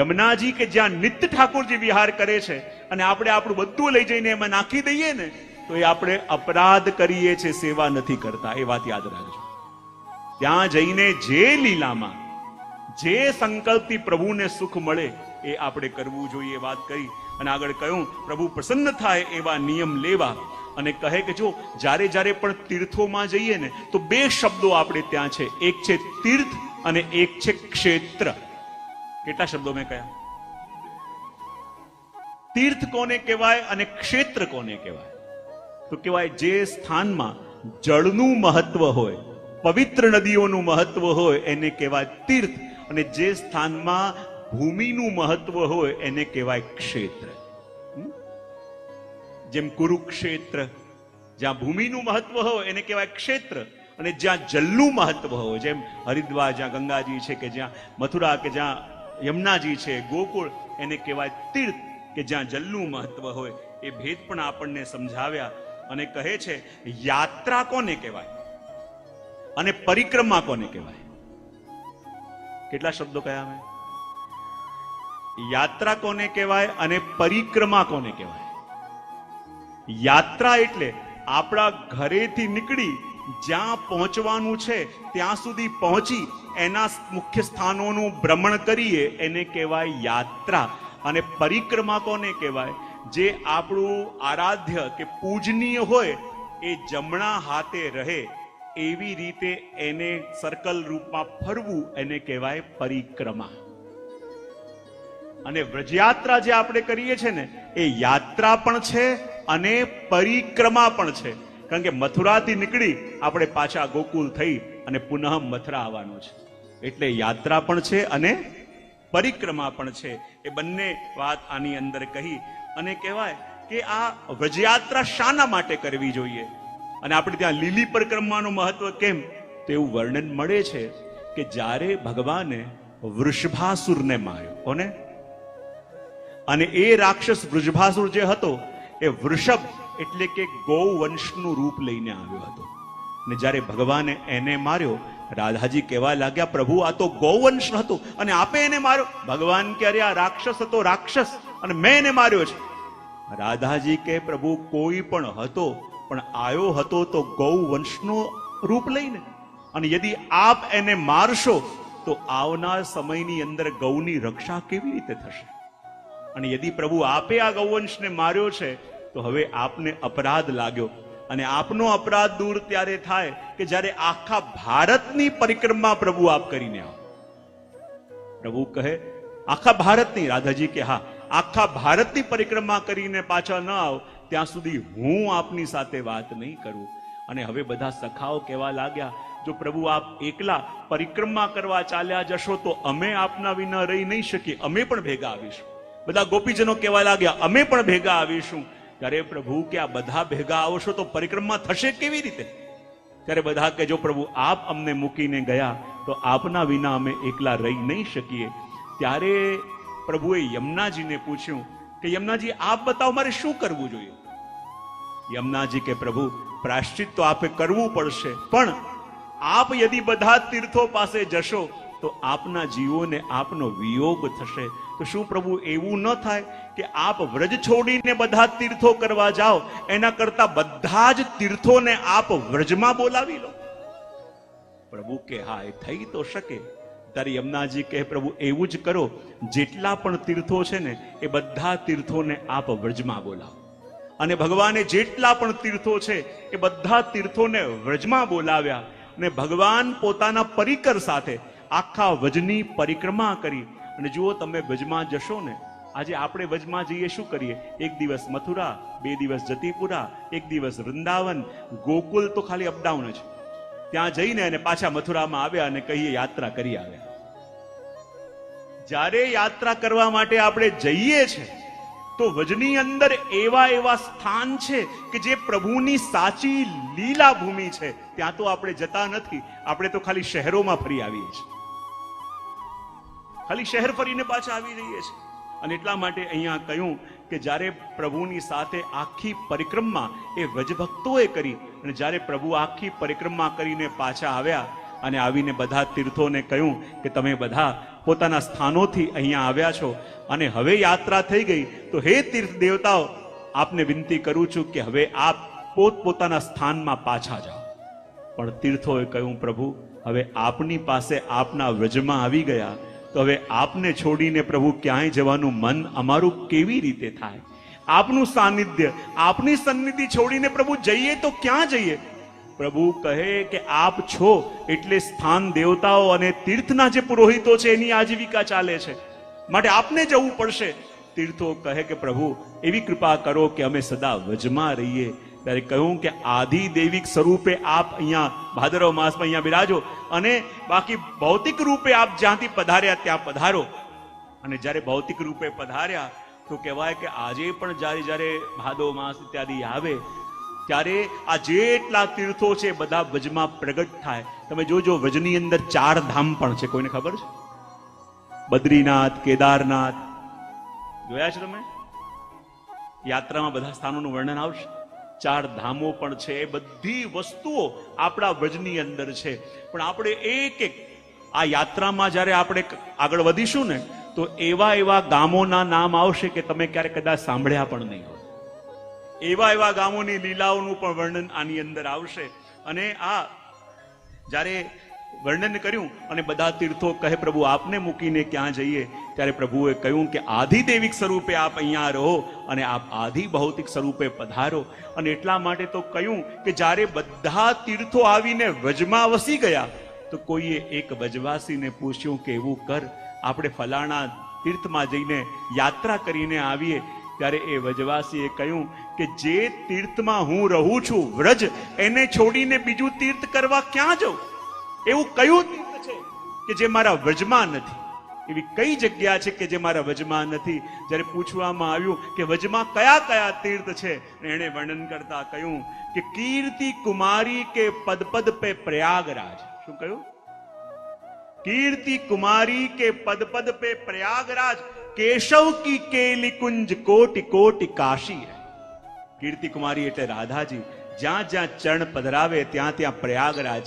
યમુનાજી કે જ્યાં નિત્ય ઠાકોરજી વિહાર કરે છે અને આપણે આપણું બધું લઈ જઈને એમાં નાખી દઈએ ને, તો એ આપણે અપરાધ કરીએ છીએ, સેવા નથી કરતા. એ વાત યાદ રાખજો. ત્યાં જઈને જે લીલામાં જે સંકલ્પથી પ્રભુને સુખ મળે એ આપણે કરવું જોઈએ, વાત કરી. અને આગળ કહ્યું પ્રભુ પ્રસન્ન થાય એવા નિયમ લેવા. અને કહે કે જો જ્યારે જ્યારે પણ તીર્થોમાં જઈએ ને તો 2 શબ્દો આપણે ત્યાં છે, એક છે તીર્થ અને એક છે ક્ષેત્ર. કેટલા શબ્દો મેં કહ્યા? તીર્થ કોને કહેવાય અને ક્ષેત્ર કોને કહેવાય? તો કહેવાય જે સ્થાનમાં જળનું મહત્વ હોય, પવિત્ર નદીઓનું મહત્વ હોય એને કહેવાય તીર્થ, અને જે સ્થાનમાં ભૂમિનું મહત્વ હોય એને કહેવાય ક્ષેત્ર. જેમ કુરુક્ષેત્ર, જ્યાં ભૂમિનું મહત્વ હોય એને કહેવાય ક્ષેત્ર, અને જ્યાં જલનું મહત્વ હોય, જેમ હરિદ્વાર જ્યાં ગંગાજી છે, કે જ્યાં મથુરા કે જ્યાં યમુનાજી છે, ગોકુળ એને કહેવાય તીર્થ કે જ્યાં જલનું મહત્વ હોય. એ ભેદ પણ આપણને સમજાવ્યા અને કહે છે યાત્રા કોને કહેવાય અને પરિક્રમા કોને કહેવાય. કેટલા શબ્દો કયા અમે? યાત્રા કોને કહેવાય અને પરિક્રમા કોને કહેવાય? યાત્રા એટલે આપણા ઘરેથી નીકળી જ્યાં પહોંચવાનું છે ત્યાં સુધી પહોંચી એના મુખ્ય સ્થાનોનું ભ્રમણ કરીએ એને કહેવાય યાત્રા. અને પરિક્રમા કોને કહેવાય? જે આપણું આરાધ્ય કે પૂજનીય હોય એ જમણા હાથે રહે એવી રીતે એને સર્કલ રૂપમાં ફરવું એને કહેવાય પરિક્રમા. અને વ્રજયાત્રા જે આપણે કરીએ છીએ ને એ યાત્રા પણ છે અને પરિક્રમા પણ છે. કારણ કે મથુરાથી નીકળી આપણે પાછા ગોકુલ થઈ અને પુનઃ મથુરા આવવાનું છે. એટલે યાત્રા પણ છે અને પરિક્રમા પણ છે. એ બંને વાત આની અંદર કહી અને કહેવાય કે આ વ્રજયાત્રા શાના માટે કરવી જોઈએ. અને આપણે ત્યાં લીલી પરિક્રમાનું મહત્વ કેમ તો એવું વર્ણન મળે છે કે જ્યારે ભગવાને વૃષભાસુરને માર્યો, કોને? અને એ રાક્ષસ વૃષભાસુર જે હતો એ વૃષભ એટલે કે ગૌવંશનું રૂપ લઈને આવ્યો હતો. અને જ્યારે ભગવાને એને માર્યો, રાધાજી કહેવા લાગ્યા પ્રભુ આ તો ગૌવંશ હતો અને આપે એને માર્યો. ભગવાન કે અરે આ રાક્ષસ હતો, રાક્ષસ, અને મેં એને માર્યો છે. રાધાજી કે પ્રભુ કોઈ પણ હતો પણ આયો હતો તો ગૌવંશનું રૂપ લઈને, અને યદિ આપ એને મારશો તો આવનાર સમયની અંદર ગૌની રક્ષા કેવી રીતે થશે? અને યદિ પ્રભુ આપે આ ગૌવંશને માર્યો છે તો હવે આપને અપરાધ લાગ્યો. અને આપનો અપરાધ દૂર ત્યારે થાય કે જ્યારે આખા ભારતની પરિક્રમા પ્રભુ આપ કરીને આવો. પ્રભુ કહે આખા ભારતની? રાધાજી કે હા, આખા ભારતની પરિક્રમા કરીને પાછા ન આવો ત્યાં સુધી હું આપની સાથે વાત નહીં કરું. અને હવે બધા સખાઓ કહેવા લાગ્યા જો પ્રભુ આપ એકલા પરિક્રમા કરવા ચાલ્યા જશો તો અમે આપના વિના રહી નહીં શકીએ, અમે પણ ભેગા આવીશું. બધા ગોપીજનો કહેવા લાગ્યા અમે પણ ભેગા આવીશું. ત્યારે પ્રભુ કે આ બધા ભેગા આવશો તો પરિક્રમા થશે કેવી રીતે? ત્યારે બધા કે જો પ્રભુ આપ અમને મૂકીને ગયા તો આપના વિના અમે એકલા રહી નહીં શકીએ. ત્યારે પ્રભુએ યમુનાજીને પૂછ્યું કે યમુનાજી આપ બતાવો મારે શું કરવું જોઈએ? યમુનાજી કે પ્રભુ પ્રાયશ્ચિત તો આપે કરવું પડશે, પણ આપ યદિ બધા તીર્થો પાસે જશો તો આપના જીવોને આપનો વિયોગ થશે. તો શું પ્રભુ એવું ન થાય કે આપ વ્રજ છોડીને બધા તીર્થો કરવા જાઓ એના કરતા બધા જ તીર્થોને આપ વ્રજમાં બોલાવી લો? પ્રભુ કે હા એ થઈ તો શકે. ત્યારે યમુનાજી કહે પ્રભુ એવું જ કરો, જેટલા પણ તીર્થો છે ને એ બધા તીર્થોને આપ વ્રજમાં બોલાવો. અને ભગવાને જેટલા પણ તીર્થો છે એ બધા તીર્થોને વ્રજમાં બોલાવ્યા. અને ભગવાન પોતાના પરિકર સાથે આખા વ્રજની પરિક્રમા કરી. અને જુઓ તમે વ્રજમાં જશો ને, આજે આપણે વ્રજમાં જઈએ શું કરીએ? એક દિવસ મથુરા, 2 દિવસ જતીપુરા, 1 દિવસ વૃંદાવન, ગોકુલ તો ખાલી અપડાઉન જ. ત્યાં જઈને અને પાછા મથુરામાં આવ્યા અને કહીએ યાત્રા કરી આવ્યા. જ્યારે યાત્રા કરવા માટે આપણે જઈએ છીએ તો વ્રજની અંદર એવા સ્થાન છે કે જે પ્રભુની સાચી લીલા ભૂમિ છે. ત્યાં તો આપણે જતા નથી, આપણે તો ખાલી શહેરોમાં ફરી આવીએ છીએ, ખાલી શહેર ફરીને પાછા આવી જઈએ છીએ. અને એટલા માટે અહીંયા કહ્યું કે જ્યારે પ્રભુની સાથે આખી પરિક્રમા એ વ્રજભક્તોએ કરી, અને જ્યારે પ્રભુ આખી પરિક્રમા કરીને પાછા આવ્યા અને આવીને બધા તીર્થોને કહ્યું કે તમે બધા પોતાના સ્થાનોથી અહીંયા આવ્યા છો અને હવે યાત્રા થઈ ગઈ તો હે તીર્થ દેવતાઓ આપને વિનંતી કરું છું કે હવે આપ પોતપોતાના સ્થાનમાં પાછા જાઓ. પણ તીર્થોએ કહ્યું પ્રભુ હવે આપની પાસે આપના વ્રજમાં આવી ગયા તો હવે આપને છોડીને પ્રભુ ક્યાંય જવાનું મન અમારું કેવી રીતે થાય? આપનું સાનિધ્ય, આપની સન્નિધિ છોડીને પ્રભુ જઈએ તો ક્યાં જઈએ? પ્રભુ કહે કે આપ છો એટલે સ્થાન દેવતાઓ અને તીર્થના જે પુરોહિતો છે એની આજીવિકા ચાલે છે, માટે આપને જવું પડશે. તીર્થો કહે કે પ્રભુ એવી કૃપા કરો કે અમે સદા વ્રજમાં રહીએ. ત્યારે કહ્યું કે આદિ દૈવિક સ્વરૂપે આપ અહીંયા ભાદરવ માસમાં અહીંયા બિરાજો અને બાકી ભૌતિક રૂપે આપ જ્યાંથી પધાર્યા ત્યાં પધારો. અને જ્યારે ભૌતિક રૂપે પધાર્યા તો કહેવાય કે આજે પણ જ્યારે ભાદવ માસ ઇત્યાદિ આવે ત્યારે આ જેટલા તીર્થો છે બધા વ્રજમાં પ્રગટ થાય. તમે જોજો વ્રજની અંદર 4 ધામ પણ છે. કોઈને ખબર છે? બદ્રીનાથ, કેદારનાથ જોયા છે તમે? યાત્રામાં બધા સ્થાનોનું વર્ણન આવશે. 4 ધામો પણ છે. એ બધી વસ્તુઓ આપણા વ્રજની અંદર છે. પણ આપણે એક એક આ યાત્રામાં જ્યારે આપણે આગળ વધીશું ને તો એવા એવા ગામોના નામ આવશે કે તમે ક્યારેક કદાચ સાંભળ્યા પણ નહીં હોય. એવા એવા ગામોની લીલાઓનું પણ વર્ણન આની અંદર આવશે. અને આ જ્યારે વર્ણન કર્યું અને બધા તીર્થો કહે પ્રભુ આપને મૂકીને ક્યાં જઈએ, ત્યારે પ્રભુએ કહ્યું કે આધિદેવિક સ્વરૂપે આપ અહીંયા રહો અને આપ આધિ ભૌતિક સ્વરૂપે પધારો. અને એટલા માટે તો કહ્યું કે જ્યારે બધા તીર્થો આવીને વ્રજમાં વસી ગયા તો કોઈએ એક વ્રજવાસીને પૂછ્યું કે એવું કર, આપણે ફલાણા તીર્થમાં જઈને યાત્રા કરીને આવીએ. ત્યારે એ વ્રજવાસીએ કહ્યું કે જે તીર્થમાં હું રહું છું વ્રજ, એને છોડીને બીજું તીર્થ કરવા ક્યાં જવું? એવું કયું તીર્થ છે કે જે મારા વ્રજમાં નથી? એવી કઈ જગ્યા છે કે જે મારા વ્રજમાં નથી? જ્યારે પૂછવામાં આવ્યું કે વ્રજમાં કયા કયા તીર્થ છે, એણે વર્ણન કરતા કહ્યું કે કીર્તિ કુમારી કે પદ પદ પે પ્રયાગરાજ. શું કહ્યું? कीर्ति कुमारी के पद पद पे प्रयागराज, केशव की केली कुंज कोटि कोटि काशी है. कीर्ति कुमारी એટલે રાધાજી, જ્યાં જ્યાં ચરણ પધરાવે ત્યાં ત્યાં પ્રયાગરાજ.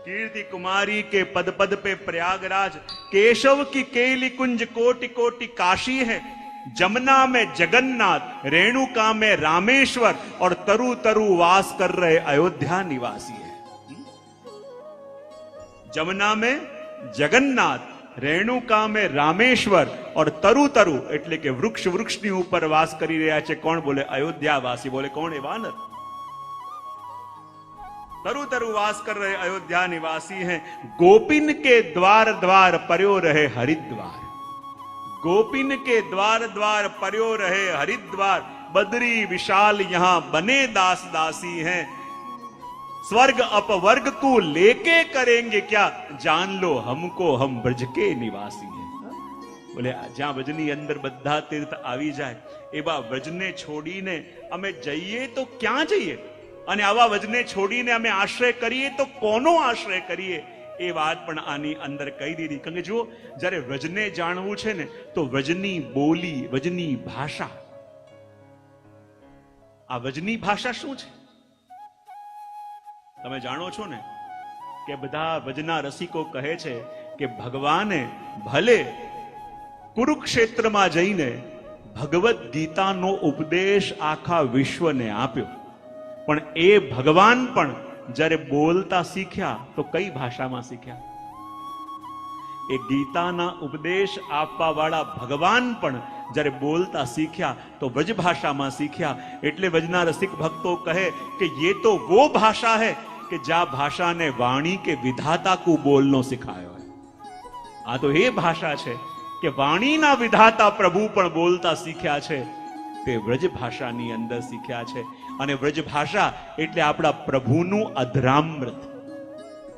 कीर्ति कुमारी के पद पद पे प्रयागराज, केशव की केली कुंज कोटि कोटि काशी है. जमुना में जगन्नाथ, रेणुका में रामेश्वर और तरु तरु वास कर रहे अयोध्या निवासी है. जमुना में जगन्नाथ, रेणुका में रामेश्वर और तरु तरु એટલે કે વૃક્ષ વૃક્ષની ઉપર વાસ કરી રહ્યા છે. કોણ બોલે? અયોધ્યાવાસી. બોલે કોણ? એ વાનર. तरु तरु वास कर रहे अयोध्या निवासी हैं. गोपिन के द्वार द्वार पर्यो रहे हरिद्वार. गोपिन के द्वार द्वार पर्यो रहे हरिद्वार. बद्री विशाल यहां बने दास दासी हैं. स्वर्ग अपवर्ग को लेके करेंगे क्या, जान लो हमको हम ब्रज के निवासी हैं. बोले જ્યાં વ્રજની અંદર બધા તીર્થ આવી જાય એવા વ્રજને છોડીને અમે જઈએ તો ક્યાં જઈએ? અને આવા વ્રજને છોડીને અમે આશ્રય કરીએ તો કોનો આશ્રય કરીએ? એ વાત પણ આની અંદર કહી દીધી. કારણ કે જુઓ, જ્યારે વ્રજને જાણવું છે ને તો વ્રજની બોલી, વ્રજની ભાષા. આ વ્રજની ભાષા શું છે તમે જાણો છો ને? કે બધા વ્રજના રસિકો કહે છે કે ભગવાને ભલે કુરુક્ષેત્રમાં જઈને ભગવદ્ ગીતાનો ઉપદેશ આખા વિશ્વને આપ્યો, પણ એ ભગવાન પણ જ્યારે બોલતા શીખ્યા તો કઈ ભાષામાં શીખ્યા? એ ગીતાના ઉપદેશ આપવા વાળા ભગવાન પણ જ્યારે બોલતા શીખ્યા તો વ્રજ ભાષામાં શીખ્યા. એટલે વ્રજના રસિક ભક્તો કહે કે ये तो वो भाषा है कि जा भाषा ने वाणी के विधाता को बोलनो सिखायो है. આ તો એ ભાષા છે કે વાણીના વિધાતા પ્રભુ પણ બોલતા શીખ્યા છે. તે વ્રજ ભાષાની અંદર શીખ્યા છે. અને વ્રજ ભાષા એટલે આપણા પ્રભુનું અધરામૃત.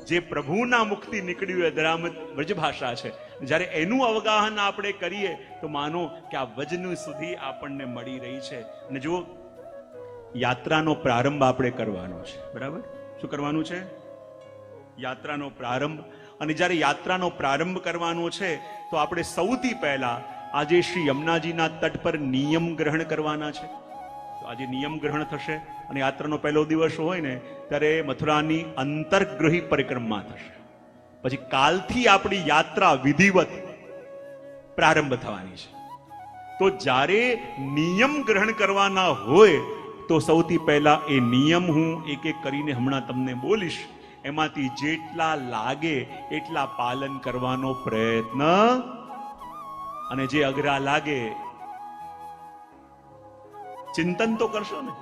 જે પ્રભુના મુખથી નીકળ્યું અધરામૃત વ્રજ ભાષા છે. જ્યારે એનું અવગાહન આપણે કરીએ તો માનો કે આ વ્રજનું સુધી આપણને મળી રહી છે. અને જો યાત્રાનો પ્રારંભ આપણે કરવાનો છે, બરાબર? શું કરવાનું છે? યાત્રાનો પ્રારંભ. અને જ્યારે યાત્રાનો પ્રારંભ કરવાનો છે તો આપણે સૌથી પહેલા આજે શ્રી યમુનાજીના તટ પર નિયમ ગ્રહણ કરવાના છે. તો આજે નિયમ ગ્રહણ થશે. અને યાત્રાનો પહેલો દિવસ હોય ને ત્યારે મથુરાની અંતર્ગૃહી પરિક્રમા થશે. પછી કાલથી આપણી યાત્રા વિધિવત પ્રારંભ થવાની છે. તો જ્યારે નિયમ ગ્રહણ કરવાના હોય તો સૌથી પહેલા એ નિયમ હું એક એક કરીને હમણાં તમને બોલીશ. એમાંથી જેટલા લાગે એટલા પાલન કરવાનો પ્રયત્ન, અને જે અઘરા લાગે ચિંતન તો કરશો ને.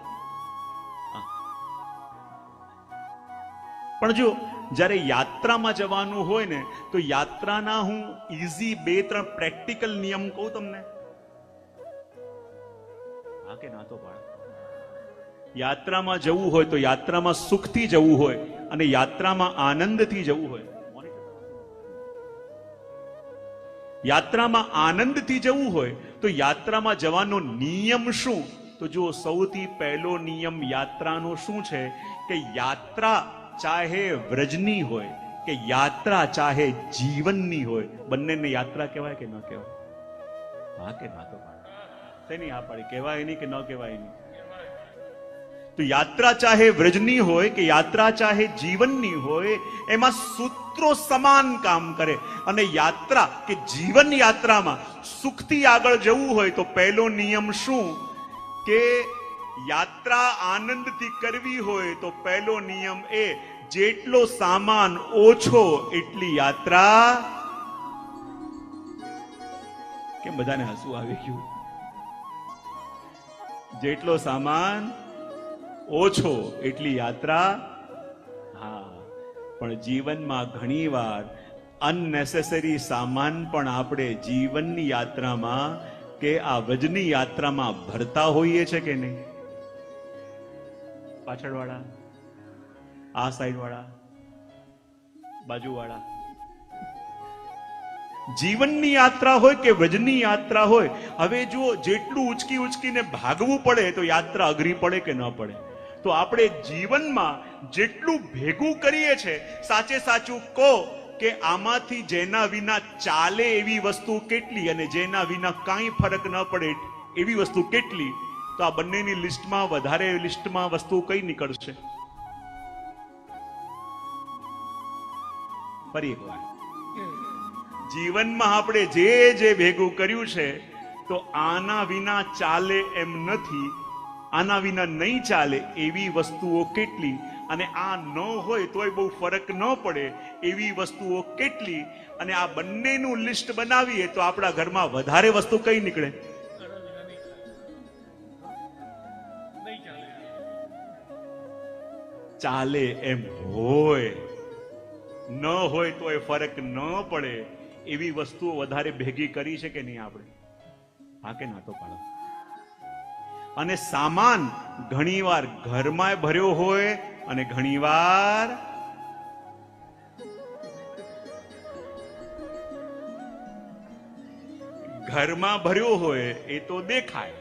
પણ જો જ્યારે યાત્રામાં જવાનું હોય ને તો યાત્રાના હું ઈઝી 2-3 પ્રેક્ટિકલ નિયમ કહું તમને. હા કે ના તો પાડ. યાત્રામાં જવું હોય તો યાત્રામાં સુખથી જવું હોય અને યાત્રામાં આનંદથી જવું હોય. યાત્રામાં આનંદથી જવું હોય તો યાત્રામાં જવાનો નિયમ શું? તો તો જો સૌથી પહેલો નિયમ યાત્રાનો શું છે કે યાત્રા ચાહે વ્રજની હોય કે યાત્રા ચાહે જીવનની હોય, બંનેને યાત્રા કહેવાય કે ન કહેવાય? હા કે ના? તો તેની આ પાડી કહેવાય નહીં કે ન કહેવાય નહીં? તો યાત્રા ચાહે વ્રજની હોય કે યાત્રા ચાહે જીવનની હોય, એમાં સૂત્રો સમાન કામ કરે. અને યાત્રા કે જીવન યાત્રામાં સુખથી આગળ જવું હોય તો પહેલો નિયમ શું કે યાત્રા આનંદથી કરવી હોય તો પહેલો નિયમ એ જેટલો સામાન ઓછો એટલી યાત્રા. કેમ બધાને હસવું આવી ગયું? જેટલો સામાન ઓછો એટલી યાત્રા. હા, પણ જીવનમાં ઘણીવાર અનનેસેસરી સામાન પણ આપણે જીવનની યાત્રામાં કે આ વ્રજની યાત્રામાં ભરતા હોઈએ છે કે નહીં? પાછળવાળા, આ સાઈડ વાળા, બાજુવાળા. જીવનની યાત્રા હોય કે વ્રજની યાત્રા હોય, હવે જો જેટલું ઉચકી ઉચકીને ભાગવું પડે તો યાત્રા અઘરી પડે કે ન પડે? તો આપણે જીવનમાં જેટલું ભેગું કરીએ છે, સાચે સાચું કહો કે આમાંથી જેના વિના ચાલે એવી વસ્તુ કેટલી અને જેના વિના કાંઈ ફરક ન પડે એવી વસ્તુ કેટલી? તો આ બંનેની લિસ્ટમાં વધારે લિસ્ટમાં વસ્તુ કઈ નીકળશે? ફરી એક વાર, જીવનમાં આપણે જે જે ભેગું કર્યું છે તો આના વિના ચાલે એમ નથી, આના વિના નહીં ચાલે એવી વસ્તુઓ કેટલી? અને આ ન હોય તોય બહુ ફરક ન પડે એવી વસ્તુઓ કેટલી? અને આ બંનેનું લિસ્ટ બનાવીએ તો આપણા ઘરમાં વધારે વસ્તુ કઈ નીકળે? ચાલે એમ હોય, ન હોય તોય ફરક ન પડે એવી વસ્તુઓ વધારે ભેગી કરી છે કે નહીં આપણે? હા કે ના? તો પાડો. અને સામાન ઘણીવાર ઘરમાં ભર્યો હોય અને ઘણીવાર ઘરમાં ભર્યો હોય એ તો દેખાય,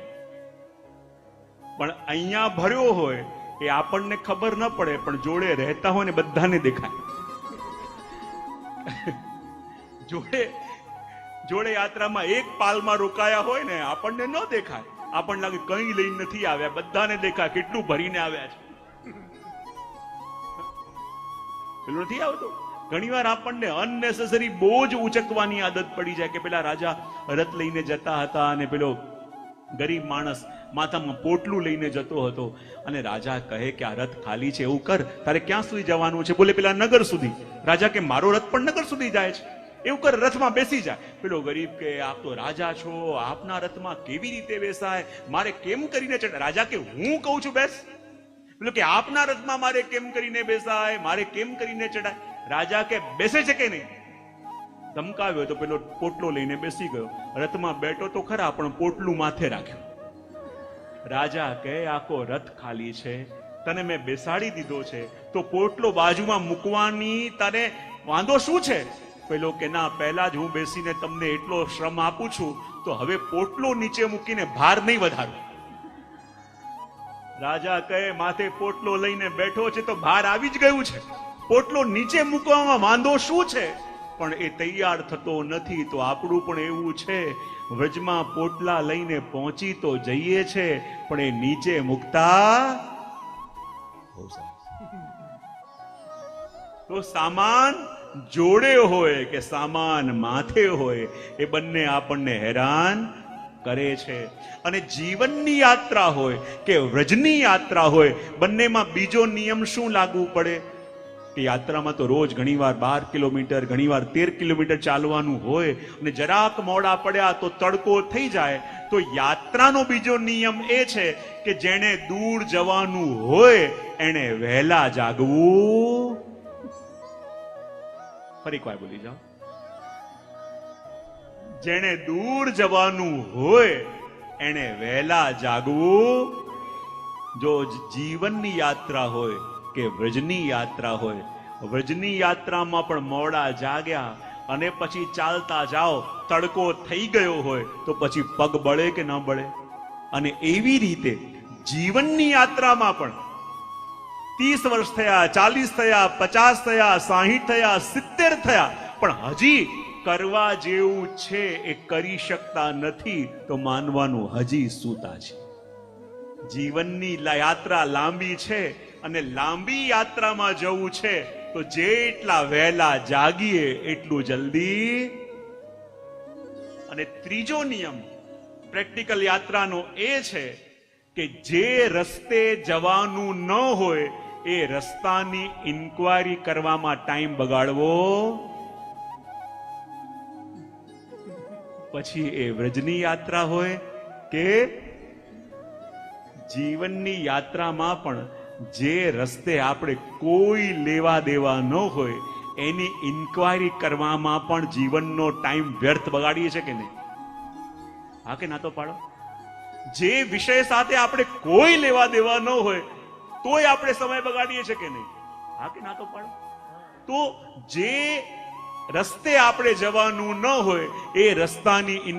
પણ અહીંયા ભર્યો હોય એ આપણને ખબર ન પડે, પણ જોડે રહેતા હોય ને બધાને દેખાય. જોડે યાત્રામાં એક પાલમાં રોકાયા હોય ને આપણને ન દેખાય, આપણને લાગે કઈ લઈને નથી આવ્યા, બધાને દેખાય કેટલું ભરીને આવ્યા છે. પેલું નથી આવતું? ઘણીવાર આપણને અનનેસેસરી બોજ ઉચકવાની આદત પડી જાય કે પેલા રાજા રથ લઈને જતા હતા અને પેલો ગરીબ માણસ માથામાં પોટલું લઈને જતો હતો અને રાજા કહે કે આ રથ ખાલી છે, એવું કર, તારે ક્યાં સુધી જવાનું છે? બોલે પેલા નગર સુધી. રાજા કે મારો રથ પણ નગર સુધી જાય છે, એવું કર, રથમાં બેસી જાય. પેલો ગરીબ કે આપ તો રાજા છો, આપના રથમાં કેવી રીતે બેસાય? મારે કેમ કરીને ચડાય? રાજા કે હું કહું છું બેસ. પેલો કે આપના રથમાં મારે કેમ કરીને બેસાય, મારે કેમ કરીને ચડાય? રાજા કે બેસે છે કે નહીં? ધમકાવ્યો તો પેલો પોટલો લઈને બેસી ગયો. રથમાં બેઠો તો ખરા, પણ પોટલું માથે રાખ્યું. રાજા કે આખો રથ ખાલી છે, તને મેં બેસાડી દીધો છે, તો પોટલો બાજુમાં મૂકવાની તારે વાંધો શું છે? પેલો કે ના, પહેલા જ હું બેસીને તમને એટલો શ્રમ આપું છું, તો હવે પોટલો નીચે મૂકીને ભાર નહીં વધારું. રાજા કહે માથે પોટલો લઈને બેઠો છે તો ભાર આવી જ ગયું છે, પોટલો નીચે મૂકવામાં વાંધો શું છે? પણ એ તૈયાર થતો નથી. તો આપણું પણ એવું છે, વ્રજમાં પોટલા લઈને પહોંચી તો જઈએ છે, પણ એ નીચે મૂકતા તો સામાન જોડે હોય કે સામાન માથે હોય, એ બંને આપણને હેરાન કરે છે. અને જીવનની યાત્રા હોય કે વ્રજની યાત્રા હોય, બંનેમાં બીજો નિયમ શું લાગુ પડે કે યાત્રામાં તો રોજ ઘણીવાર 12 કિલોમીટર, ઘણીવાર 13 કિલોમીટર ચાલવાનું હોય અને જરાક મોડા પડ્યા તો તડકો થઈ જાય. તો યાત્રાનો બીજો નિયમ એ છે કે જેણે દૂર જવાનું હોય એને વહેલા જાગવું. ફરી એક વાર બોલી જાઓ. જેણે દૂર જવાનું હોય એને વહેલા જાગવું. જો જીવનની યાત્રા હોય કે વ્રજની યાત્રા હોય, વ્રજની યાત્રામાં પણ મોડા જાગ્યા અને પછી ચાલતા જાઓ, તડકો થઈ ગયો હોય તો પછી પગ બળે કે ન બળે? અને એવી રીતે જીવનની યાત્રામાં પણ 30 વર્ષ થયા, 40 થયા, 50 થયા, 60 થયા, 70 થયા, પણ હજી કરવા જેવું છે એ કરી શકતા નથી, તો માનવાનું હજી સૂતા છે. જીવનની યાત્રા લાંબી છે અને લાંબી યાત્રામાં જવું છે તો જેટલા વહેલા જાગીએ એટલું જલ્દી. અને ત્રીજો નિયમ પ્રેક્ટિકલ યાત્રાનો એ છે કે જે રસ્તે જવાનું ન હોય એ રસ્તાની ઇન્ક્વાયરી કરવામાં ટાઈમ બગાડવો. પછી એ વ્રજની યાત્રા હોય કે જીવનની યાત્રામાં પણ જે રસ્તે આપણે કોઈ લેવા દેવા ન હોય એની ઇન્ક્વાયરી કરવામાં પણ જીવનનો ટાઈમ વ્યર્થ બગાડીએ છે કે નહીં? હા કે ના તો પાડો. જે વિષય સાથે આપણે કોઈ લેવા દેવા ન હોય તોય આપણે સમય બગાડીએ છે કે નહીં? હા કે ના તો પાડો. તો જે રસ્તે આપણે જવાનું ન હોય એ રસ્તાની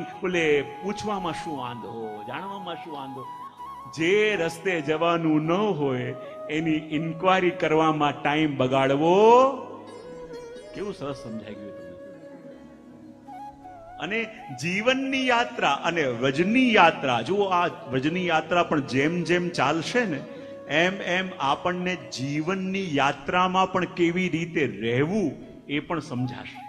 પૂછવામાં શું વાંધો, જાણવામાં શું વાંધો? જે રસ્તે જવાનું ન હોય એની ઇન્ક્વાયરી કરવામાં ટાઈમ બગાડવો. કેવું સરસ સમજાઈ ગયું તમને. અને જીવનની યાત્રા અને વ્રજની યાત્રા, જુઓ આ વ્રજની યાત્રા પણ જેમ જેમ ચાલશે ને એમ એમ આપણને જીવનની યાત્રામાં પણ કેવી રીતે રહેવું એ પણ સમજાશે.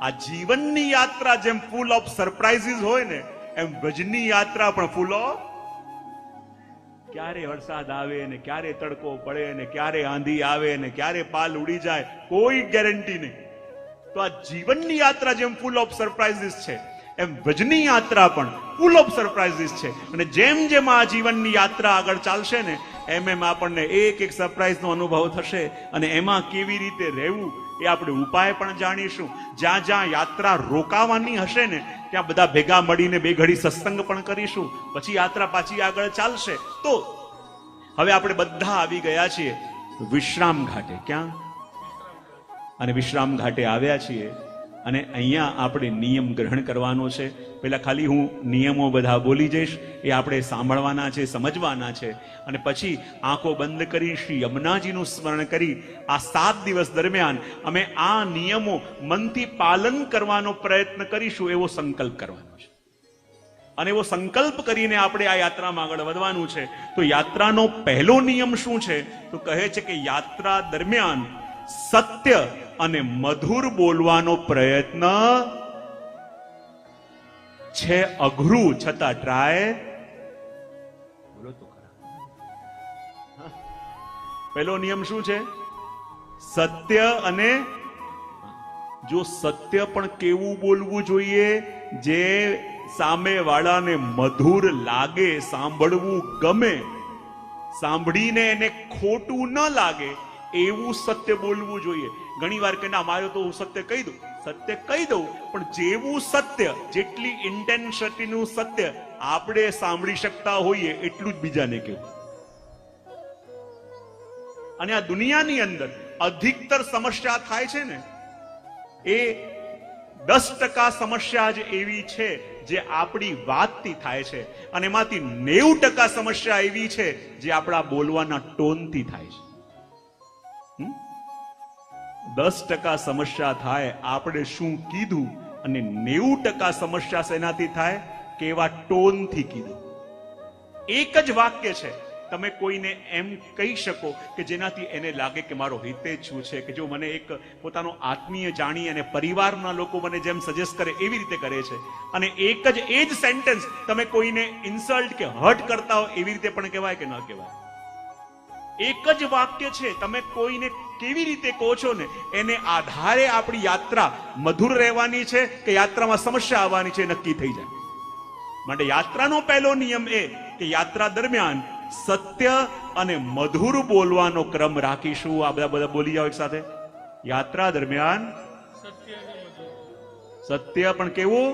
આ જીવનની યાત્રા જેમ ફૂલ ઓફ સરપ્રાઇઝીસ હોય ને એમ વ્રજની યાત્રા પણ ફૂલ ઓફ, ક્યારે વરસાદ આવે ને ક્યારે તડકો પડે ને ક્યારે આંધી આવે ને ક્યારે પાલ ઉડી જાય, કોઈ ગેરંટી નહીં. તો આ જીવનની યાત્રા જેમ ફૂલ ઓફ સરપ્રાઇઝીસ છે એમ વ્રજની યાત્રા પણ ફૂલ ઓફ સરપ્રાઇઝીસ છે. અને જેમ જેમ આ જીવનની યાત્રા આગળ ચાલશે ને એમ એમ આપણને એક એક સરપ્રાઇઝનો અનુભવ થશે અને એમાં કેવી રીતે રહેવું એ આપણે ઉપાય પણ જાણીશું. જ્યાં જ્યાં યાત્રા રોકાવાની હશે ને ત્યાં બધા ભેગા મળીને બે ઘડી સત્સંગ પણ કરીશું. પછી યાત્રા પાછી આગળ ચાલશે. તો હવે આપણે બધા આવી ગયા છીએ વિશ્રામ ઘાટે. ક્યાં? અને વિશ્રામ ઘાટે આવ્યા છીએ અને અહીંયા આપણે નિયમ ગ્રહણ કરવાનો છે. પહેલા ખાલી હું નિયમો બધા બોલી જઈશ, એ આપણે સાંભળવાના છે, સમજવાના છે. અને પછી આંખો બંધ કરી શ્રી યમુનાજીનું સ્મરણ કરી આ 7 દિવસ દરમિયાન અમે આ નિયમો મનથી પાલન કરવાનો પ્રયત્ન કરીશું એવો સંકલ્પ કરવાનો છે. અને એવો સંકલ્પ કરીને આપણે આ યાત્રામાં આગળ વધવાનું છે. તો યાત્રાનો પહેલો નિયમ શું છે? તો કહે છે કે યાત્રા દરમિયાન સત્ય અને મધુર બોલવાનો પ્રયત્ન છે. અઘરું છતાં ટ્રાય બોલો તો ખરા. પહેલો નિયમ શું છે? સત્ય. અને જો સત્ય પણ કેવું બોલવું જોઈએ જે સામે વાળાને મધુર લાગે, સાંભળવું ગમે, સાંભળીને એને ખોટું ન લાગે એવું સત્ય બોલવું જોઈએ. ઘણી વાર કે ના મારે તો હું સત્ય કહી દઉં, સત્ય કહી દઉં, પણ જેવું સત્ય, જેટલી ઇન્ટેન્સિટીનું સત્ય આપણે સાંભળી શકતા હોઈએ એટલું જ બીજાને કહેવું. અને આ દુનિયાની અંદર અધિકતર સમસ્યા થાય છે ને એ 10% સમસ્યા જ એવી છે જે આપણી વાતથી થાય છે અને એમાંથી 90% સમસ્યા એવી છે જે આપણા બોલવાના ટોનથી થાય છે. 10% સમસ્યા થાય આપણે શું કીધું અને 90% સમસ્યા શેનાથી થાય? કેવા ટોનથી કીધું. એક જ વાક્ય છે, તમે કોઈને એમ કહી શકો કે જેનાથી એને લાગે કે મારો હિતેચ્છુ છે, કે જો મને એક પોતાનો આત્મીય જાણી અને પરિવારના લોકો મને જેમ સજેસ્ટ કરે એવી રીતે કરે છે. અને એક જ એ જ સેન્ટેન્સ તમે કોઈને ઇન્સલ્ટ કે હર્ટ કરતા હો એવી રીતે પણ કહેવાય કે ન કહેવાય? એક જ વાક્ય છે, તમે કોઈને કેવી રીતે કહો છો ને એને આધારે આપણી યાત્રા મધુર રહેવાની છે કે યાત્રામાં સમસ્યા આવવાની છે નક્કી થઈ જાય. માટે યાત્રાનો પહેલો નિયમ એ કે યાત્રા દરમિયાન સત્ય અને મધુર બોલવાનો ક્રમ રાખીશું. આ બધા બોલી જાઓ એક સાથે. યાત્રા દરમિયાન સત્ય પણ કેવું?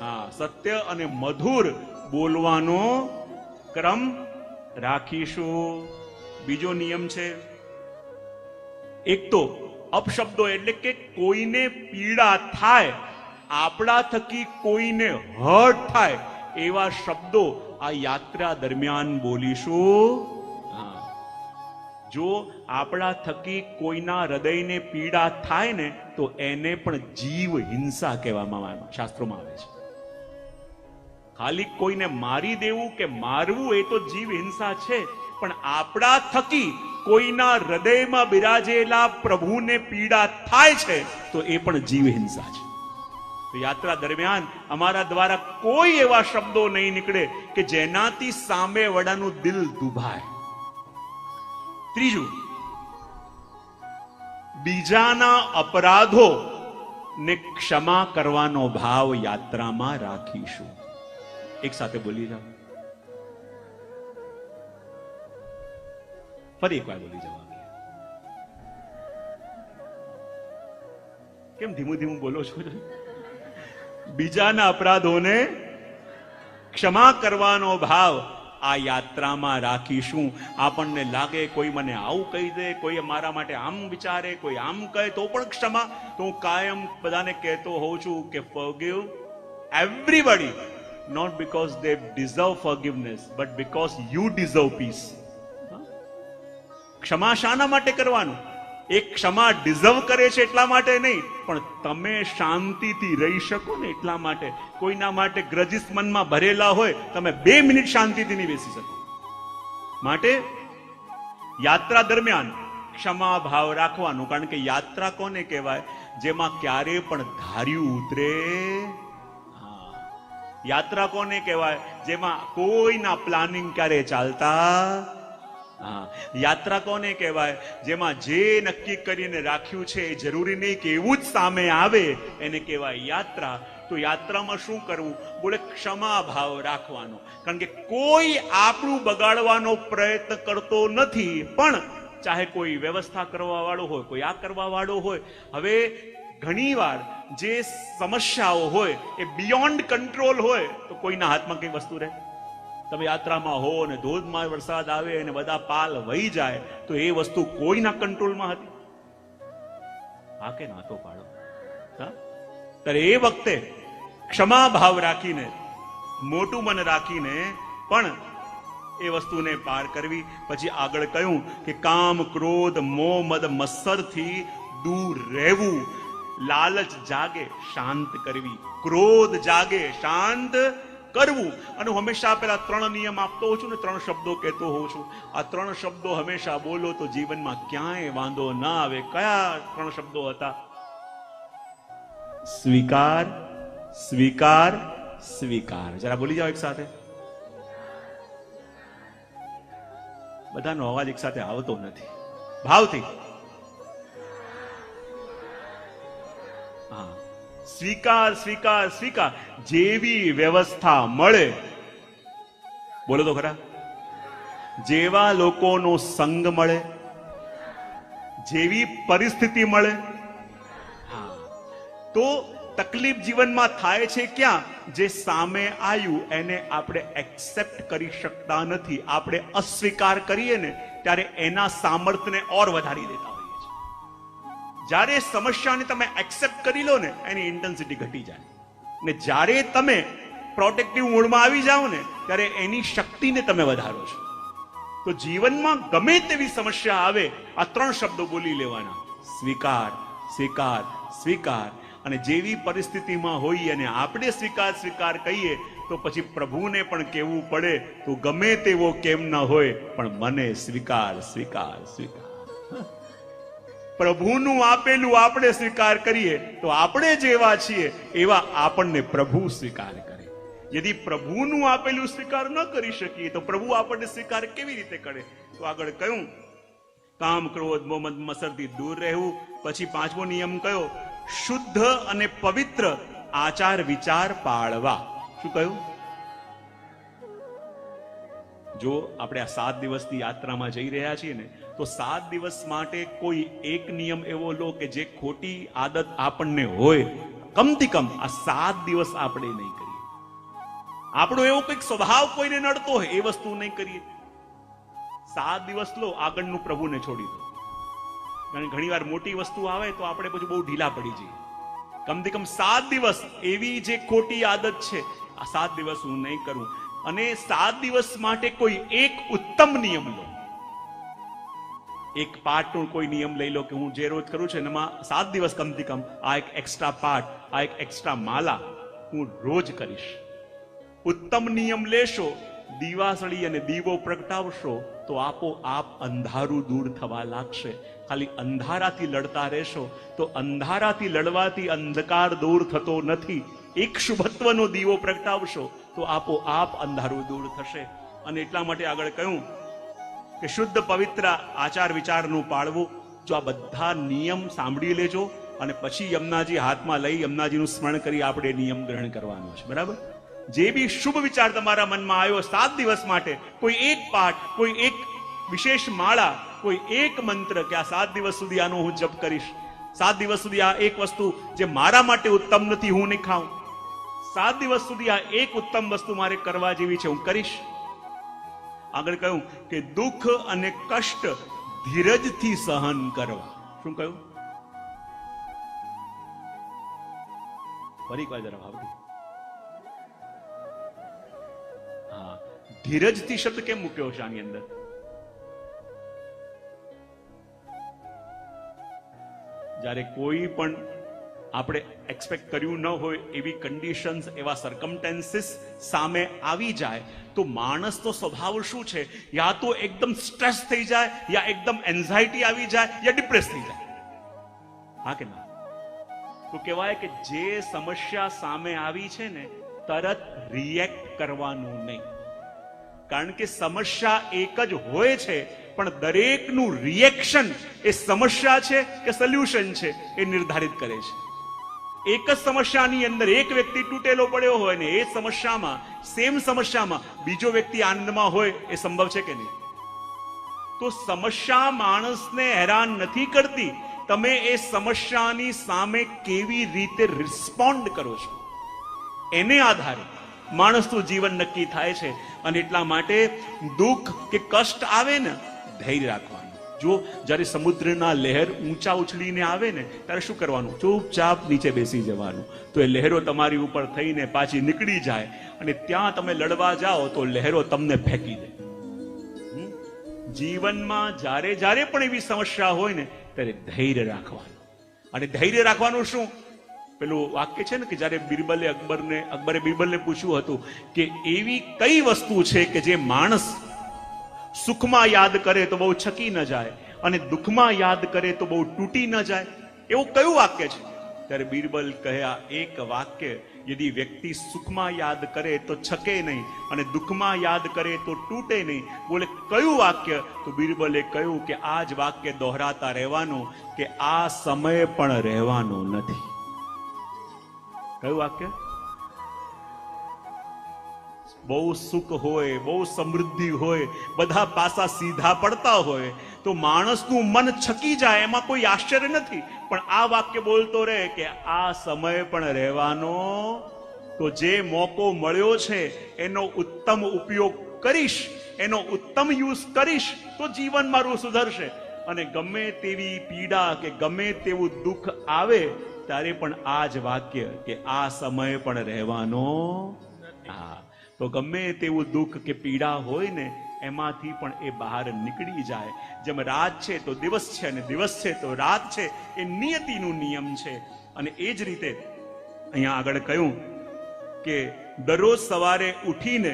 હા, સત્ય અને મધુર બોલવાનો ક્રમ રાખીશું. બીજો નિયમ છે, એક તો અપશબ્દો એટલે કે કોઈને પીડા થાય, આપણા થકી કોઈને હર્ટ થાય એવા શબ્દો આ યાત્રા દરમિયાન બોલીશું. હા, જો આપણા થકી કોઈના હૃદયને પીડા થાય ને તો એને પણ જીવ હિંસા કહેવામાં શાસ્ત્રોમાં આવે છે. ખાલી કોઈને મારી દેવું કે મારવું એ તો જીવ હિંસા છે, પણ આપણા થકી કોઈના હૃદયમાં બિરાજેલા પ્રભુને પીડા થાય છે તો એ પણ જીવ હિંસા છે. તો યાત્રા દરમિયાન અમારા દ્વારા કોઈ એવા શબ્દો નહીં નીકળે કે જેનાથી સામે વડાનું દિલ દુભાય. ત્રીજું, બીજાના અપરાધો ને ક્ષમા કરવાનો ભાવ યાત્રામાં રાખીશું. એક સાથે બોલી જાઓ, ફરી એક વાર બોલી જાઓ. કેમ ધીમું ધીમું બોલો છો? બીજાના અપરાધોને ક્ષમા કરવાનો ભાવ આ યાત્રામાં રાખીશું. આપણને લાગે કોઈ મને આવું કહી દે, કોઈ મારા માટે આમ વિચારે, કોઈ આમ કહે તો પણ ક્ષમા. તો હું કાયમ બધાને કહેતો હોઉં છું કે forgive everybody, not because they deserve forgiveness but because you deserve peace. ક્ષમા શાના માટે કરવાનું? એક ક્ષમા ડિઝર્વ કરે છે એટલા માટે નહીં, પણ તમે શાંતિથી રહી શકો ને એટલા માટે. કોઈના માટે ગ્રજીસ મનમાં ભરેલા હોય, તમે 2 મિનિટ શાંતિથી નહીં બેસી શકો. માટે યાત્રા દરમિયાન ક્ષમા ભાવ રાખવાનો. કારણ કે યાત્રા કોને કહેવાય? જેમાં ક્યારે પણ ધાર્યું ઉતરે. યાત્રા કોને કહેવાય? જેમાં કોઈના પ્લાનિંગ ક્યારે ચાલતા. યાત્રા કોને કહેવાય? જેમાં જે નક્કી કરીને રાખ્યું છે એ જરૂરી નહીં કે એવું જ સામે આવે, એને કહેવાય યાત્રા. તો યાત્રામાં શું કરવું? બોલે ક્ષમા ભાવ રાખવાનો. કારણ કે કોઈ આપણું બગાડવાનો પ્રયત્ન કરતો નથી, પણ ચાહે કોઈ વ્યવસ્થા કરવા વાળો હોય, કોઈ આ કરવા વાળો હોય. હવે ઘણીવાર જે સમસ્યાઓ હોય એ બિયોન્ડ કંટ્રોલ હોય તો કોઈના હાથમાં કઈ વસ્તુ રહે. તમે યાત્રામાં હો અને ધોધમાર વરસાદ આવે અને બધા પાલ વહી જાય તો એ વસ્તુ કોઈના કંટ્રોલમાં હતી? હા કે ના? તો પાડો. ત્યારે એ વખતે ક્ષમા ભાવ રાખીને, મોટું મન રાખીને પણ એ વસ્તુને પાર કરવી. પછી આગળ કહ્યું કે કામ, ક્રોધ, મોહ, મદ, મત્સરથી દૂર રહેવું. લાલચ જાગે, શાંત કરવી. ક્રોધ જાગે, શાંત કરવું. અને હું હંમેશા પેલા 3 નિયમ આપતો હોઉં છું ને, 3 શબ્દો કહેતો હોઉં છું. આ 3 શબ્દો હંમેશા બોલો તો જીવનમાં ક્યાંય વાંધો ના આવે. કયા 3 શબ્દો હતા? સ્વીકાર, સ્વીકાર, સ્વીકાર. જરા બોલી જાઓ એક સાથે. બધાનો અવાજ એક સાથે આવતો નથી. ભાવથી સ્વીકાર, સ્વીકાર, સ્વીકાર. જેવી વ્યવસ્થા મળે, બોલો તો ખરા, જેવા લોકોનો સંગ મળે, જેવી પરિસ્થિતિ મળે, તો તકલીફ જીવનમાં થાય છે ક્યાં? જે સામે આવ્યું એને આપણે એક્સેપ્ટ કરી શકતા નથી. આપણે અસ્વીકાર કરીએ ને ત્યારે એના સામર્થ્યને ઓર વધારી દેતા હોઈએ છીએ. જ્યારે સમસ્યાને તમે એક્સેપ્ટ કરી લો ને, એની ઇન્ટેન્સિટી ઘટી જાય. ને જ્યારે તમે પ્રોટેક્ટિવ મોડમાં આવી જાઓ ને ત્યારે એની શક્તિને તમે વધારો છો. તો જીવનમાં ગમે તેવી સમસ્યા આવે, આ 3 શબ્દો બોલી લેવાના: સ્વીકાર, સ્વીકાર, સ્વીકાર. અને જેવી પરિસ્થિતિમાં હોઈએ અને આપણે સ્વીકાર સ્વીકાર કહીએ તો પછી પ્રભુને પણ કહેવું પડે તો ગમે તેવો કેમ ન હોય પણ મને સ્વીકાર, સ્વીકાર, સ્વીકાર. પ્રભુનું આપેલું આપણે સ્વીકાર કરીએ તો આપણે જેવા છીએ એવા આપણને પ્રભુ સ્વીકાર કરે. यदि પ્રભુનું આપેલું સ્વીકાર ન કરી શકીએ તો પ્રભુ આપણને સ્વીકાર કેવી રીતે કરે? તો આગળ કહ્યું કામ, ક્રોધ, મોહ, મદ, મત્સરથી દૂર રહેવું. પછી 5મો નિયમ કયો? શુદ્ધ અને પવિત્ર આચાર વિચાર પાળવા. શું કહ્યું? જો આપણે આ 7 દિવસની યાત્રામાં જઈ રહ્યા છીએ ને તો 7 દિવસ માટે કોઈ એક નિયમ એવો લો કે જે ખોટી આદત આપણને હોય, કમથી કમ આ 7 દિવસ આપણે નહીં કરીએ. આપણો એવો કંઈક સ્વભાવ કોઈને નડતો હોય એ વસ્તુ નહીં કરીએ. 7 દિવસ લો, આગળનું પ્રભુને છોડી દો. કારણ ઘણી વાર મોટી વસ્તુ આવે તો આપણે પછી બહુ ઢીલા પડી જઈએ. કમથી કમ 7 દિવસ એવી જે ખોટી આદત છે, આ 7 દિવસ હું નહીં કરું. અને 7 દિવસ માટે કોઈ એક ઉત્તમ નિયમ લો. એક પાઠનો કોઈ નિયમ લઈ લો કે હું જે રોજ કરું છું એમાં 7 દિવસ કમથી કમ આ એક એક્સ્ટ્રા પાઠ, આ એક એક્સ્ટ્રા માલા હું રોજ કરીશ. ઉત્તમ નિયમ લેશો, દીવાસળી અને દીવો પ્રગટાવશો તો આપોઆપ અંધારું દૂર થવા લાગશે. ખાલી અંધારાથી લડતા રહેશો તો અંધારાથી લડવાથી અંધકાર દૂર થતો નથી. એક શુભત્વનો દીવો પ્રગટાવશો તો આપોઆપ અંધારું દૂર થશે. અને એટલા માટે આગળ કહ્યું કે શુદ્ધ પવિત્ર આચાર વિચારનું પાળવું. જો આ બધા નિયમ સાંભળી લેજો અને પછી યમુનાજી હાથમાં લઈ યમુનાજીનું સ્મરણ કરી આપણે નિયમ ગ્રહણ કરવાનો છે. બરાબર? જે બી શુભ વિચાર તમારા મનમાં આવ્યો 7 દિવસ માટે, કોઈ એક પાઠ, કોઈ એક વિશેષ માળા, કોઈ એક મંત્ર કે આ 7 દિવસ સુધી આનો હું જપ કરીશ, 7 દિવસ સુધી આ એક વસ્તુ જે મારા માટે ઉત્તમ નથી હું નહીં ખાઉં, 7 દિવસ સુધી આ એક ઉત્તમ વસ્તુ મારે કરવા જેવી છે હું કરીશ. આગળ કહ્યું કે દુઃખ અને કષ્ટ ધીરજથી સહન કરવા. શું કહ્યું? ફરી વાર જરા ભાવથી. હા, ધીરજથી શબ્દ કેમ મૂક્યો છે આની અંદર? જ્યારે કોઈ પણ આપણે એક્સપેક્ટ કર્યું ન હોય એવી કન્ડિશન્સ, એવા સર્કમટેન્સીસ સામે આવી જાય તો માણસનો સ્વભાવ શું છે? યા તો એકદમ સ્ટ્રેસ થઈ જાય, યા એકદમ એન્ઝાયટી આવી જાય, યા ડિપ્રેસ થઈ જાય. હા કે ના? તો કહેવાય કે જે સમસ્યા સામે આવી છે ને, તરત રિએક્ટ કરવાનું નહીં. કારણ કે સમસ્યા એક જ હોય છે, પણ દરેકનું રિએક્શન એ સમસ્યા છે કે સોલ્યુશન છે એ નિર્ધારિત કરે છે. એક જ સમસ્યાની અંદર એક વ્યક્તિ તૂટેલો પડ્યો હોય ને એ સમસ્યામાં, સેમ સમસ્યામાં બીજો વ્યક્તિ આનંદમાં હોય, એ સંભવ છે કે નહીં? તો સમસ્યા માણસને હેરાન નથી કરતી, તમે એ સમસ્યાની સામે કેવી રીતે રિસ્પોન્ડ કરો છો એને આધારે માણસનું જીવન નક્કી થાય છે. અને એટલા માટે દુઃખ કે કષ્ટ આવે ને, ધૈર્ય રાખવાનું. જો જ્યારે સમુદ્રના લહેર ઊંચા ઉછળીને આવે ને ત્યારે શું કરવાનું? ચૂપચાપ નીચે બેસી જવાનું. તો એ લહેરો તમારી ઉપર થઈને પાછી નીકળી જાય અને ત્યાં તમે લડવા જાઓ તો લહેરો તમને ફેંકી દે. જીવનમાં જ્યારે જ્યારે પણ એવી સમસ્યા હોય ને ત્યારે ધૈર્ય રાખવાનું. અને ધૈર્ય રાખવાનું શું? પેલું વાક્ય છે ને કે જ્યારે અકબરે બિરબલને પૂછ્યું હતું કે એવી કઈ વસ્તુ છે કે જે માણસ સુખમાં યાદ કરે તો બહુ છકી ન જાય અને દુઃખમાં યાદ કરે તો બહુ તૂટી ન જાય, એવું કયું વાક્ય છે? ત્યારે બિરબલ કહ્યા એક વાક્ય, યદિ વ્યક્તિ સુખમાં યાદ કરે તો છકે નહીં અને દુઃખમાં યાદ કરે તો તૂટે નહીં. બોલે કયું વાક્ય? તો બિરબલે કહ્યું કે આ જ વાક્ય દોહરાતા રહેવાનું કે આ સમય પણ રહેવાનો નથી. કયું વાક્ય? બહુ સુખ હોય, બહુ સમૃદ્ધિ હોય, બધા પાસા સીધા પડતા હોય તો માણસનું મન છકી જાય, એમાં કોઈ આશ્ચર્ય નથી. પણ આ વાક્ય બોલતો રહે કે આ સમય પણ રહેવાનો, તો જે મોકો મળ્યો છે એનો ઉત્તમ ઉપયોગ કરીશ, એનો ઉત્તમ યુઝ કરીશ તો જીવન મારું સુધરશે. અને ગમે તેવી પીડા કે ગમે તેવું દુઃખ આવે ત્યારે પણ આ જ વાક્ય કે આ સમય પણ રહેવાનો. હા, તો ગમે તેવું દુઃખ કે પીડા હોય ને એમાંથી પણ એ બહાર નીકળી જાય. જેમ રાત છે તો દિવસ છે અને દિવસ છે તો રાત છે, એ નિયતિનું નિયમ છે. અને એ જ રીતે અહીંયા આગળ કહ્યું કે દરરોજ સવારે ઉઠીને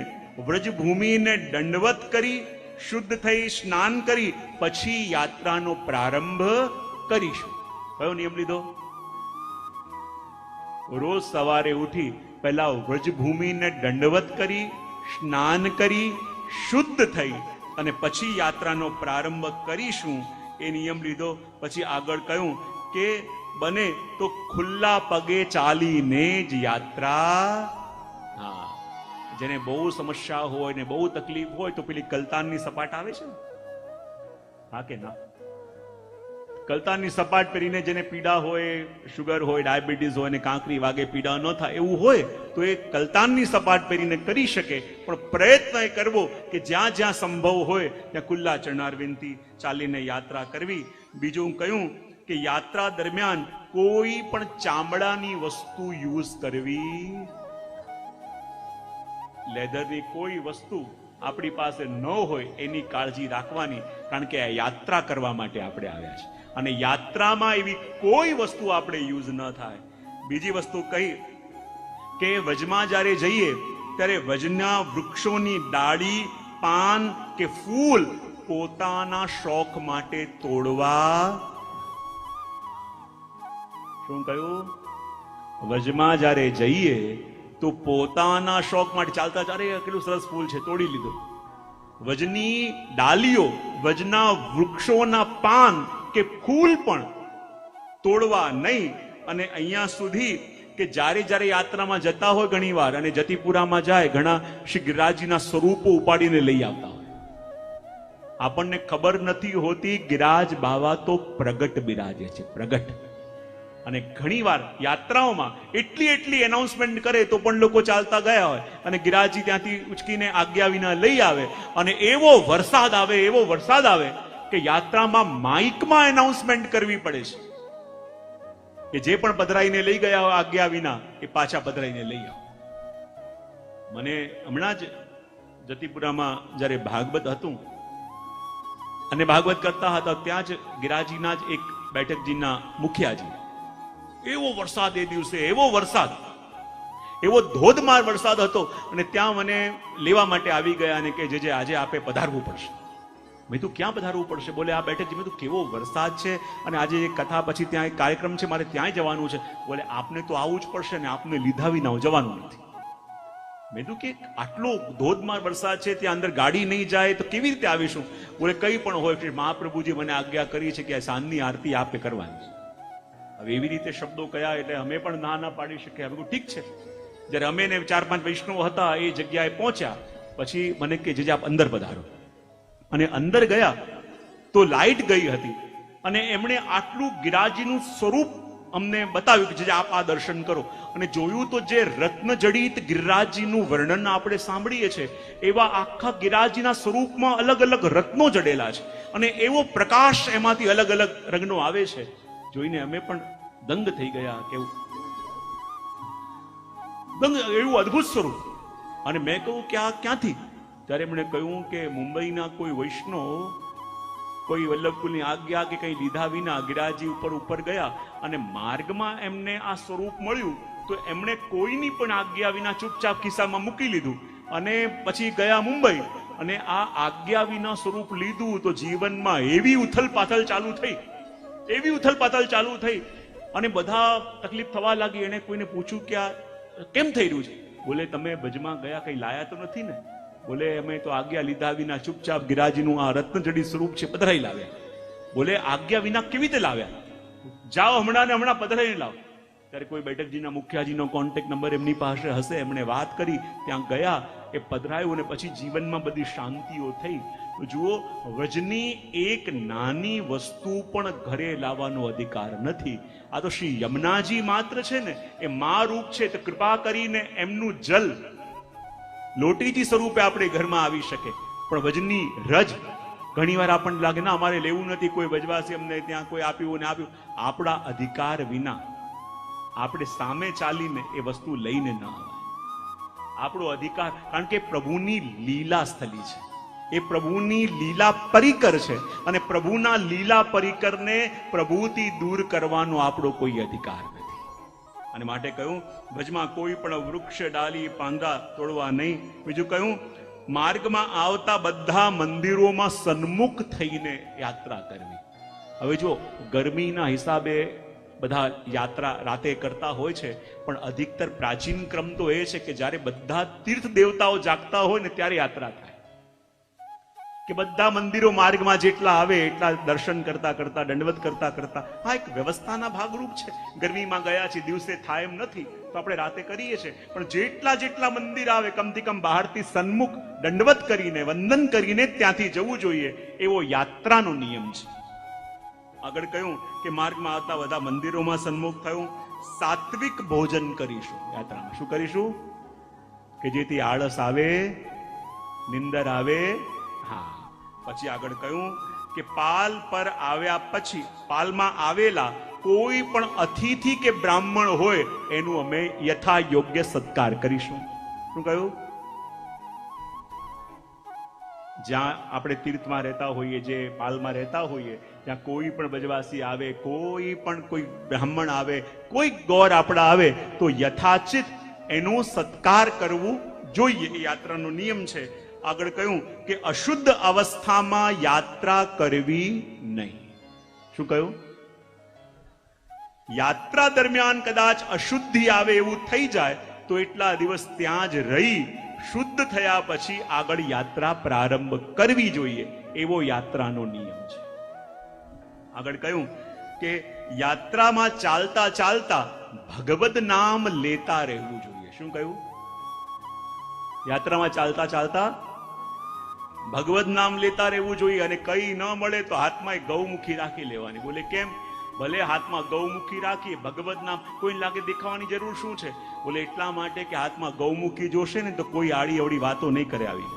વ્રજભૂમિને દંડવત કરી, શુદ્ધ થઈ સ્નાન કરી પછી યાત્રાનો પ્રારંભ કરીશું. કયો નિયમ લીધો? રોજ સવારે ઉઠી પહેલા વ્રજભૂમિને દંડવત કરી, સ્નાન કરી, શુદ્ધ થઈ અને પછી યાત્રાનો પ્રારંભ કરીશું, એ નિયમ લીધો. પછી આગળ કહ્યું કે બને તો ખુલ્લા પગે ચાલીને જ યાત્રા. હા, જેને બહુ સમસ્યા હોય ને બહુ તકલીફ હોય તો પેલી કલતાનની સપાટ આવે છે ને, હા કે ના? કલતાનની સપાટ પહેરીને જેને પીડા હોય, શુગર હોય, ડાયાબિટીસ હોય ને કાંકરી વાગે પીડા ન થાય એવું હોય તો એ કલતાનની સપાટ પહેરીને કરી શકે. પણ પ્રયત્ન એ કરવો કે જ્યાં જ્યાં સંભવ હોય ત્યાં ખુલ્લા ચરણારવિંદથી ચાલીને યાત્રા કરવી. બીજું કહ્યું કે યાત્રા દરમિયાન કોઈ પણ ચામડાની વસ્તુ યુઝ કરવી, લેધરની કોઈ વસ્તુ આપણી પાસે ન હોય એની કાળજી રાખવાની, કારણ કે આ યાત્રા કરવા માટે આપણે આવ્યા છે અને યાત્રામાં એવી કોઈ વસ્તુ આપણે યુઝ ન થાય. બીજી વસ્તુ કહી કે વજમાં જ્યારે જઈએ ત્યારે વજના વૃક્ષોની ડાળી, પાન કે ફૂલ પોતાના શોખ માટે તોડવા. શું કહ્યું? વજમાં જ્યારે જઈએ તો પોતાના શોખ માટે ચાલતા ચાલે કેટલું સરસ ફૂલ છે, તોડી લીધું. વજની ડાલીઓ, વજના વૃક્ષોના પાન કે ફૂલ પણ તોડવા નહીં. અને અહીંયા સુધી કે જ્યારે જ્યારે યાત્રામાં જતા હોય ઘણી વાર અને જતીપુરામાં જાય, ઘણા શ્રી ગિરિરાજજીના સ્વરૂપો ઉપાડીને લઈ આવતા હોય. આપણને ખબર નથી હોતી ગિરિરાજ બાવા તો પ્રગટ બિરાજે છે, પ્રગટ. અને ઘણી વાર યાત્રાઓમાં એટલી એનાઉન્સમેન્ટ કરે તો પણ લોકો ચાલતા ગયા હોય અને ગિરિરાજજી ત્યાંથી ઉચકીને આજ્ઞા વિના લઈ આવે અને એવો વરસાદ આવે કે યાત્રામાં માઇકમાં એનાઉન્સમેન્ટ કરવી પડે છે કે જે પણ પધરાઈને લઈ ગયા હોય આજ્ઞા વિના એ પાછા પધરાઈને લઈ આવો. મને હમણાં જ જતીપુરામાં જ્યારે ભાગવત હતું અને ભાગવત કરતા હતા ત્યાં જ ગિરિરાજજીના જ એક બેઠકજીના મુખિયાજી, એવો વરસાદ એ દિવસે, એવો ધોધમાર વરસાદ હતો અને ત્યાં મને લેવા માટે આવી ગયા અને કે જે આજે આપે પધારવું પડશે. મેં તું ક્યાં પધારવું પડશે? બોલે આ બેઠકજી. મેં તું કેવો વરસાદ છે અને આજે એક કથા પછી ત્યાં એક કાર્યક્રમ છે, મારે ત્યાંય જવાનું છે. બોલે આપને તો આવું જ પડશે ને, આપને લીધા વિના જવાનું નથી. મેં તું કે આટલો ધોધમાર વરસાદ છે, ત્યાં અંદર ગાડી નહીં જાય તો કેવી રીતે આવીશું? બોલે કઈ પણ હોય, મહાપ્રભુજી મને આજ્ઞા કરી છે કે સાંજની આરતી આપે કરવાની છે. હવે એવી રીતે શબ્દો કયા એટલે અમે પણ ના પાડી શકીએ. હવે ઠીક છે. જ્યારે અમે ને 4-5 વૈષ્ણવ હતા એ જગ્યાએ પહોંચ્યા પછી મને કે જે આપ અંદર પધારો. અને અંદર ગયા તો લાઈટ ગઈ હતી અને એમણે આટલું ગિરિરાજજીનું સ્વરૂપ અમને બતાવ્યું કે જે આપ આ દર્શન કરો. અને જોયું તો જે રત્નજડિત ગિરિરાજજીનું વર્ણન આપણે સાંભળીએ છીએ એવા આખા ગિરિરાજજીના સ્વરૂપમાં અલગ અલગ રત્નો જડેલા છે અને એવો પ્રકાશ એમાંથી અલગ અલગ રંગનો આવે છે. જોઈને અમે પણ દંગ થઈ ગયા. કેવું દંગ, એવું અદ્ભુત સ્વરૂપ. અને મેં કહ્યું કે આ ક્યાંથી? ત્યારે એમણે કહ્યું કે મુંબઈના કોઈ વૈષ્ણવ કોઈ વલ્લભકુલની આજ્ઞા કે કંઈ લીધા વિના ગિરિરાજજી ઉપર ગયા અને માર્ગમાં એમને આ સ્વરૂપ મળ્યું તો એમણે કોઈની પણ આજ્ઞા વિના ચૂપચાપ ખિસ્સામાં મૂકી લીધું અને પછી ગયા મુંબઈ. અને આ આજ્ઞા વિના સ્વરૂપ લીધું તો જીવનમાં એવી ઉથલ પાથલ ચાલુ થઈ અને બધા તકલીફ થવા લાગી. એને કોઈને પૂછ્યું કે આ કેમ થઈ રહ્યું છે? બોલે તમે ભજમાં ગયા કઈ લાયા તો નથી ને? બોલે અમે તો આજ્ઞા લીધા વિના ચૂપચાપ ગિરિરાજજીનું આ રત્નજડિત સ્વરૂપ છે પધરાઈ લાવ્યા. બોલે આજ્ઞા વિના કેવી રીતે લાવ્યા? જાઓ હમણાં ને હમણાં પધરાઈને લાવો. ત્યારે કોઈ બેઠકજીના મુખિયાજીનો કોન્ટેક્ટ નંબર એમની પાસે હશે, એમણે વાત કરી, ત્યાં ગયા, એ પધરાયું અને પછી જીવનમાં બધી શાંતિઓ થઈ. તો જુઓ, વજની એક નાની વસ્તુ પણ ઘરે લાવવાનો અધિકાર નથી. આ તો શ્રી યમુનાજી માત્ર છે ને એ મા રૂપ છે, તો કૃપા કરીને એમનું જલ લોટીજી સ્વરૂપે આપણે ઘરમાં આવી શકે. પણ વજની રજ ઘણી વાર આપણને લાગે ના અમારે લેવું નથી, કોઈ વજવાસી અમને ત્યાં કોઈ આપ્યું ને આપ્યું. આપણા અધિકાર વિના આપણે સામે ચાલીને એ વસ્તુ લઈને ન આવે. આપણો અધિકાર, કારણ કે પ્રભુની લીલા સ્થલી છે, એ પ્રભુની લીલા પરિકર છે અને પ્રભુના લીલા પરિકરને પ્રભુથી દૂર કરવાનો આપણો કોઈ અધિકાર નથી. અને માટે કહ્યું ભજમાં કોઈ પણ વૃક્ષ ડાલી પાંદડા તોડવા નહીં. બીજું કહ્યું માર્ગમાં આવતા બધા મંદિરોમાં સન્મુખ થઈને યાત્રા કરવી. હવે જો ગરમીના હિસાબે બધા યાત્રા રાતે કરતા હોય છે, પણ અધિકતર પ્રાચીન ક્રમ તો એ છે કે જ્યારે બધા તીર્થ દેવતાઓ જાગતા હોય ને ત્યારે યાત્રા થાય, કે બધા મંદિરો માર્ગમાં જેટલા આવે એટલા દર્શન કરતા કરતા દંડવત કરતા કરતા. હા, એક વ્યવસ્થાના ભાગરૂપ છે. ગરમીમાં ગયા છે, દિવસે થાય એમ નથી તો આપણે રાતે કરીએ છીએ, પણ જેટલા મંદિર આવે કમથી કમ બહારથી સન્મુખ દંડવત કરીને વંદન કરીને ત્યાંથી જવું જોઈએ, એવો યાત્રાનો નિયમ છે. આગળ કહ્યું કે માર્ગમાં આવતા બધા મંદિરોમાં સન્મુખ થયું. સાત્વિક ભોજન કરીશું યાત્રામાં. શું કરીશું? કે જેથી આળસ આવે, નિંદર આવે. હા, પછી આગળ કહ્યું કે પાલ પર આવ્યા પછી પાલમાં આવેલા કોઈ પણ અતિથિ કે બ્રાહ્મણ હોય એનું અમે યથા યોગ્ય સત્કાર કરીશું. શું કહ્યું? જ્યાં આપણે તીર્થમાં રહેતા હોઈએ, જે પાલમાં રહેતા હોઈએ, ત્યાં કોઈ પણ બજવાસી આવે, કોઈ બ્રાહ્મણ આવે, કોઈ ગોર આપણા આવે તો યથાચિત એનો સત્કાર કરવું જોઈએ. એ યાત્રાનો નિયમ છે. આગળ કહ્યું કે અશુદ્ધ અવસ્થામાં યાત્રા કરવી નહીં. શું કહ્યું? યાત્રા દરમિયાન કદાચ અશુદ્ધિ આવે એવું થઈ જાય તો એટલા દિવસ ત્યાં જ રહી શુદ્ધ થયા પછી આગળ યાત્રા પ્રારંભ કરવી જોઈએ. એવો યાત્રાનો નિયમ છે. આગળ કહ્યું કે યાત્રામાં ચાલતા ચાલતા ભગવદ નામ લેતા રહેવું જોઈએ. શું કહ્યું? યાત્રામાં ચાલતા ચાલતા ભગવદ નામ લેતા રહેવું જોઈએ. અને કઈ ન મળે તો હાથમાં એક ગૌમુખી રાખી લેવાની. બોલે કેમ? ભલે હાથમાં ગૌમુખી રાખીએ, ભગવદ નામ કોઈ લાગે દેખાવાની જરૂર શું છે? બોલે એટલા માટે કે હાથમાં ગૌમુખી જોશે ને તો કોઈ આડી અવડી વાતો નહીં કરે આવી.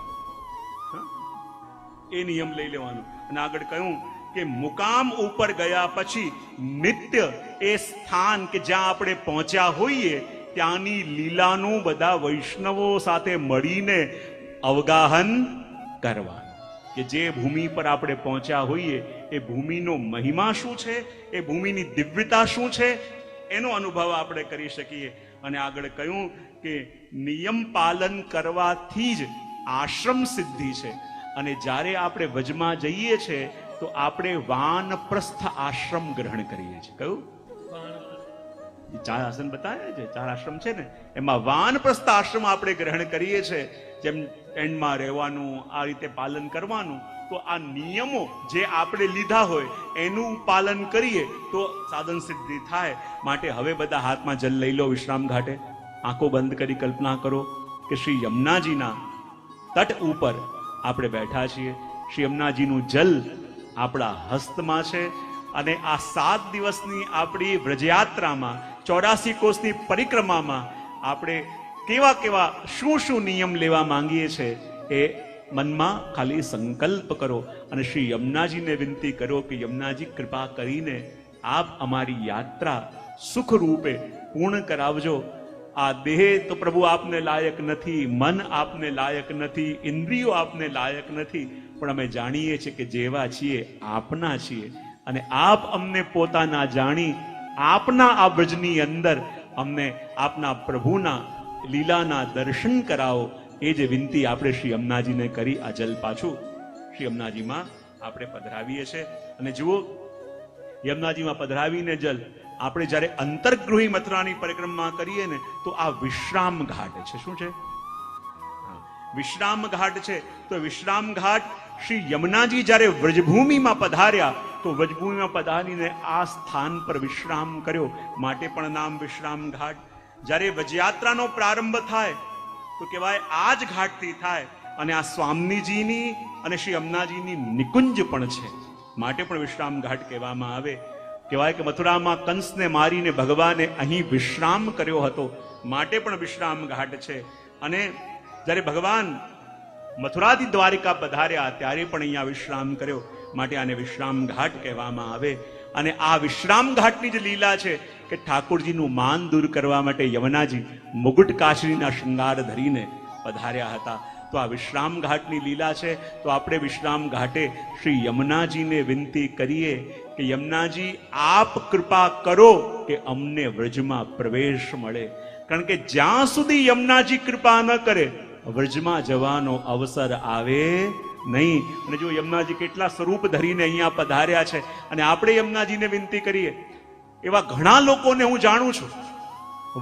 એ નિયમ લઈ લેવાનો. અને આગળ કહ્યું કે મુકામ ઉપર ગયા પછી નિત્ય એ સ્થાન કે જ્યાં આપણે પહોંચ્યા હોઈએ ત્યાંની લીલાનું બધા વૈષ્ણવો સાથે મળીને અવગાહન કરવા. કે જે ભૂમિ પર આપણે પહોંચ્યા હોઈએ એ ભૂમિનો મહિમા શું છે, એ ભૂમિની દિવ્યતા શું છે, એનો અનુભવ આપણે કરી શકીએ. અને આગળ કહ્યું કે નિયમ પાલન કરવાથી જ આશ્રમ સિદ્ધિ છે. અને જ્યારે આપણે વજમાં જઈએ છીએ તો આપણે વાનપ્રસ્થ આશ્રમ ગ્રહણ કરીએ છીએ. કયું? 4 આશ્રમ બતાવ્યા છે, 4 આશ્રમ છે ને, એમાં વાનપ્રસ્થ આશ્રમ આપણે ગ્રહણ કરીએ છીએ. જેમ ટેન્ટમાં રહેવાનું, આ રીતે પાલન કરવાનું. તો આ નિયમો જે આપણે લીધા હોય એનું પાલન કરીએ તો સાધન સિદ્ધિ થાય. માટે હવે બધા હાથમાં જલ લઈ લો. વિશ્રામ ઘાટે આંખો બંધ કરી કલ્પના કરો કે શ્રી યમુનાજીના તટ ઉપર આપણે બેઠા છીએ. શ્રી યમુનાજીનું જલ આપણા હસ્તમાં છે. અને આ 7 દિવસની આપણી વ્રજયાત્રામાં 84 કોષની પરિક્રમામાં આપણે કેવા કેવા શું નિયમ લેવા માંગીએ છીએ એ મનમાં ખાલી સંકલ્પ કરો અને શ્રી યમુનાજીને વિનંતી કરો કે યમુનાજી કૃપા કરીને આપ અમારી યાત્રા સુખ રૂપે પૂર્ણ કરાવજો. આ દેહ તો પ્રભુ આપને લાયક નથી, મન આપને લાયક નથી, ઇન્દ્રિયો આપને લાયક નથી, પણ અમે જાણીએ છીએ કે જેવા છીએ આપના છીએ. અને આપ અમને પોતાના જાણી આપના આ બ્રજની અંદર અમને આપના પ્રભુના લીલાના દર્શન કરાવો. એ જે વિનંતી આપણે શ્રી યમુનાજીને કરી આ જલ પાછું શ્રી યમુનાજીમાં આપણે પધરાવીએ છીએ. અને જુઓ, યમુનાજીમાં પધરાવીને જલ આપણે જ્યારે અંતર્ગૃહી મથુરાની પરિક્રમા કરીએ ને તો આ વિશ્રામ ઘાટ છે. શું છે? વિશ્રામ ઘાટ છે. તો વિશ્રામ ઘાટ શ્રી યમુનાજી જ્યારે વ્રજભૂમિમાં પધાર્યા તો વ્રજભૂમિમાં પધારીને આ સ્થાન પર વિશ્રામ કર્યો, માટે પણ નામ વિશ્રામ ઘાટ. જ્યારે વ્રજયાત્રાનો પ્રારંભ થાય તો કહેવાય આ જ ઘાટથી થાય. અને આ સ્વામીજીની અને શ્રી યમુનાજીની નિકુંજ પણ છે, માટે પણ વિશ્રામ ઘાટ કહેવામાં આવે. કહેવાય કે મથુરામાં કંસને મારીને ભગવાને અહીં વિશ્રામ કર્યો હતો, માટે પણ વિશ્રામ ઘાટ છે. અને જ્યારે ભગવાન મથુરાથી દ્વારિકા પધાર્યા ત્યારે પણ અહીંયા વિશ્રામ કર્યો, માટે આને વિશ્રામ ઘાટ કહેવામાં આવે. અને આ વિશ્રામ ઘાટની જ લીલા છે કે ઠાકોરજીનું માન દૂર કરવા માટે યમુનાજી મુગુટ કાચરીના શૃંગાર ધરીને પધાર્યા હતા. તો આ વિશ્રામ ઘાટની લીલા છે. તો આપણે વિશ્રામ ઘાટે શ્રી યમુનાજીને વિનંતી કરીએ કે યમુનાજી આપ કૃપા કરો કે અમને વ્રજમાં પ્રવેશ મળે. કારણ કે જ્યાં સુધી યમુનાજી કૃપા ન કરે વ્રજમાં જવાનો અવસર આવે નહીં. અને જો યમુનાજી કેટલા સ્વરૂપ ધરીને અહીંયા પધાર્યા છે અને આપણે યમુનાજીને વિનંતી કરીએ. એવા ઘણા લોકોને હું જાણું છું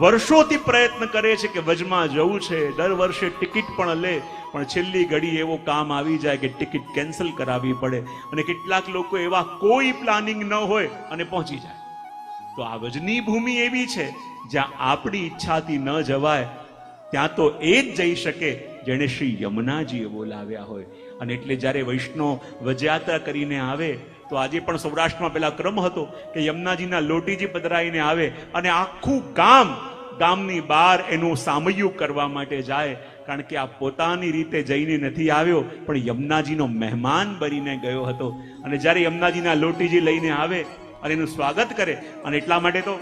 વર્ષોથી પ્રયત્ન કરે છે કે વ્રજમાં જવું છે, દર વર્ષે ટિકિટ પણ લે, પણ છેલ્લી ઘડી એવો કામ આવી જાય કે ટિકિટ કેન્સલ કરાવવી પડે. અને કેટલાક લોકો એવા કોઈ પ્લાનિંગ ન હોય અને પહોંચી જાય. તો આ વ્રજની ભૂમિ એવી છે જ્યાં આપણી ઈચ્છાથી ન જવાય, ત્યાં તો એ જ જઈ શકે જેને શ્રી યમુનાજીએ બોલાવ્યા હોય. અને એટલે જ્યારે વૈષ્ણવ વ્રજયાત્રા કરીને આવે તો આજે પણ સૌરાષ્ટ્રમાં પેલા ક્રમ હતો કે યમુનાજીના લોટીજી પધરાઈને આવે અને આખું ગામની બહાર એનું સામયું કરવા માટે જાય. કારણ કે આ પોતાની રીતે જઈને નથી આવ્યો, પણ યમુનાજીનો મહેમાન બનીને ગયો હતો. અને જ્યારે યમુનાજીના લોટીજી લઈને આવે અને એનું સ્વાગત કરે, અને એટલા માટે તો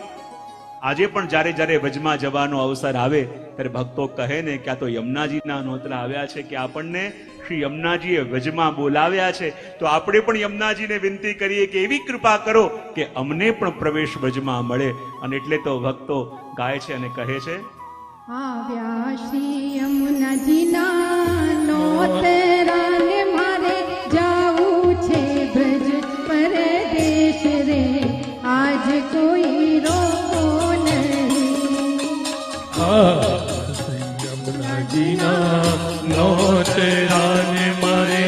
આજે પણ જ્યારે જ્યારે વ્રજમાં જવાનો અવસર આવે ત્યારે ભક્તો કહે ને કે આ તો યમુનાજીના નોતરા આવ્યા છે, કે આપણને શ્રી યમુનાજીએ વ્રજમાં બોલાવ્યા છે. તો આપણે પણ યમુનાજીને વિનંતી કરીએ કે એવી કૃપા કરો કે અમને પણ પ્રવેશ વ્રજમાં મળે. અને એટલે તો ભક્તો ગાય છે અને કહે છે, આવ્યા શ્રી યમુનાજીના નોતરાને મારે જાવું છે બ્રજ પરદેશ રે, આજ કોઈ રોકો નહીં. યમુનાજીના નોતરાને મારે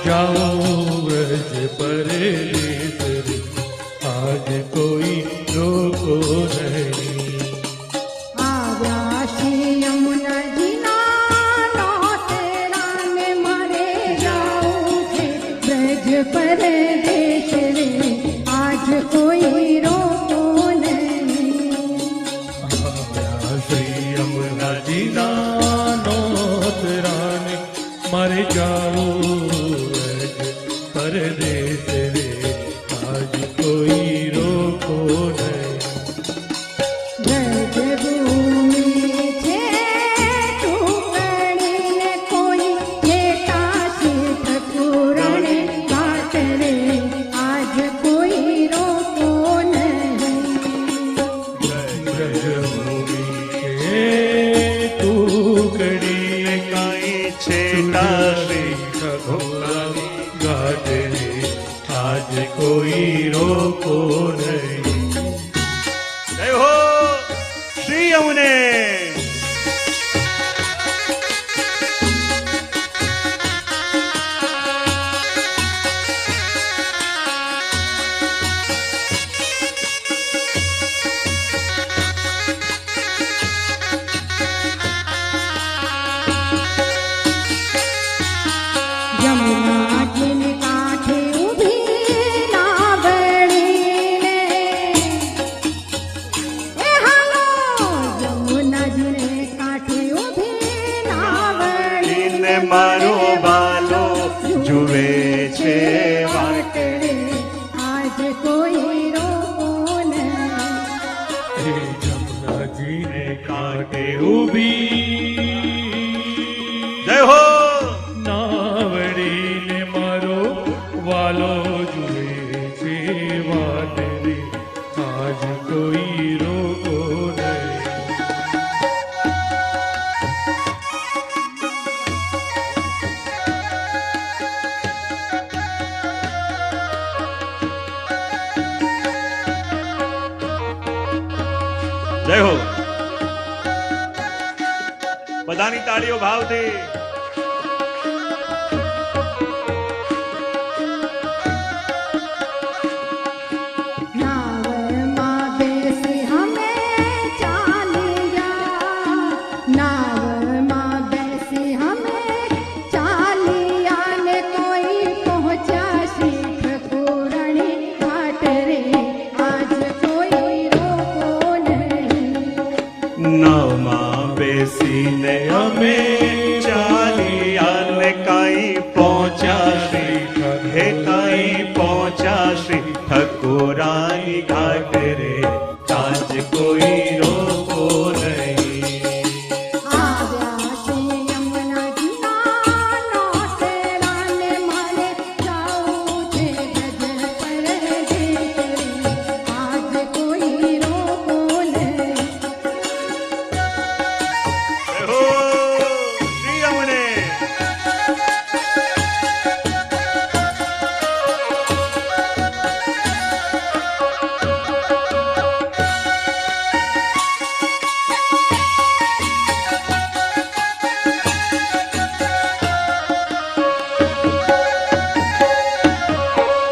જાઉં વ્રજ પરદેશ રે, આજ કોઈ રોકો નહીં. આવ્યા શ્રી યમુનાજીના નોતરાને મારે જાવું છે બ્રજ પરદેશ રે, આજ કોઈ રોકો નહીં. શ્રી યમુનાજીના નોતરાને મારે જાઉં પરદેશ રે, આજ કોઈ રોકો નહીં. વ્રજભૂમિ છે ટુકડીને કોઈ લેતા શીખ પુરાણે ઘાટ રે, આજ કોઈ રોકો નહીં. બ્રજભૂમિ છે ટુકડી કાંઈ છેટા શ્રી ભગવાન ઘાટ રે, આજ કોઈ રોકો નહીં. જય હો શ્રી યમુને. યમુનાજીને કાંઠે ઊભી નાવડીને, એ હાલો યમુનાજીને કાંઠે ઊભી નાવડીને મારો બાલો જુએ છે વાટ. વાટ રે, આજ કોઈ રોકો નહીં. હે યમુનાજીને કાંઠે ઊભી જય હો નાવડીને મારો વાલો જુએ છે વાટ રે, આજ કોઈ રોકો નહીં. જય હો. બધાની તાળીઓ ભાવથી. નાવમાં બેસી અમે ચાલ્યા, નાવમાં બેસી અમે ચાલ્યા ને કોઈ પહોંચ્યા શીખ પુરાણી ઘાટ રે, આજ કોઈ રોકો નહીં. નાવમાં બેસીને અમે ચાલ્યા ને કાંઈ પહોંચ્યા શ્રી, હે કાંઈ પહોંચ્યા શ્રી ઠકોરાની ઘાટ રે, આજ કોઈ રોકો નહીં. આવ્યા શ્રી યમુનાજીના નોતરાને મારે જાવું છે બ્રજ પરદેશ રે, આજ કોઈ રોકો નહીં. જય હો શ્રી યમુને.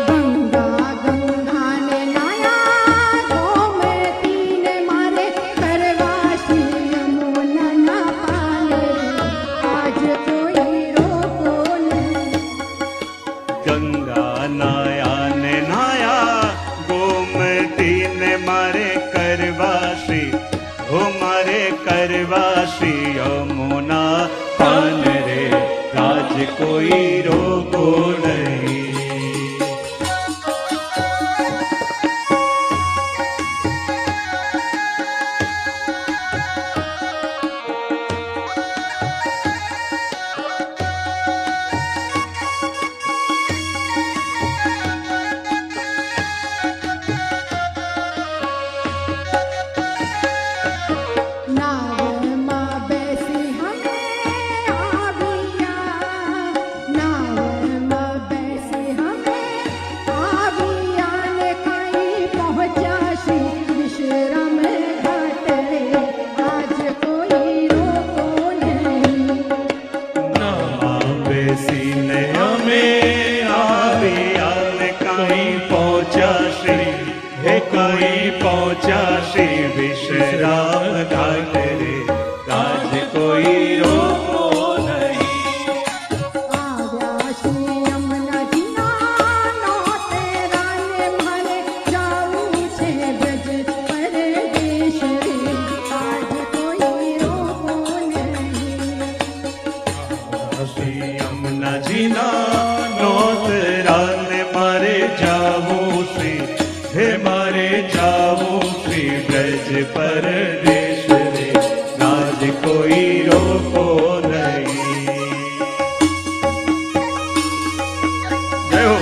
ગંગા ગંગાને નાયા ગોમતીને મારે કરવા શ્રી યમુનાના પાલે, આજ કોઈ રોકો નહીં. ગંગા નાયા ને નાયા ગોમતીને મારે કરવા શ્રી, હો મારે કરવા શ્રી યમુના कोई रोको नहीं। नाव में बैसी हमें आविया, नाव में बैसी हमें आविया ने कहीं पहुँचा श्री विश्राम घाट रे, आज कोई रोको नहीं। बेसी ने हमें आविया ने कहीं पहुँचा श्री, हे कहीं पहुँचा श्री विश्राम घाट रे, आज कोई रोको नहीं। આવ્યા શ્રી યમુનાજીના નોતેરા ને મારે જાવું છે બ્રજ પરદેશ રે, આજ કોઈ રોકો નહીં। શ્રી યમુનાજીના નોતરા ને મારે જાવું શ્રી, હે મારે જાવું શ્રી બ્રજ પરદેશ રે, આજ કોઈ રોકો નહીં। જય હો।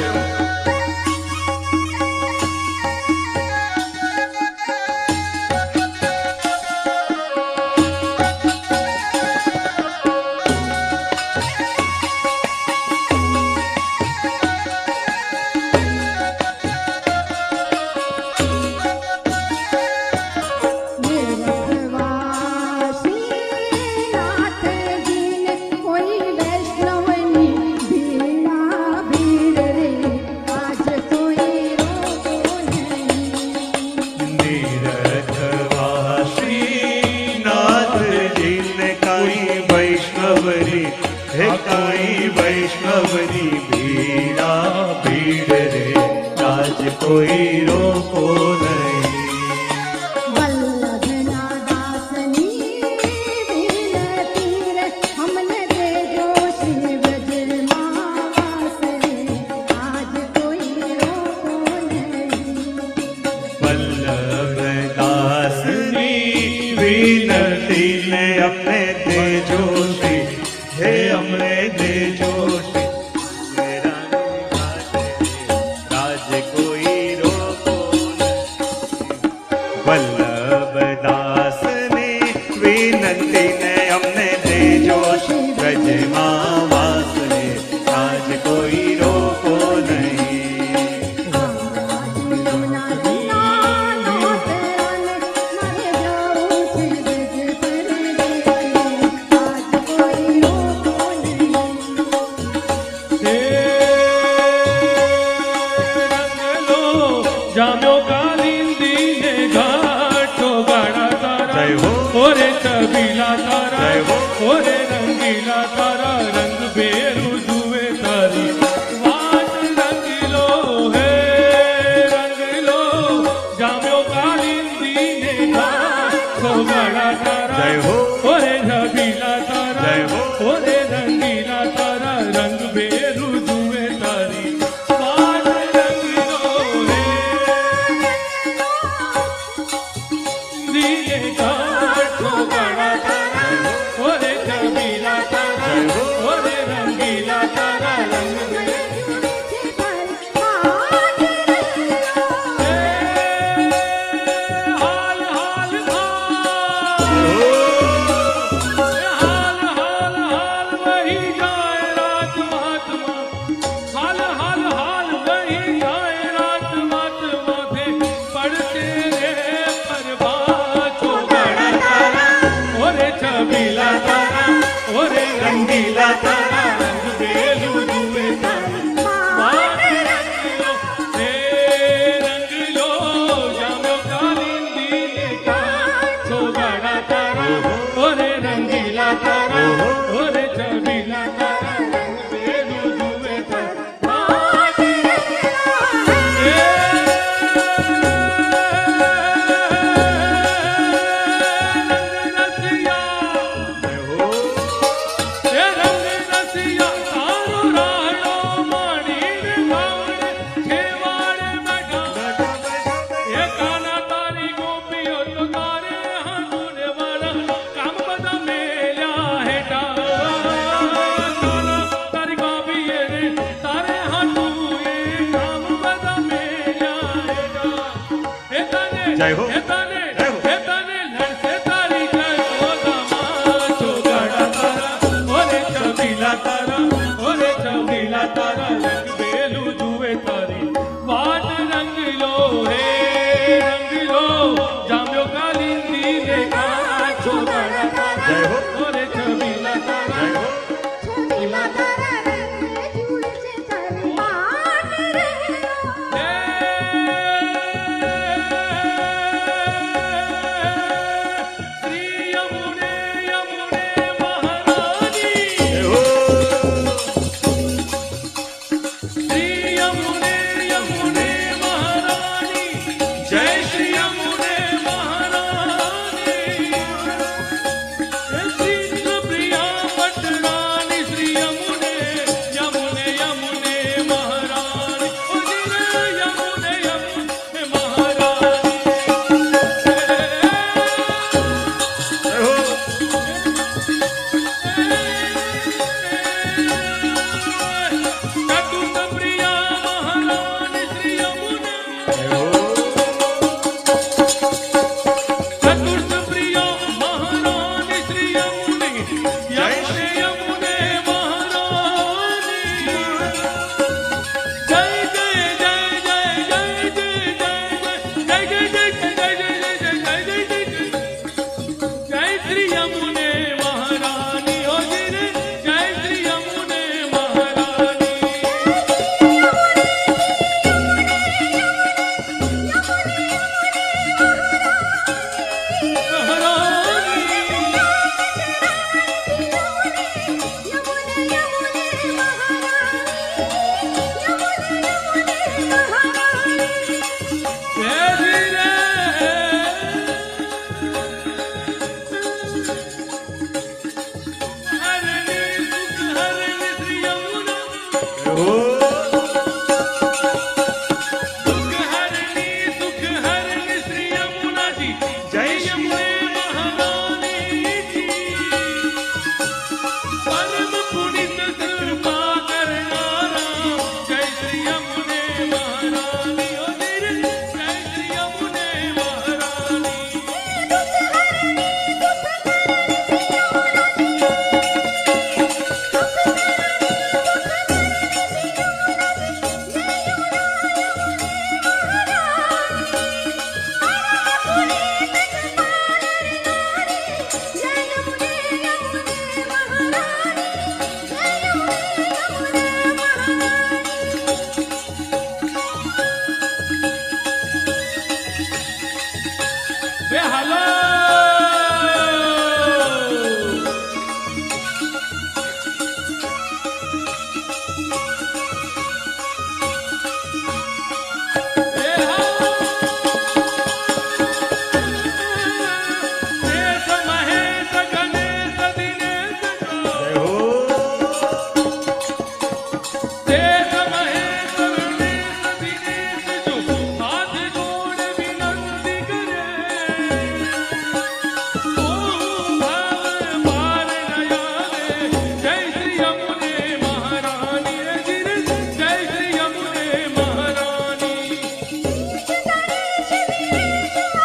નિરખવાસી નાથજીને કોઈ વૈષ્ણવની ભીડા ભીડ રે, આજ કોઈ રોકો નહીં। નિરખવાસી નાથજીને કાંઈ વૈષ્ણવની, હે કાંઈ વૈષ્ણવની ભીડા ભીડ રે, આજ કોઈ રોકો નહીં। વલ્લભના દાસની વિનતી રે, હમને દેજો શ્રી વ્રજમાં વાસ રે, આજ કોઈ રોકો નહીં। વલ્લભદાસની વિનતીને અમને દેજો શ્રી, હે અમને દેજો શ્રી, રાજ કોઈ રોકો નહીં। વલ્લભદાસની વિનતીને અમને દેજો શ્રી, બ્રજમાં વાસને, આજ કોઈ રોકો નહીં। યમુનાજીના નોતરાને મારે જાવું છે બ્રજ પરદેશ રે, આજ કોઈ રોકો નહીં। હે રંગલો જામ્યો કાલિંદીને ઘાટો ગાડા તારા, જય હો। ઓરે છબીલા તારા, જય હો। ઓરે રંગીલા તારા, રંગ બેરું જુએ તારી વાત રંગીલો, હે રંગીલો જામ્યો કાલિંદીને ઘાટો ગાડા તારા, જય હો। ઓરે છબીલા તારા, જય હો। ઓરે રંગીલા તારા, રંગ બેરું જુએ તારી વાત રંગીલો, હે દીને ઘાટો ગાડા તારા, ઓરે છબીલા તારા, ઓરે રંગીલા તારા, રંગ બેરું હાલ હાલ હાલ હાલ હાલ વહી જાય રાત વાતમાં, હાલ હાલ હાલ વહી જાય રાત વાતમાં, પડતે રે પરબાચો ગાડા તારા, ઓરે છબીલા તારા, ઓરે રંગીલા તારા, રંગ બેલું જુએ તારી વાત રંગીલો, હે રંગીલો જામ્યો કાલિંદીને ઘાટો ગાડા તારા, ઓરે રંગીલા તારા, ઓરે છબીલા તારા, રંગ બેલું જુએ તારી વાત રંગીલો, હે રંગ રસિયા તારો જય હો હે તને જય હો હે તને લડશે તારી જય ગોદામાં ચોગાડા તારા ઓરે છબીલા તારા રંગ બેલું જુએ તારી વાટ રંગ લો રે રંગ લો જામ્યો કાલિંદી ને કાચો ગાડા તારા જય હો ઓરે છબીલા તારા જય હો છબીલા તારા રંગે ઝૂલશે તારી વાટ રે શ્રી યમુને યમુને મહારાણી જય હો શ્રી યમુને યમુને મહારાણી જય શ્રી યમુને મહારાણી શ્રી પ્રિયા પટરાણી શ્રી યમુને યમુને યમુને મહારાણી ઓ યમુને યમુને મહારાણી જય હો ચતુર્થ પ્રિયા મહારાણી શ્રી યમુને જય હો ચતુર્થ પ્રિયા મહારાણી શ્રી યમુને યમુને યમુને મહારાણી જય જય જય જય જય જય જય જય જય શ્રી યમુને મહારાણી ઓ જય શ્રી યમુને મહારાણી જય હો જય શ્રી જય હો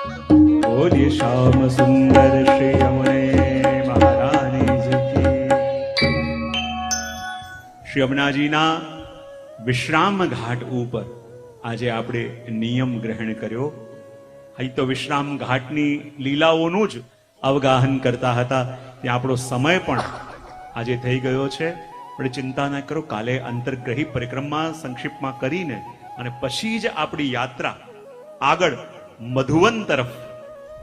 बोलिए श्याम सुंदर श्री यमुने महारानी जी की। श्री यमुना जी ना विश्राम घाट ऊपर આજે આપણે નિયમ ગ્રહણ કર્યો. અહીં તો વિશ્રામ ઘાટની લીલાઓનું જ અવગાહન કરતા હતા. ત્યાં આપણો સમય પણ આજે થઈ ગયો છે. આપણે ચિંતા ન કરો, કાલે અંતર્ગ્રહી પરિક્રમા સંક્ષિપ્તમાં કરીને અને પછી જ આપણી યાત્રા આગળ મધુવન તરફ.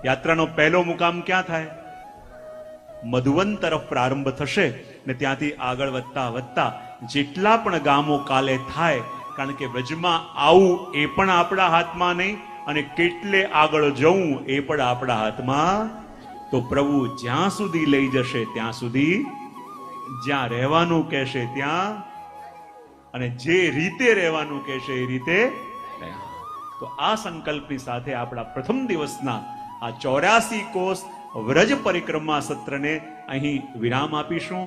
યાત્રાનો પહેલો મુકામ ક્યાં થાય? મધુવન તરફ પ્રારંભ થશે ને ત્યાંથી આગળ વધતા વધતા જેટલા પણ ગામો કાલે થાય, કારણ કે વ્રજમાં આવું એ પણ આપણા હાથમાં નહીં અને કેટલે આગળ જવું એ પણ આપણા હાથમાં. તો પ્રભુ જ્યાં સુધી લઈ જશે ત્યાં સુધી, જ્યાં રહેવાનું કહેશે ત્યાં, અને જે રીતે રહેવાનું કહેશે એ રીતે. તો આ સંકલ્પની સાથે આપણા પ્રથમ દિવસના આ 84 કોષ વ્રજ પરિક્રમા સત્રને અહીં વિરામ આપીશું.